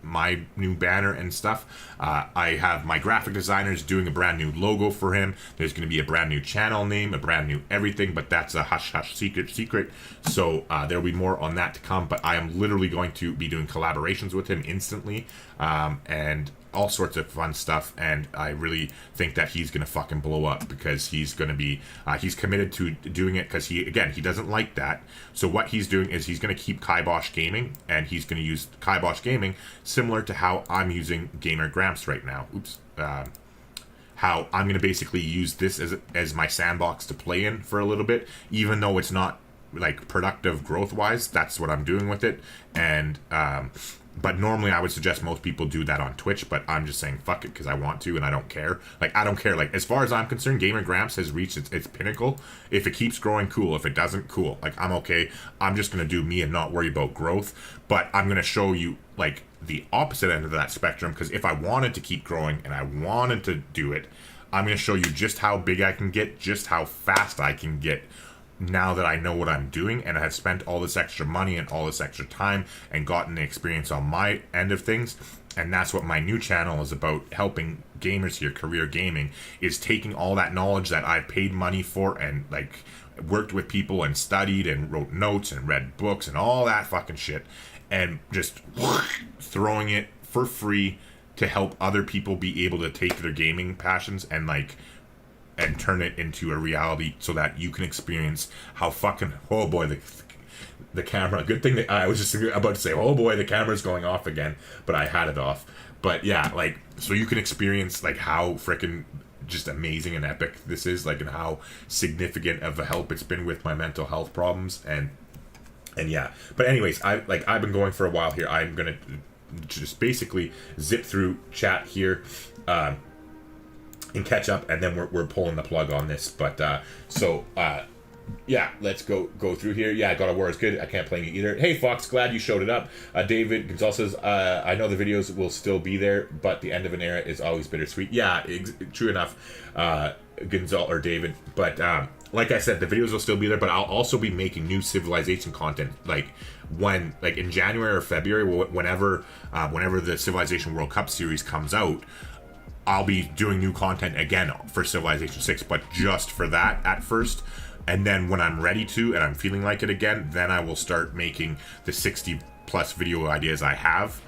new banner and stuff. I have my graphic designers doing a brand new logo for him. There's going to be a brand new channel name, a brand new everything, but that's a hush secret. So there'll be more on that to come, but I am literally going to be doing collaborations with him instantly. And all sorts of fun stuff, and I really think that he's gonna fucking blow up, because he's gonna be he's committed to doing it, because he doesn't like that. So what he's doing is he's gonna keep Kibosh Gaming, and he's gonna use Kibosh Gaming similar to how I'm using Gamer Grampz right now. How I'm gonna basically use this as my sandbox to play in for a little bit, even though it's not like productive growth wise. That's what I'm doing with it. And but normally I would suggest most people do that on Twitch, but I'm just saying fuck it, because I want to, and I don't care. Like, I don't care. Like, as far as I'm concerned, Gamer Grampz has reached its pinnacle. If it keeps growing, cool. If it doesn't, cool. Like, I'm okay. I'm just going to do me and not worry about growth. But I'm going to show you, like, the opposite end of that spectrum, because if I wanted to keep growing and I wanted to do it, I'm going to show you just how big I can get, just how fast I can get, now that I know what I'm doing and I have spent all this extra money and all this extra time and gotten the experience on my end of things. And that's what my new channel is about, helping gamers here, career gaming, is taking all that knowledge that I've paid money for and like worked with people and studied and wrote notes and read books and all that fucking shit, and just throwing it for free to help other people be able to take their gaming passions and turn it into a reality, so that you can experience how fucking, oh boy, the camera, good thing that I was just about to say, oh boy, the camera's going off again, but I had it off. But yeah, like, so you can experience like how freaking just amazing and epic this is, like, and how significant of a help it's been with my mental health problems. And yeah, but anyways, I've been going for a while here. I'm gonna just basically zip through chat here, and catch up, and then we're pulling the plug on this. But yeah, let's go through here. Yeah, God of War is good. I can't play it either. Hey Fox, glad you showed it up. David Gonzalez says, I know the videos will still be there, but the end of an era is always bittersweet. Yeah, true enough, Gonzalez or David. But like I said, the videos will still be there, but I'll also be making new Civilization content, like in January or February, whenever the Civilization World Cup series comes out. I'll be doing new content again for Civilization 6, but just for that at first. And then when I'm ready to, and I'm feeling like it again, then I will start making the 60 plus video ideas I have.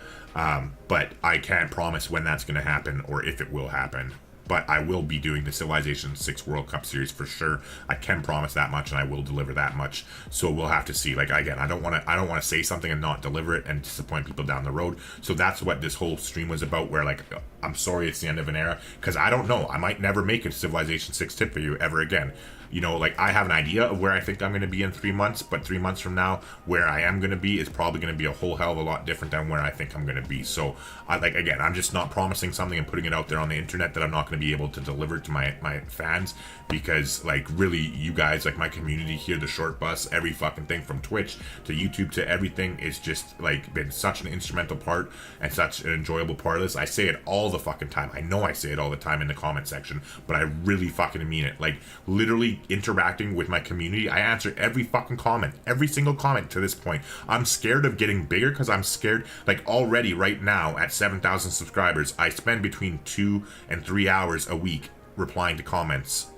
But I can't promise when that's going to happen or if it will happen. But I will be doing the Civilization 6 World Cup series for sure. I can promise that much, and I will deliver that much. So we'll have to see. Like, again, I don't want to say something and not deliver it and disappoint people down the road. So that's what this whole stream was about, where, like, I'm sorry it's the end of an era, because I don't know. I might never make a Civilization 6 tip for you ever again. You know, like, I have an idea of where I think I'm going to be in 3 months, but 3 months from now, where I am going to be is probably going to be a whole hell of a lot different than where I think I'm going to be. So, again, I'm just not promising something and putting it out there on the internet that I'm not going to be able to deliver to my fans, because, like, really, you guys, like, my community here, the short bus, every fucking thing from Twitch to YouTube to everything is just, like, been such an instrumental part and such an enjoyable part of this. I say it all the fucking time. I know I say it all the time in the comment section, but I really fucking mean it. Like, literally interacting with my community. I answer every fucking comment, every single comment to this point. I'm scared of getting bigger, because I'm scared, like, already right now at 7,000 subscribers, I spend between 2 and 3 hours a week replying to comments,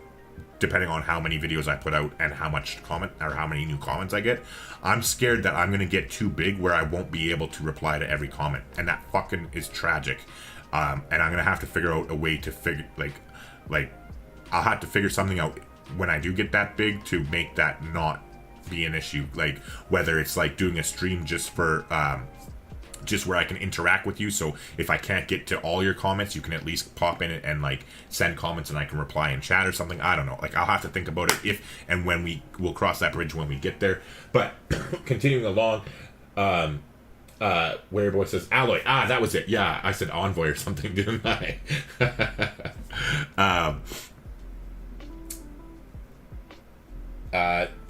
depending on how many videos I put out and how much comment or how many new comments I get. I'm scared that I'm going to get too big where I won't be able to reply to every comment, and that fucking is tragic. And I'm going to have to figure out a way to figure, like I'll have to figure something out when I do get that big to make that not be an issue. Like, whether it's like doing a stream just for just where I can interact with you, so if I can't get to all your comments, you can at least pop in and like send comments and I can reply in chat or something. I don't know, like, I'll have to think about it if and when we'll cross that bridge when we get there. But continuing along, Boy says Alloy. Ah, that was it. Yeah, I said Envoy or something, didn't I?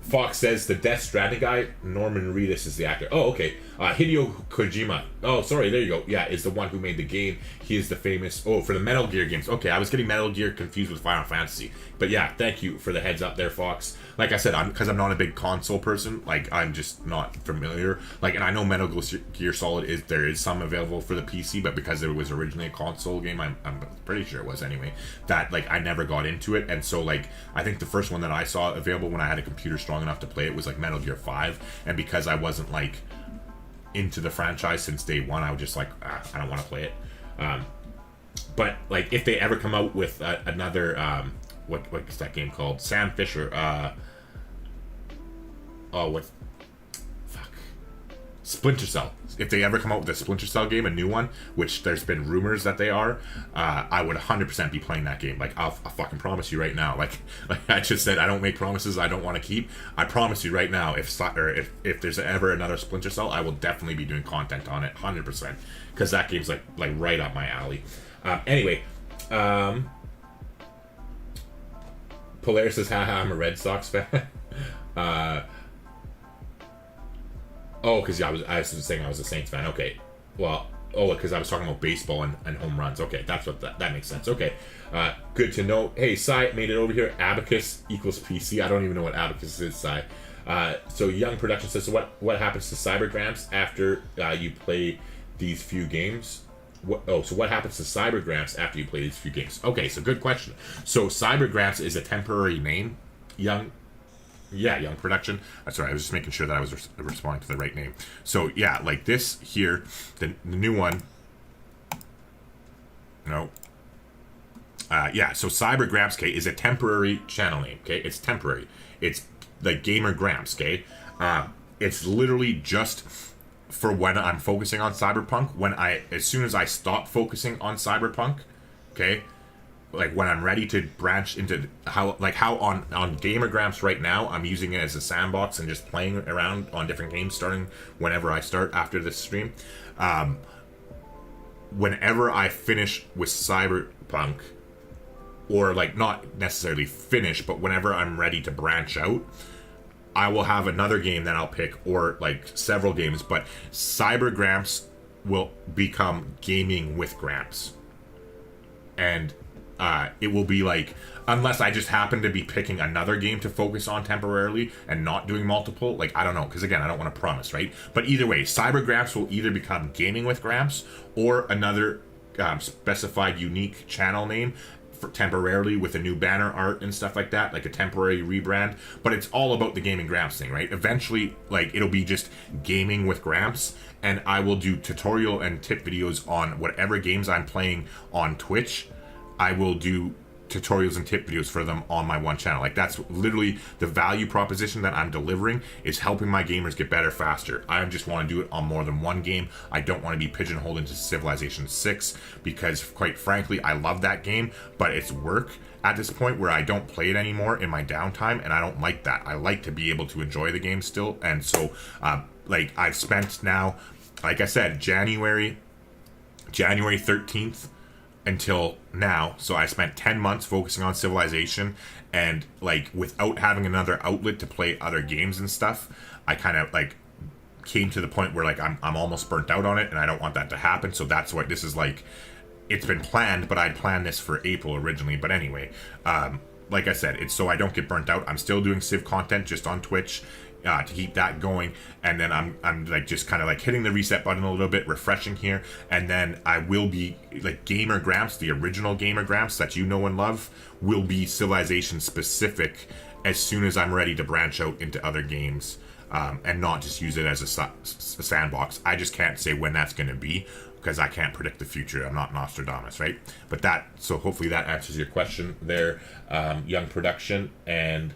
Fox says the Death Stranding guy, Norman Reedus, is the actor. Oh, okay. Hideo Kojima. Oh, sorry, there you go. Yeah, is the one who made the game. He is the famous... Oh, for the Metal Gear games. Okay, I was getting Metal Gear confused with Final Fantasy. But yeah, thank you for the heads up there, Fox. Like I said, because I'm not a big console person, like, I'm just not familiar. Like, and I know Metal Gear Solid there is some available for the PC, but because it was originally a console game, I'm pretty sure it was anyway, that, like, I never got into it. And so, like, I think the first one that I saw available when I had a computer strong enough to play it was, like, Metal Gear 5. And because I wasn't, like, into the franchise since day one, I was just like, I don't want to play it. But, like, if they ever come out with another... What's that game called? Sam Fisher. Splinter Cell. If they ever come out with a Splinter Cell game, a new one, which there's been rumors that they are, I would 100% be playing that game. Like, I'll fucking promise you right now. Like I just said, I don't make promises I don't want to keep. I promise you right now, if there's ever another Splinter Cell, I will definitely be doing content on it, 100%, because that game's like right up my alley. Anyway. Polaris says, haha, I'm a Red Sox fan. Because I was saying I was a Saints fan. Okay. Well, because I was talking about baseball and home runs. Okay, that's what that makes sense. Okay. Good to know. Hey, Cy made it over here. Abacus equals PC. I don't even know what Abacus is, Cy. So Young Production says, so what happens to Cyber Grampz after you play these few games? So what happens to Cyber Grampz after you play these few games? Okay, so good question. So Cyber Grampz is a temporary name. Young Production. That's right. I was just making sure that I was responding to the right name. So yeah, like this here, the new one. No. So Cyber Grampz, okay, is a temporary channel name. Okay, it's temporary. It's like Gamer Grampz. Okay, it's literally just for when I'm focusing on Cyberpunk. As soon as I stop focusing on Cyberpunk, okay, like when I'm ready to branch into how on Gamer Grampz right now, I'm using it as a sandbox and just playing around on different games starting whenever I start after this stream. Whenever I finish with Cyberpunk, or like not necessarily finish, but whenever I'm ready to branch out, I will have another game that I'll pick, or like several games, but Cyber Grampz will become Gaming with Grampz. And it will be like, unless I just happen to be picking another game to focus on temporarily and not doing multiple, like, I don't know, because again, I don't want to promise, right? But either way, Cyber Grampz will either become Gaming with Grampz or another specified unique channel name for temporarily with a new banner art and stuff like that, like a temporary rebrand. But it's all about the Gaming Grampz thing, right? Eventually, like, it'll be just Gaming with Grampz, and I will do tutorial and tip videos on whatever games I'm playing on Twitch. I will do tutorials and tip videos for them on my one channel. Like, that's literally the value proposition that I'm delivering, is helping my gamers get better faster. I just want to do it on more than one game. I don't want to be pigeonholed into Civilization 6 because, quite frankly, I love that game, but it's work at this point where I don't play it anymore in my downtime, and I don't like that. I like to be able to enjoy the game still. And so like, I've spent now, like I said, January 13th until now, so I spent 10 months focusing on Civilization, and like, without having another outlet to play other games and stuff, I kind of like came to the point where like I'm almost burnt out on it, and I don't want that to happen. So that's what this is like. It's been planned, but I'd planned this for April originally. But anyway, like I said, it's so I don't get burnt out. I'm still doing Civ content just on Twitch to keep that going, and then I'm like just kind of like hitting the reset button a little bit, refreshing here, and then I will be like Gamer Grampz, the original Gamer Grampz that you know and love, will be Civilization specific as soon as I'm ready to branch out into other games, and not just use it as a sandbox. I just can't say when that's going to be, because I can't predict the future. I'm not Nostradamus, right? But so hopefully that answers your question there, Young Production. And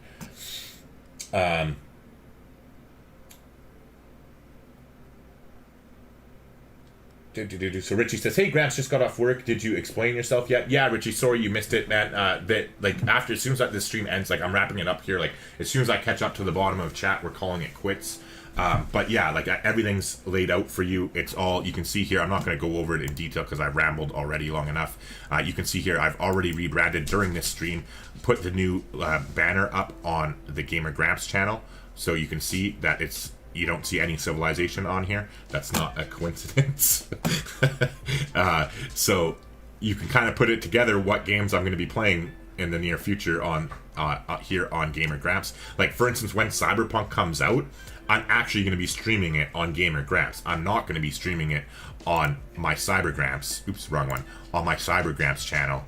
so Richie says, hey, Gramps, just got off work. Did you explain yourself yet? Yeah, Richie, sorry you missed it, man. That, like, as soon as this stream ends, like, I'm wrapping it up here. Like, as soon as I catch up to the bottom of chat, we're calling it quits. But yeah, like everything's laid out for you. It's all, you can see here. I'm not going to go over it in detail because I've rambled already long enough. You can see here I've already rebranded during this stream, put the new banner up on the Gamer Grampz channel, so you can see that you don't see any civilization on here. That's not a coincidence. So you can kind of put it together what games I'm going to be playing in the near future on here on Gamer Grampz. Like, for instance, when Cyberpunk comes out, I'm actually going to be streaming it on Gamer Grampz. I'm not going to be streaming it on my Cybergramps. Oops, wrong one. On my Cybergramps channel,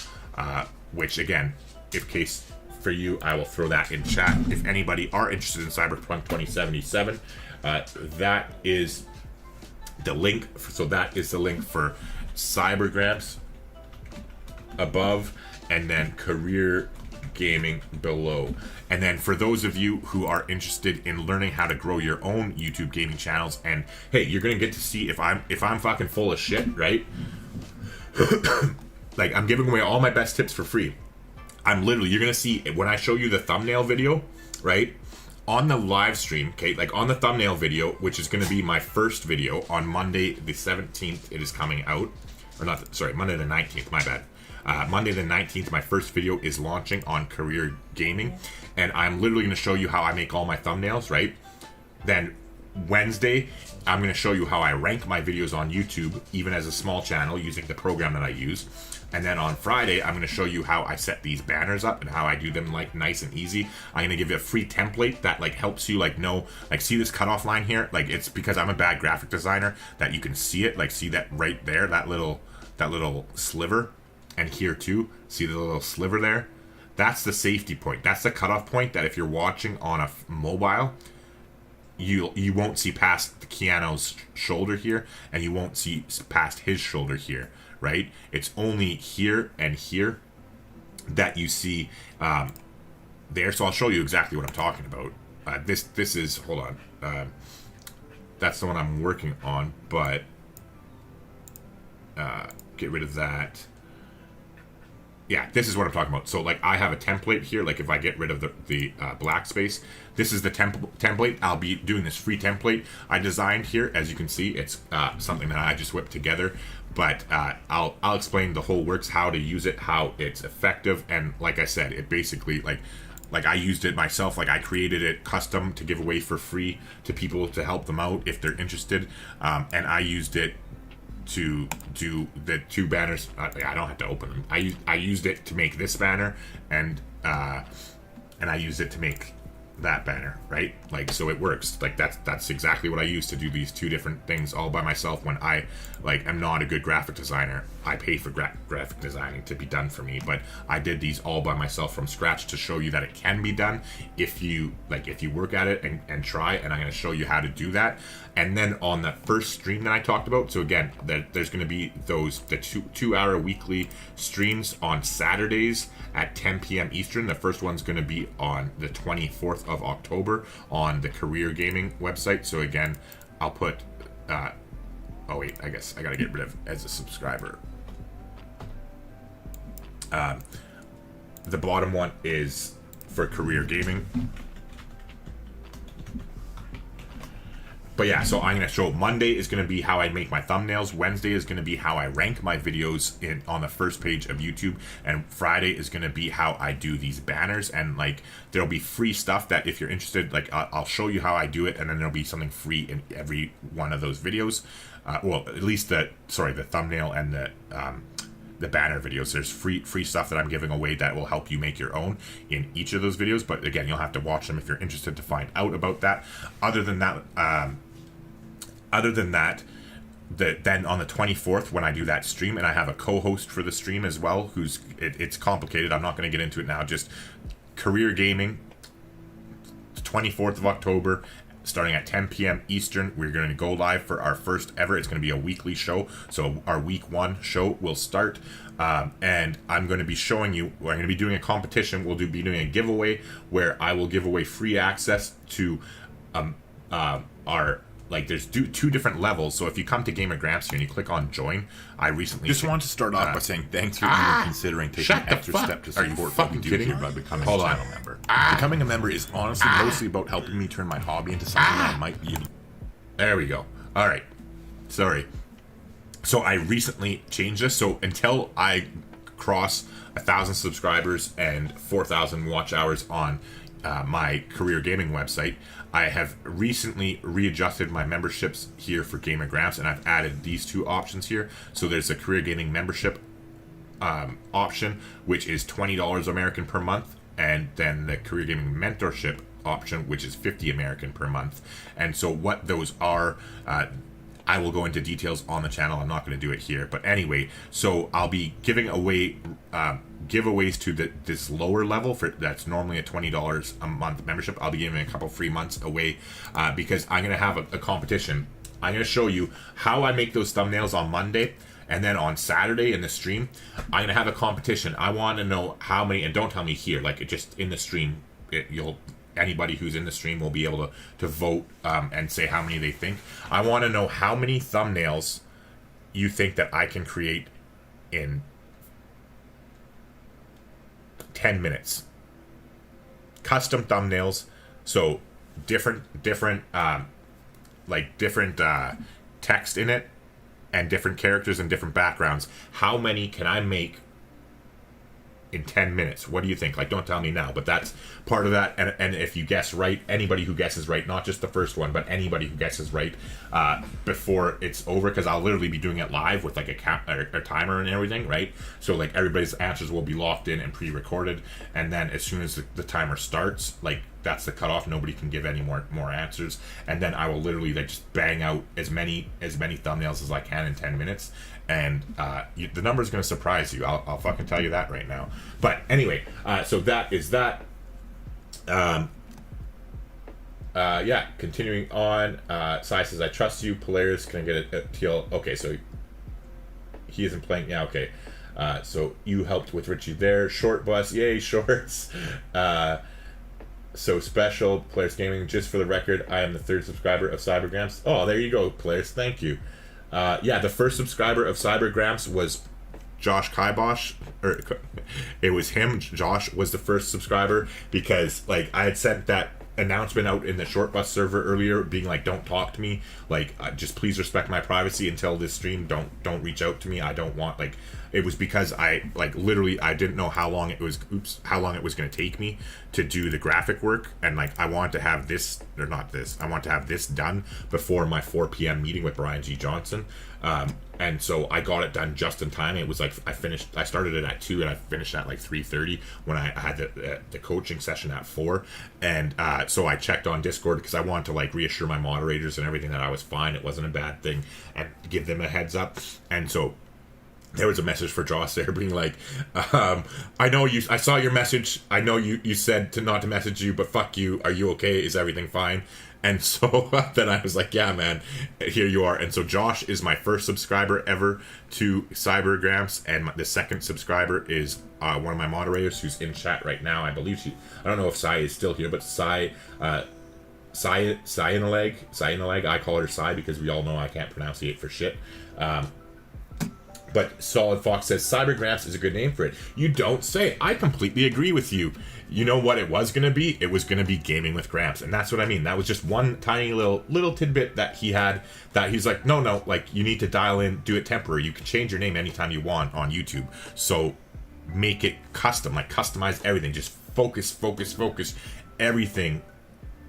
which again, if case for you, I will throw that in chat. If anybody are interested in Cyberpunk 2077, that is the link. So that is the link for Cybergramps above, and then career gaming below. And then for those of you who are interested in learning how to grow your own YouTube gaming channels, and hey, you're gonna get to see if I'm fucking full of shit, right? Like, I'm giving away all my best tips for free. You're gonna see when I show you the thumbnail video, right? On the live stream, okay, like on the thumbnail video, which is gonna be my first video on Monday the 17th, it is coming out. Or not, sorry, Monday the 19th, my bad. Monday the 19th, my first video is launching on career gaming, and I'm literally going to show you how I make all my thumbnails, right? Then Wednesday, I'm going to show you how I rank my videos on YouTube, even as a small channel, using the program that I use. And then on Friday, I'm going to show you how I set these banners up and how I do them like nice and easy. I'm going to give you a free template that like helps you like know, like, see this cutoff line here? Like, it's because I'm a bad graphic designer that you can see it, like, see that right there, that little sliver. And here too, see the little sliver there? That's the safety point. That's the cutoff point that if you're watching on a mobile, you won't see past the Keanu's shoulder here, and you won't see past his shoulder here, right? It's only here and here that you see there. So I'll show you exactly what I'm talking about. This is, hold on. That's the one I'm working on, but get rid of that. Yeah, this is what I'm talking about. So, like, I have a template here. Like, if I get rid of the black space, this is the template. I'll be doing this free template I designed here. As you can see, it's something that I just whipped together. But I'll explain the whole works, how to use it, how it's effective, and like I said, it basically like I used it myself. Like, I created it custom to give away for free to people to help them out if they're interested, and I used it to do the two banners. I don't have to open them. I used it to make this banner, and I used it to make that banner, right? Like, so it works. Like, that's exactly what I use to do these two different things all by myself. When I am not a good graphic designer, I pay for graphic designing to be done for me, but I did these all by myself from scratch to show you that it can be done if you work at it and try. And I'm going to show you how to do that. And then on the first stream that I talked about, so again, there's going to be the 2-hour weekly streams on Saturdays at 10 p.m. Eastern. The first one's going to be on the 24th of October on the Career Gaming website. So again, I'll put, oh wait, I guess I got to get rid of as a subscriber. The bottom one is for Career Gaming. But yeah, so I'm going to show Monday is going to be how I make my thumbnails. Wednesday is going to be how I rank my videos on the first page of YouTube. And Friday is going to be how I do these banners. And like, there'll be free stuff that if you're interested, like I'll show you how I do it. And then there'll be something free in every one of those videos. Well, at least the thumbnail and the banner videos. There's free stuff that I'm giving away that will help you make your own in each of those videos. But again, you'll have to watch them if you're interested to find out about that. Other than that, then on the 24th when I do that stream, and I have a co-host for the stream as well, it's complicated. I'm not going to get into it now. Just Career Gaming, 24th of October, starting at 10 p.m. Eastern. We're going to go live for our first ever. It's going to be a weekly show. So our week 1 show will start. And I'm going to be showing you, I'm going to be doing a competition. We'll be doing a giveaway where I will give away free access to our, like, there's two different levels. So if you come to Gamer Grampz here and you click on join, I recently just want to start off by saying thanks for even considering taking an extra step to support what we do here by becoming a channel member. Becoming a member is honestly mostly about helping me turn my hobby into something that I might be There we go. All right. Sorry. So I recently changed this. So until I cross 1,000 subscribers and 4,000 watch hours on my career gaming website, I have recently readjusted my memberships here for Gamer Grampz, and I've added these two options here. So there's a career gaming membership option, which is $20 American per month, and then the career gaming mentorship option, which is $50 American per month. And so what those are, I will go into details on the channel. I'm not going to do it here, but anyway, so I'll be giving away giveaways to this lower level for that's normally a $20 a month membership. I'll be giving a couple free months away because I'm going to have a competition. I'm going to show you how I make those thumbnails on Monday. And then on Saturday in the stream, I'm going to have a competition. I want to know how many, and don't tell me here, like it just in the stream, anybody who's in the stream will be able to vote and say how many they think. I want to know how many thumbnails you think that I can create in 10 minutes. Custom thumbnails, so different text in it, and different characters and different backgrounds. How many can I make in 10 minutes? What do you think? Like, don't tell me now, but that's part of that. And if you guess right, anybody who guesses right, not just the first one, but anybody who guesses right before it's over, because I'll literally be doing it live with like a timer and everything, right? So like everybody's answers will be locked in and pre-recorded, and then as soon as the timer starts, like that's the cutoff. Nobody can give any more answers, and then I will literally like just bang out as many thumbnails as I can in 10 minutes. And the number is going to surprise you. I'll fucking tell you that right now. But anyway, so that is that. Yeah, continuing on. Sai says, I trust you. Polaris, can I get a TL? Okay, so he isn't playing. Yeah, okay. So you helped with Richie there. Short bus, yay, shorts. So special, Polaris Gaming. Just for the record, I am the 3rd subscriber of Cyber Grampz. Oh, there you go, Polaris. Thank you. Yeah, the first subscriber of Cyber Grampz was Josh Kibosh. Or it was him. Josh was the first subscriber because, like, I had sent that announcement out in the short bus server earlier, being like, "Don't talk to me. Like, just please respect my privacy until this stream. Don't reach out to me. I don't want like." It was because I literally I didn't know how long it was. How long it was going to take me to do the graphic work, and like I wanted to have this or not this. I want to have this done before my 4 p.m. meeting with Brian G. Johnson. And so I got it done just in time. It was like I started it at 2 and I finished at like 3:30 when I had the coaching session at 4. And so I checked on Discord because I wanted to like reassure my moderators and everything that I was fine. It wasn't a bad thing, and give them a heads up. And so there was a message for Josh there being like, I know you, I saw your message. I know you said not to message you, but fuck you. Are you okay? Is everything fine? And so then I was like, yeah, man, here you are. And so Josh is my first subscriber ever to Cyber Grampz, and the second subscriber is one of my moderators who's in chat right now. I believe I don't know if Sai is still here, but Cyanaleg, I call her Sai because we all know I can't pronunciate for shit. But Solid Fox says, Cyber Grampz is a good name for it. You don't say. I completely agree with you. You know what it was going to be? It was going to be Gaming with Grampz. And that's what I mean. That was just one tiny little tidbit that he had that he's like, no, like, you need to dial in, do it temporary. You can change your name anytime you want on YouTube. So make it custom, like customize everything. Just focus everything.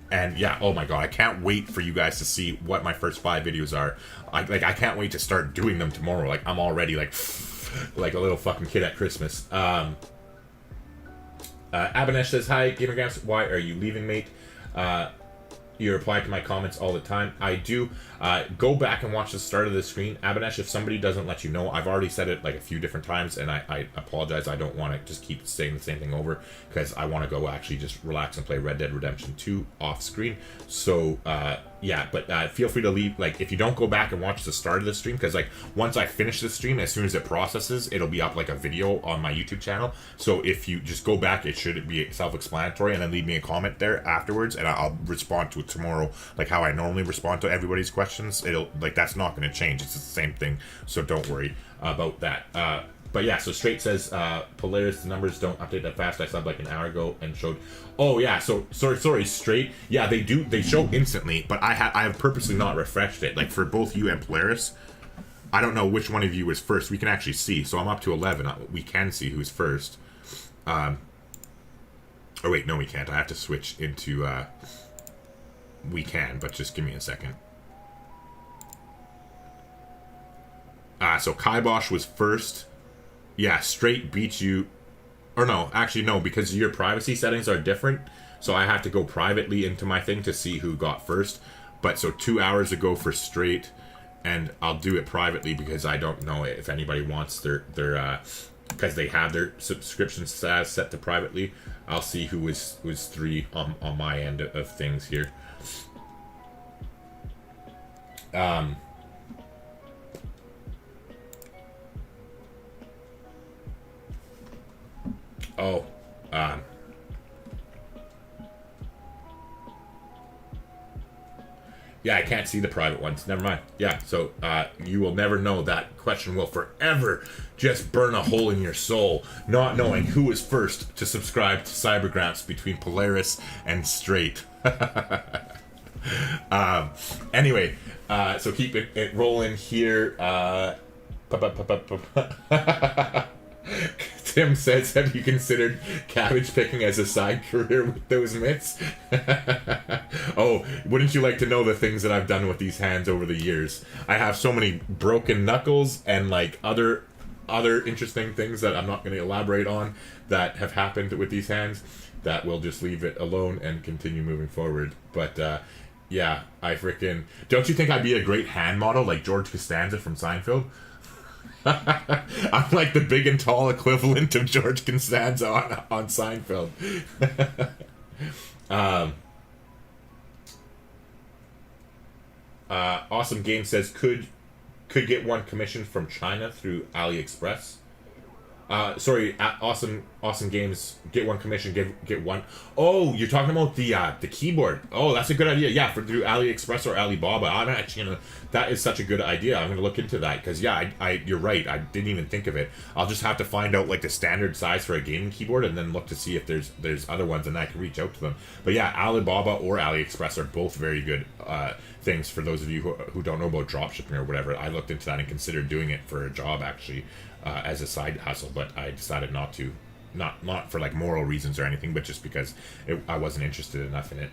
And yeah, oh my god, I can't wait for you guys to see what my first 5 videos are. I can't wait to start doing them tomorrow. Like, I'm already like a little fucking kid at Christmas. Abanesh says, hi, Gamer Grampz, why are you leaving, mate? You reply to my comments all the time. I do. Go back and watch the start of the screen. Abanesh, if somebody doesn't let you know, I've already said it like a few different times, and I apologize. I don't want to just keep saying the same thing over, because I want to go actually just relax and play Red Dead Redemption 2 off screen. So, yeah, but feel free to leave. Like, if you don't go back and watch the start of the stream, because like once I finish the stream, as soon as it processes, it'll be up like a video on my YouTube channel. So if you just go back, it should be self-explanatory, and then leave me a comment there afterwards, and I'll respond to it tomorrow, like how I normally respond to everybody's questions. It'll, like, that's not going to change. It's the same thing, so don't worry about that. But yeah, so Straight says Polaris numbers don't update that fast. I subbed like an hour ago and showed. Oh yeah, so sorry, Straight. Yeah, they do. They show instantly, but I have purposely not refreshed it. Like for both you and Polaris, I don't know which one of you was first. We can actually see. So I'm up to 11. We can see who's first. Oh wait, no, we can't. I have to switch into. We can, but just give me a second. So Kibosh was first. Yeah, Straight beat you. Or no, actually no, because your privacy settings are different. So I have to go privately into my thing to see who got first. But so 2 hours ago for Straight, and I'll do it privately because I don't know if anybody wants their because they have their subscription status set to privately. I'll see who was 3 on my end of things here. Yeah, I can't see the private ones. Never mind. Yeah, so you will never know. That question will forever just burn a hole in your soul, not knowing who was first to subscribe to Cyber Grampz between Polaris and Straight. Anyway, so keep it rolling here. Tim says, have you considered cabbage picking as a side career with those mitts? Oh, wouldn't you like to know the things that I've done with these hands over the years? I have so many broken knuckles and like other interesting things that I'm not going to elaborate on that have happened with these hands that we'll just leave it alone and continue moving forward. But yeah, I freaking... Don't you think I'd be a great hand model like George Costanza from Seinfeld? I'm like the big and tall equivalent of George Costanza on Seinfeld. Awesome Game says could get one commissioned from China through AliExpress. Awesome Games, get one commission, get one. Oh, you're talking about the keyboard. Oh, that's a good idea. Yeah, through AliExpress or Alibaba. I'm actually that is such a good idea. I'm gonna look into that because yeah, you're right. I didn't even think of it. I'll just have to find out like the standard size for a gaming keyboard and then look to see if there's other ones and I can reach out to them. But yeah, Alibaba or AliExpress are both very good things for those of you who don't know about dropshipping or whatever. I looked into that and considered doing it for a job actually. As a side hustle, but I decided not to, not for like moral reasons or anything, but just because I wasn't interested enough in it.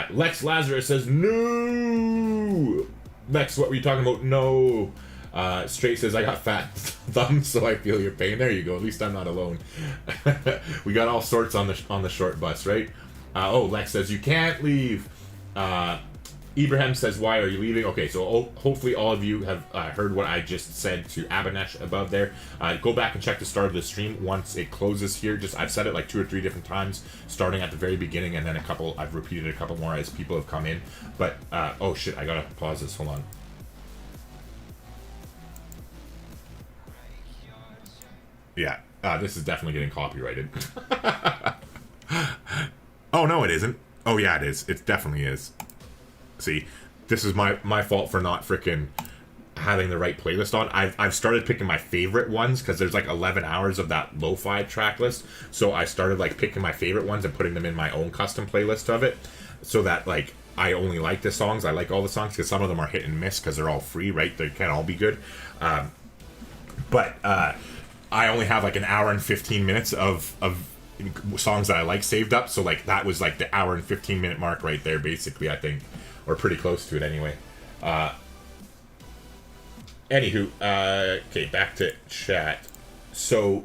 Lex Lazarus says no. Lex, what were you talking about? No. Straight says I got fat thumbs, so I feel your pain. There you go. At least I'm not alone. We got all sorts on the short bus, right? Lex says you can't leave. Ibrahim says, why are you leaving? Okay, so hopefully all of you have heard what I just said to Abanesh above there. Go back and check the start of the stream once it closes here. I've said it like 2 or 3 different times, starting at the very beginning, and then I've repeated a couple more as people have come in. But, oh shit, I gotta pause this, hold on. Yeah, this is definitely getting copyrighted. Oh, no, it isn't. Oh, yeah, it is. It definitely is. See, this is my fault for not freaking having the right playlist on. I've started picking my favorite ones because there's like 11 hours of that lo-fi track list. So I started like picking my favorite ones and putting them in my own custom playlist of it, so that like I only like the songs. I like all the songs because some of them are hit and miss because they're all free, right? They can't all be good. But I only have like an hour and 15 minutes of songs that I like saved up. So like that was like the hour and 15 minute mark right there, basically, I think. Or pretty close to it anyway. Anywho, okay, back to chat. So,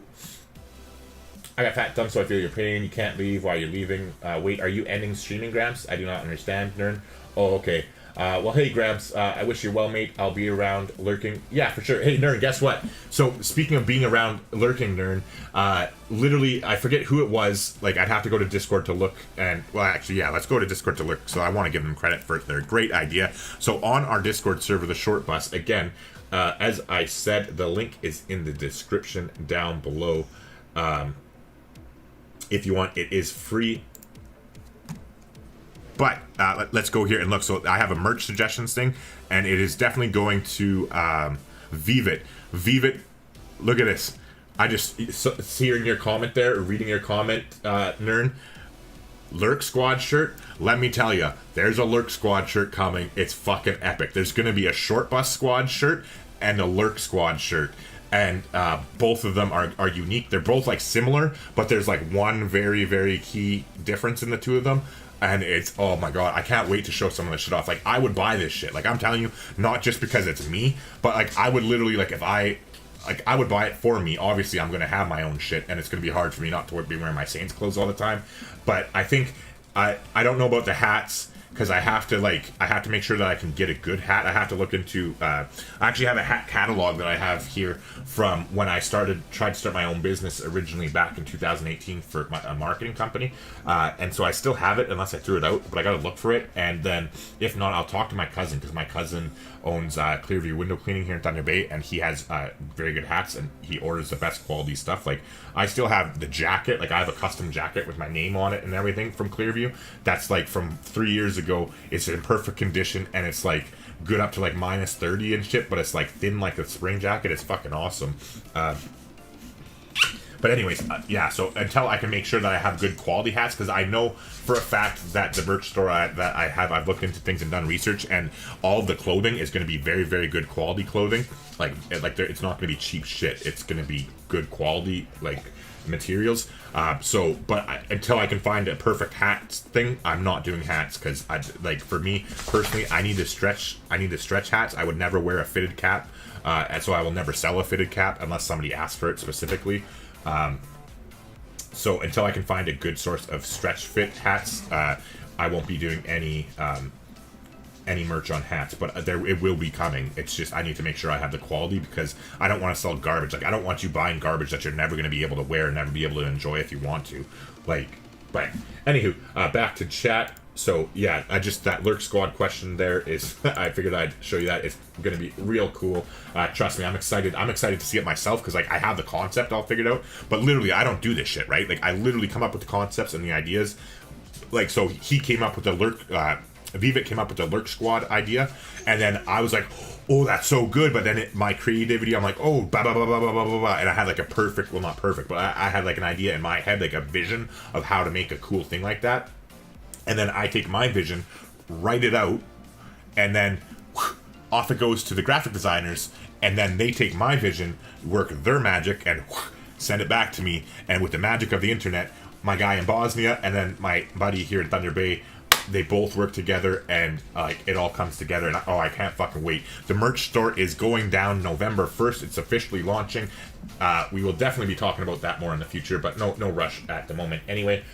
I got fat thumb, so I feel your pain. You can't leave while you're leaving. Wait, are you ending streaming, Gramps? I do not understand, Nern. Oh, okay. Well, hey, Gramps, I wish you well, mate. I'll be around lurking. Yeah, for sure. Hey, Nern, guess what? So, speaking of being around lurking, Nern, literally, I forget who it was. Like, I'd have to go to Discord to look, and, well, actually, yeah, let's go to Discord to look. So, I want to give them credit for their great idea. So, on our Discord server, the Short Bus, again, as I said, the link is in the description down below. If you want, it is free. But let's go here and look. So I have a merch suggestions thing, and it is definitely going to Vivit. Vivit, look at this. I just hearing your comment there, or reading your comment, Nern. Lurk Squad shirt. Let me tell you, there's a Lurk Squad shirt coming. It's fucking epic. There's going to be a Short Bus Squad shirt and a Lurk Squad shirt. And both of them are unique. They're both like similar, but there's like one very, very key difference in the two of them. And it's, oh my god, I can't wait to show some of this shit off. Like, I would buy this shit. Like, I'm telling you, not just because it's me, but like, I would literally, like, if I would buy it for me. Obviously, I'm going to have my own shit, and it's going to be hard for me not to be wearing my Saints clothes all the time. But I think, I don't know about the hats, because I have to make sure that I can get a good hat. I have to look into, I actually have a hat catalog that I have here from when I tried to start my own business originally back in 2018 for a marketing company. And so I still have it unless I threw it out, but I got to look for it. And then if not, I'll talk to my cousin, because my cousin owns Clearview Window Cleaning here in Thunder Bay, and he has very good hats, and he orders the best quality stuff. Like, I still have the jacket. Like, I have a custom jacket with my name on it and everything from Clearview. That's like from 3 years ago. It's in perfect condition, and it's like good up to like minus 30 and shit, but it's like thin like a spring jacket. It's fucking awesome. But anyways, yeah, so until I can make sure that I have good quality hats, because I know for a fact that the merch store that I have, I've looked into things and done research, and all of the clothing is going to be very, very good quality clothing. Like it's not going to be cheap shit. It's going to be good quality, like, materials. Until I can find a perfect hat thing, I'm not doing hats, because for me personally, I need to stretch hats. I would never wear a fitted cap, and so I will never sell a fitted cap unless somebody asks for it specifically. So until I can find a good source of stretch fit hats, I won't be doing any merch on hats, but it will be coming. It's just I need to make sure I have the quality, because I don't want to sell garbage. Like, I don't want you buying garbage that you're never going to be able to wear and never be able to enjoy if you want to. Like, but anywho, back to chat. So yeah, that Lurk Squad question there is I figured I'd show you that. It's gonna be real cool. Trust me, I'm excited to see it myself, because like I have the concept all figured out, but literally I don't do this shit, right? Like, I literally come up with the concepts and the ideas. Like, so he came up with the Lurk Vivek came up with the Lurk Squad idea, and then I was like, oh, that's so good, but then my creativity, I'm like, oh, blah, blah, blah, blah, blah, blah, blah, blah, and I had like a perfect, well, not perfect, but I had like an idea in my head, like a vision of how to make a cool thing like that. And then I take my vision, write it out, and then off it goes to the graphic designers, and then they take my vision, work their magic, and send it back to me. And with the magic of the internet, my guy in Bosnia and then my buddy here in Thunder Bay, they both work together, and it all comes together. And I can't fucking wait. The merch store is going down November 1st. It's officially launching. We will definitely be talking about that more in the future, but no rush at the moment. Anyway,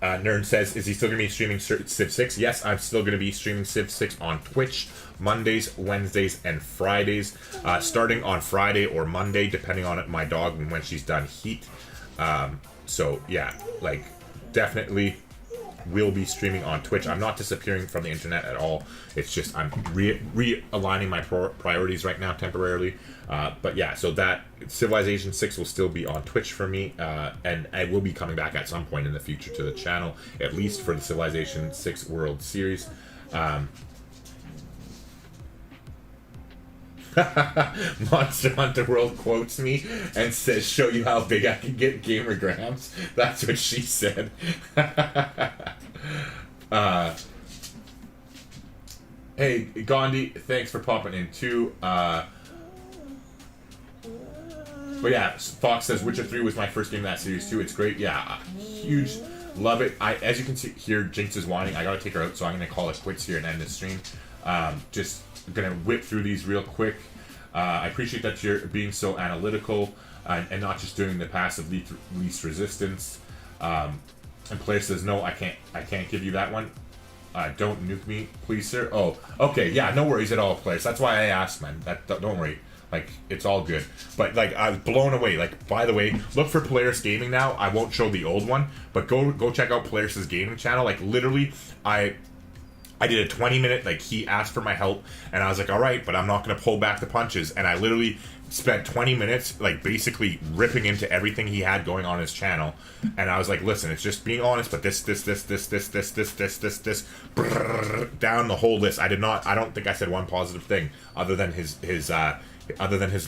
Nern says, is he still going to be streaming Civ 6? Yes, I'm still going to be streaming Civ 6 on Twitch Mondays, Wednesdays, and Fridays. Starting on Friday or Monday, depending on my dog and when she's done heat. So, yeah, like, definitely will be streaming on Twitch. I'm not disappearing from the internet at all. It's just I'm realigning my priorities right now temporarily. But yeah, so that Civilization 6 will still be on Twitch for me, and I will be coming back at some point in the future to the channel, at least for the Civilization 6 World Series. Monster Hunter World quotes me and says, show you how big I can get, Gamer Grampz. That's what she said. Hey, Gandhi, thanks for popping in too. But yeah, Fox says Witcher 3 was my first game in that series too. It's great. Yeah, huge. Love it. As you can see here, Jinx is whining. I gotta take her out, so I'm gonna call it quits here and end this stream. Just gonna whip through these real quick. I appreciate that you're being so analytical and not just doing the passive least resistance. And player says, no, I can't give you that one. Don't nuke me, please, sir. Oh, okay, yeah, no worries at all, players. That's why I asked, man. Don't worry. Like, it's all good. But, like, I was blown away. Like, by the way, look for Polaris Gaming now. I won't show the old one, but go check out Polaris' gaming channel. Like, literally, I did a 20-minute, like, he asked for my help, and I was like, all right, but I'm not going to pull back the punches. And I literally spent 20 minutes like basically ripping into everything he had going on his channel, and I was like, listen, it's just being honest, but this brrr, down the whole list. I don't think I said one positive thing other than his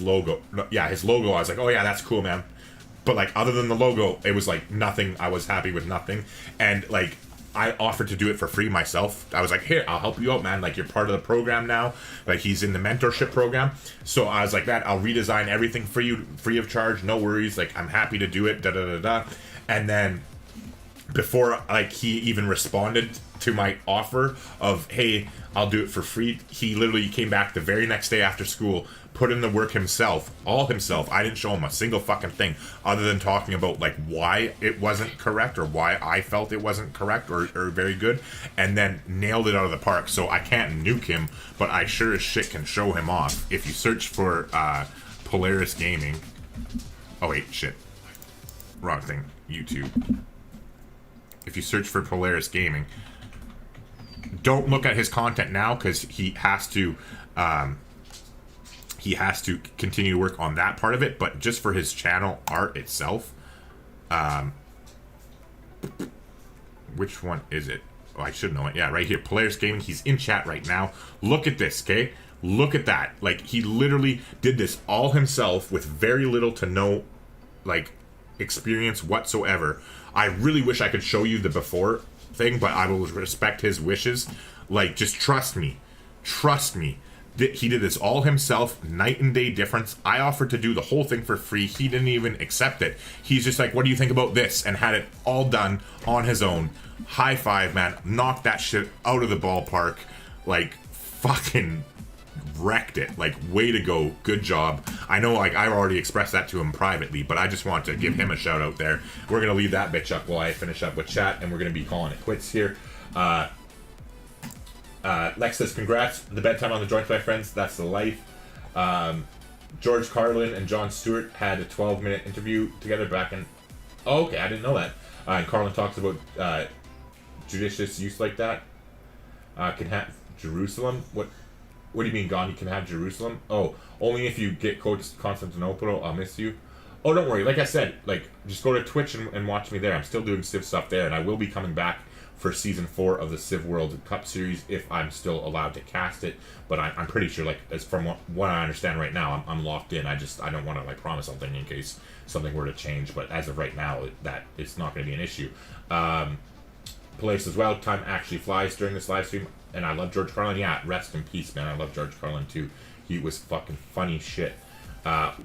logo. No, yeah, his logo. I was like, oh yeah, that's cool, man. But like, other than the logo, it was like nothing. I was happy with nothing. And like, I offered to do it for free myself. I was like, here, I'll help you out, man. Like, you're part of the program now. Like, he's in the mentorship program. So I was like, that, I'll redesign everything for you, free of charge, no worries. Like, I'm happy to do it, da-da-da-da. And then before, like, he even responded to my offer of, hey, I'll do it for free, he literally came back the very next day after school, put in the work himself, all himself. I didn't show him a single fucking thing other than talking about like why it wasn't correct or why I felt it wasn't correct or very good, and then nailed it out of the park. So I can't nuke him, but I sure as shit can show him off. If you search for Polaris Gaming, oh wait, shit, wrong thing, YouTube. If you search for Polaris Gaming, don't look at his content now because he has to continue to work on that part of it, but just for his channel art itself, which one is it? Oh, I should know it. Yeah, right here, Polaris Gaming. He's in chat right now. Look at this, okay? Look at that. Like, he literally did this all himself with very little to no, like, experience whatsoever. I really wish I could show you the before thing, but I will respect his wishes. Like, just trust me. Trust me. He did this all himself, night and day difference. I offered to do the whole thing for free. He didn't even accept it. He's just like, what do you think about this? And had it all done on his own. High five, man. Knocked that shit out of the ballpark. Like, fucking wrecked it. Like, way to go. Good job. I know, like, I already expressed that to him privately, but I just want to give him a shout out there. We're going to leave that bitch up while I finish up with chat, and we're going to be calling it quits here. Lex says, congrats. The bedtime on the joints, my friends. That's the life. George Carlin and Jon Stewart had a 12-minute interview together back in... Oh, okay, I didn't know that. And Carlin talks about judicious use like that. Can have Jerusalem. What do you mean, Gandhi can have Jerusalem? Oh, only if you get Constantinople, I'll miss you. Oh, don't worry. Like I said, like, just go to Twitch and watch me there. I'm still doing Civ stuff there, and I will be coming back for Season 4 of the Civ World Cup Series if I'm still allowed to cast it. But I'm pretty sure, like, as from what I understand right now, I'm locked in. I don't want to, like, promise something in case something were to change. But as of right now, that it's not going to be an issue. Place as well. Time actually flies during this live stream. And I love George Carlin. Yeah, rest in peace, man. I love George Carlin, too. He was fucking funny shit.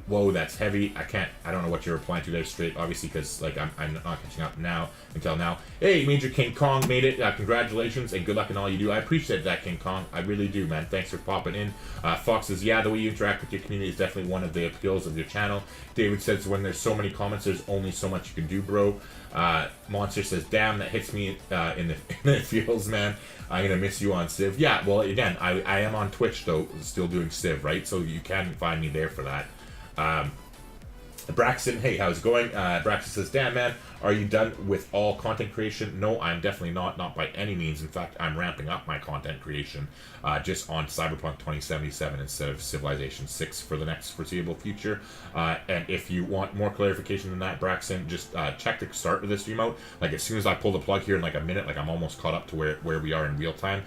Whoa, that's heavy. I don't know what you're replying to there straight, obviously, because, like, I'm not catching up now, until now. Hey, Major King Kong made it. Congratulations, and good luck in all you do. I appreciate that, King Kong. I really do, man. Thanks for popping in. Fox says, yeah, the way you interact with your community is definitely one of the appeals of your channel. David says, when there's so many comments, there's only so much you can do, bro. Monster says, damn, that hits me in the feels, man. I'm going to miss you on Civ. Yeah, well, again, I am on Twitch, though, still doing Civ, right? So you can find me there for that. Braxton, hey, how's it going? Braxton says, damn, man, are you done with all content creation? No, I'm definitely not by any means. In fact, I'm ramping up my content creation just on Cyberpunk 2077 instead of Civilization 6 for the next foreseeable future. And if you want more clarification than that, Braxton, just check the start of this stream out. Like, as soon as I pull the plug here in like a minute, like I'm almost caught up to where we are in real time.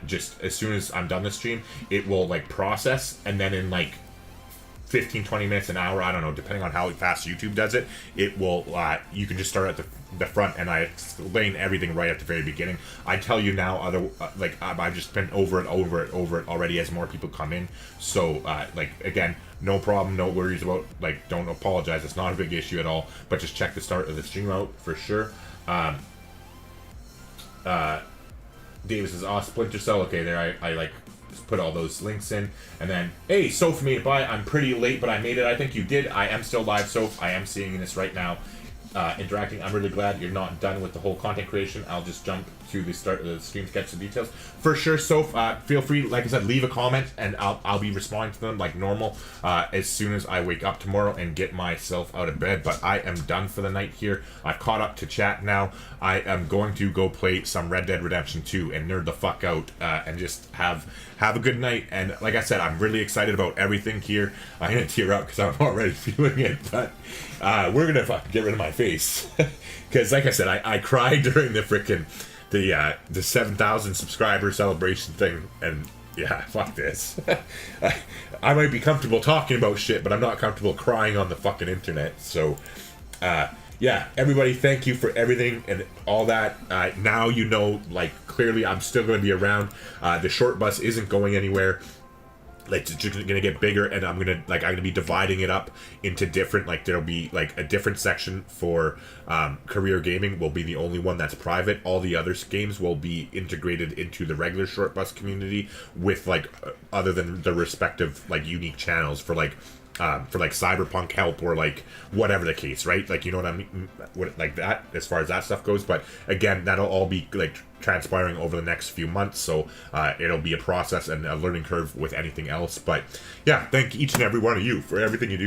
Just as soon as I'm done this stream, it will like process, and then in like 15, 20 minutes, an hour, I don't know, depending on how fast YouTube does it, it will, you can just start at the front, and I explain everything right at the very beginning. I tell you now, I've just been over it already as more people come in, so, like, again, no problem, no worries about, like, don't apologize, it's not a big issue at all, but just check the start of the stream out, for sure. Davis says, Splinter Cell, okay, there, I like, put all those links in, and then, hey, Soph made it by. I'm pretty late, but I made it. I think you did. I am still live, Soph. I am seeing this right now, interacting. I'm really glad you're not done with the whole content creation. I'll just jump to the start of the stream to catch the details. For sure, so feel free, like I said, leave a comment, and I'll be responding to them like normal as soon as I wake up tomorrow and get myself out of bed. But I am done for the night here. I've caught up to chat now. I am going to go play some Red Dead Redemption 2 and nerd the fuck out and just have a good night. And like I said, I'm really excited about everything here. I'm gonna tear up because I'm already feeling it, but we're gonna fucking get rid of my face because, like I said, I cried during the frickin' the 7,000 subscriber celebration thing, and yeah, fuck this. I might be comfortable talking about shit, but I'm not comfortable crying on the fucking internet. So yeah, everybody, thank you for everything and all that. Now you know, like, clearly I'm still going to be around. The short bus isn't going anywhere. Like, it's just gonna get bigger, and I'm gonna be dividing it up into different, like, there'll be like a different section for career gaming will be the only one that's private. All the other games will be integrated into the regular short bus community with like other than the respective like unique channels for like Cyberpunk help or like whatever the case, right? Like, you know what I mean, like that as far as that stuff goes. But again, that'll all be like transpiring over the next few months, so it'll be a process and a learning curve with anything else. But yeah, thank each and every one of you for everything you do.